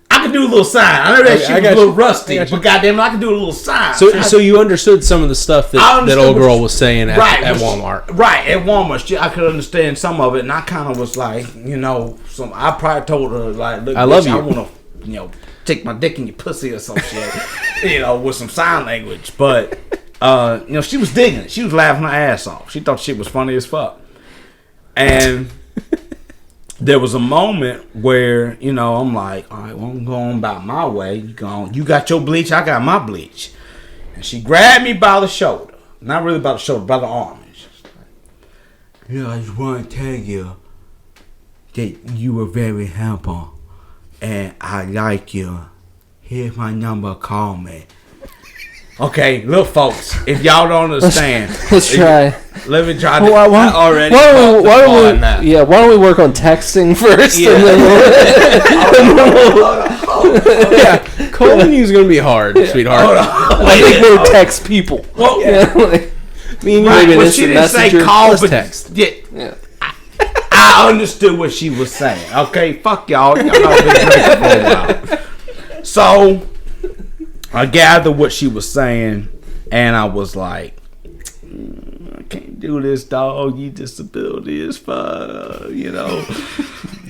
I can do a little sign. I know that shit was a little rusty, but goddamn, I can do a little sign.
So you understood some of the stuff that old girl was saying at Walmart.
Right, at Walmart. I could understand some of it, and I kind of was like, I probably told her, like, look,
I love you.
I want to, take my dick in your pussy or some shit, with some sign language. But, she was digging it. She was laughing her ass off. She thought shit was funny as fuck. And there was a moment where, I'm like, all right, well, I'm going about my way. You got your bleach, I got my bleach. And she grabbed me by the shoulder. Not really by the shoulder, by the arm. And she's like, I just want to tell you that you were very helpful. And I like you. Here's my number, call me. Okay, look, folks, if y'all don't understand,
let's try.
Let me try.
Why don't we work on texting first?
Yeah.
And
Yeah, calling you is going to be hard, sweetheart.
I think we'll text people.
Well,
maybe
she didn't say call, but
text.
Yeah. I understood what she was saying. Okay, fuck y'all. Y'all know I've been drinking for a while. So I gathered what she was saying, and I was like, I can't do this, dog. You disability is fuck,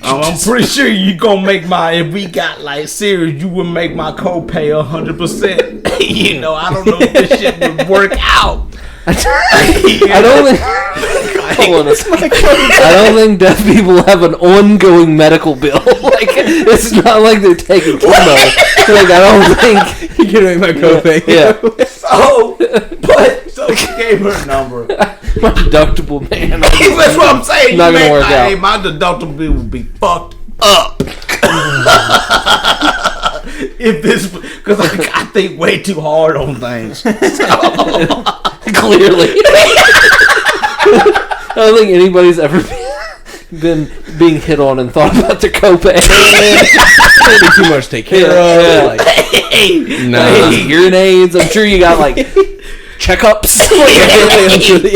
I'm pretty sure you gonna make if we got like serious, you would make my copay 100%. I don't know if this shit would work out.
I don't think deaf people have an ongoing medical bill. Like, it's not like they're taking chemo. Like, I don't think
You can make my copay.
Yeah.
So she gave her number.
My deductible, man.
That's what I'm saying.
Not gonna work out.
Hey, my deductible would be fucked up. Because I think way too hard on things.
Clearly. I don't think anybody's ever been being hit on and thought about their copay.
Maybe too much to take care of.
Hearing aids. I'm sure you got like checkups.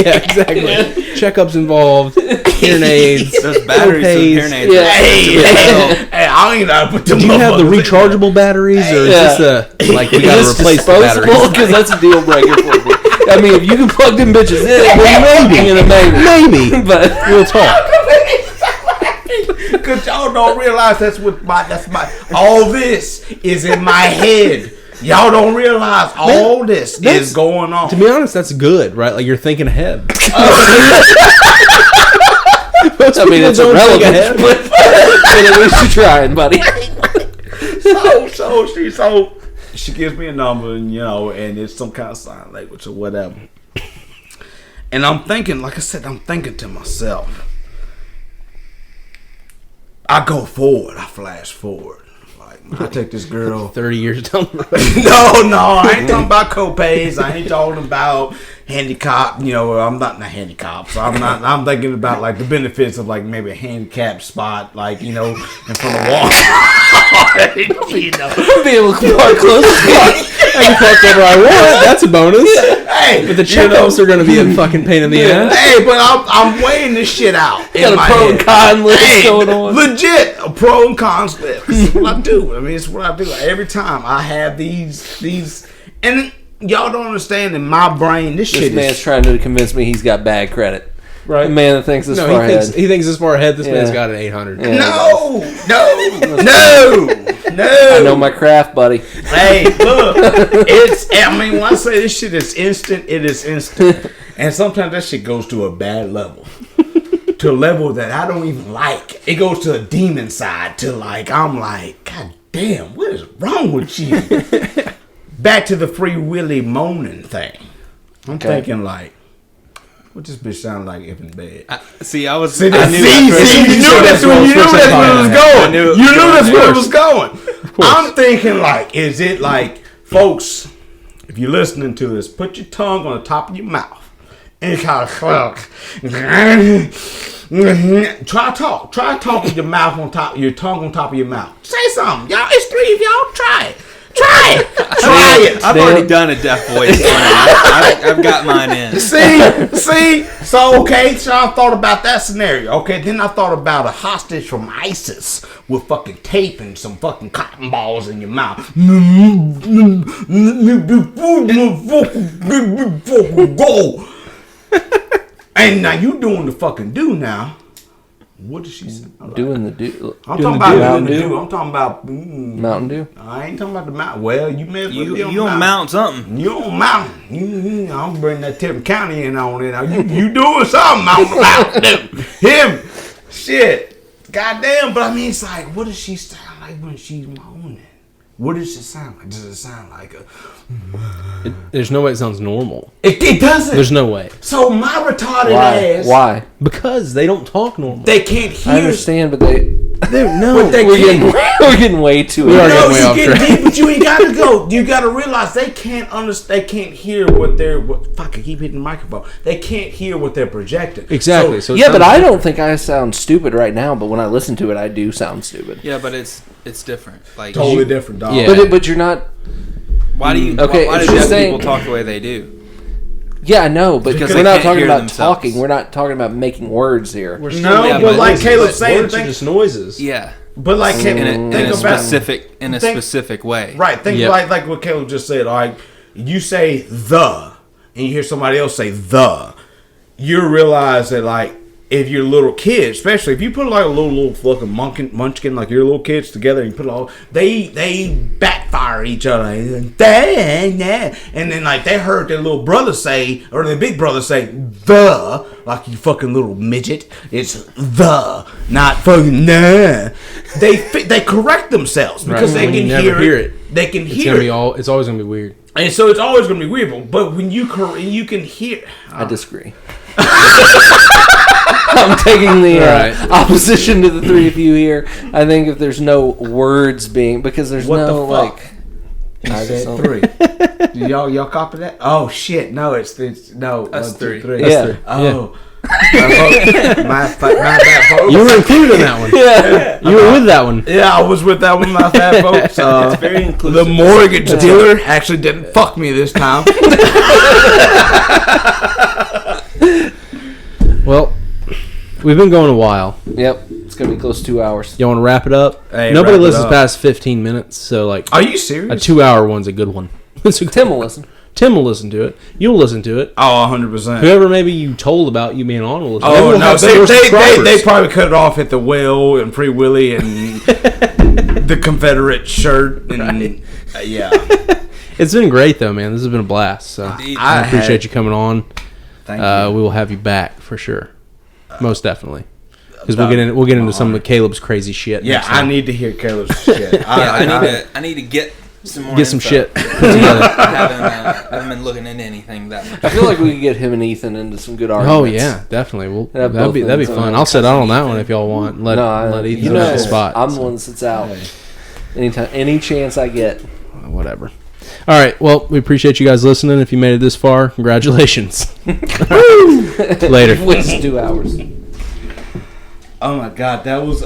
Yeah, exactly. Checkups involved, hearing aids,
Those batteries, those hearing aids.
Yeah.
Hey, I don't even know how to put them.
Do you have the
motherfuckers in
rechargeable batteries, or is this like we got to replace the batteries?
Because that's a deal breaker for me. I mean, if you can plug them bitches in, well, maybe.
Maybe,
But
we'll talk.
Because y'all don't realize that's my all this is in my head. Y'all don't realize all this is going on.
To be honest, that's good, right? Like you're thinking ahead.
I mean, it's irrelevant, but at least you're trying, buddy.
So she gives me a number, and and it's some kind of sign language or whatever. And I'm thinking, like I said, I'm thinking to myself. I go forward. I flash forward. Like I take this girl
30 years down the road.
No, I ain't talking about co-pays. I ain't talking about handicap. I'm not in a handicap, so I'm thinking about like the benefits of like maybe a handicap spot, like in front of Walmart.
Be able to park close.
I can park wherever I want. That's a bonus.
Hey,
But the checkups are going to be a fucking pain in the ass.
Hey, but I'm weighing this shit out.
Got a pro and con list going on.
Legit, a pro and cons list. This is what I do. I mean, it's what I do. Every time I have these, and y'all don't understand in my brain, this shit
This man's
is.
trying to convince me he's got bad credit.
Right.
The man that thinks this far
he
ahead.
thinks this far ahead. This
Yeah.
man's got an 800.
Yeah.
No.
I know my craft, buddy.
Hey, look, when I say this shit is instant, it is instant. And sometimes that shit goes to a bad level. To a level that I don't even like. It goes to a demon side to I'm like, God damn, what is wrong with you? Back to the Free Willy moaning thing. I'm thinking what this bitch sound like if in bed?
I knew
You knew that's where it was going. You knew that's where it was going. I'm thinking is it folks, if you're listening to this, put your tongue on the top of your mouth and kind of try talk with your mouth on top, your tongue on top of your mouth. Say something, y'all. It's 3 of y'all. Try it. Try it.
I've already done a deaf voice. I've got mine in.
See. So I thought about that scenario. Okay, then I thought about a hostage from ISIS with fucking tape and some fucking cotton balls in your mouth. Go. And now you doing the fucking do now. What does she say?
Doing the do.
I'm talking about
Mountain
doing the
Dew.
do. I'm talking about
Mountain Dew.
I ain't talking about the mountain. Well, you may as well be on
You on mount something.
You on mountain. I'm bringing that Tippin County in on it. Now you doing something on the mountain. Him. Shit. Goddamn. But I mean, it's like, what does she sound like when she's moaning? What does it sound like? Does it sound like a...
There's no way it sounds normal.
It doesn't.
There's no way.
So my retarded ass...
Why?
Because they don't talk normal.
They can't hear...
I understand, but they...
No.
But they
We're
can't...
getting way too...
We are
No,
getting way
you
off
get
track.
deep, but you ain't gotta go. You gotta realize they can't understand. They can't hear what they're. Fuck! I keep hitting the microphone. They can't hear what they're projecting.
Exactly. So it
Yeah, but
sounds
I
different.
don't think I sound stupid right now. But when I listen to it, I do sound stupid.
Yeah, but it's different. Like
Totally different, dog.
Yeah.
But you're not.
why do you?
Okay,
Why do
it's just
deaf
saying-
people talk the way they do?
Yeah, I know, but
Because
we're
they
not
can't
talking
hear
about
themselves.
talking. We're not talking about making words here.
No,
Yeah,
but
but
like
words-
Caleb's saying,
Words are just noises.
Yeah,
but like
in
think
a
about
specific way.
right. Think
Yep.
like what Caleb just said. Like you say the, and you hear somebody else say the, you realize that like if you're a little kid, especially if you put like a little fucking munchkin, like your little kids together, and you put all they backfire each other, and then like they heard their little brother say or their big brother say the, like you fucking little midget. It's the, not fucking nah. They correct themselves because
Right.
they
When
can
you never hear it,
They can
It's
hear
gonna be
it,
it's always gonna be weird.
and so it's always gonna be weird. But when you can hear.
I disagree. I'm taking the
Right.
opposition to the three of you here. I think if there's no words being, because there's
What
no
the fuck?
like.
You
I
said
just
3. Y'all copy that? Oh shit! No, it's no.
That's
1, 2,
3.
3.
Yeah.
That's 3.
Oh, My bad, folks.
You were included in that one.
Yeah.
You were with that one.
Yeah, I was with that one, my bad, folks.
It's very inclusive.
The mortgage dealer actually didn't fuck me this time.
Well, we've been going a while.
Yep. It's gonna be close to 2 hours.
You want to wrap it up?
Hey,
Nobody
wrap it
listens
up.
past 15 minutes, so like
Are you
a
serious?
2-hour one's a good one.
Tim will listen.
Tim will listen to it. You'll listen to it.
Oh, 100%.
Whoever maybe you told about you being on will listen.
Oh,
Maybe we'll
no,
have some more
they
subscribers.
probably cut it off at the Will and Free Willy and the Confederate shirt. And yeah.
It's been great though, man. This has been a blast. So
Indeed.
I appreciate you coming on.
Thank you.
We will have you back for sure, most definitely. Because we'll get into some of Caleb's crazy shit.
Yeah,
next time.
I need to hear Caleb's shit.
I need to get some more.
Get some
info.
shit.
I haven't been looking into anything that much.
I feel like we could get him and Ethan into some good arguments.
Oh yeah, definitely. Well,
Yeah,
that'd be
both
fun.
ends.
I'll sit down on that one if y'all want. Let Ethan
you
take
know,
the spot.
I'm the one that sits out. Anytime, any chance I get.
Whatever. All right. Well, we appreciate you guys listening. If you made it this far, congratulations. Later.
Waste 2 hours.
Oh my God, that was.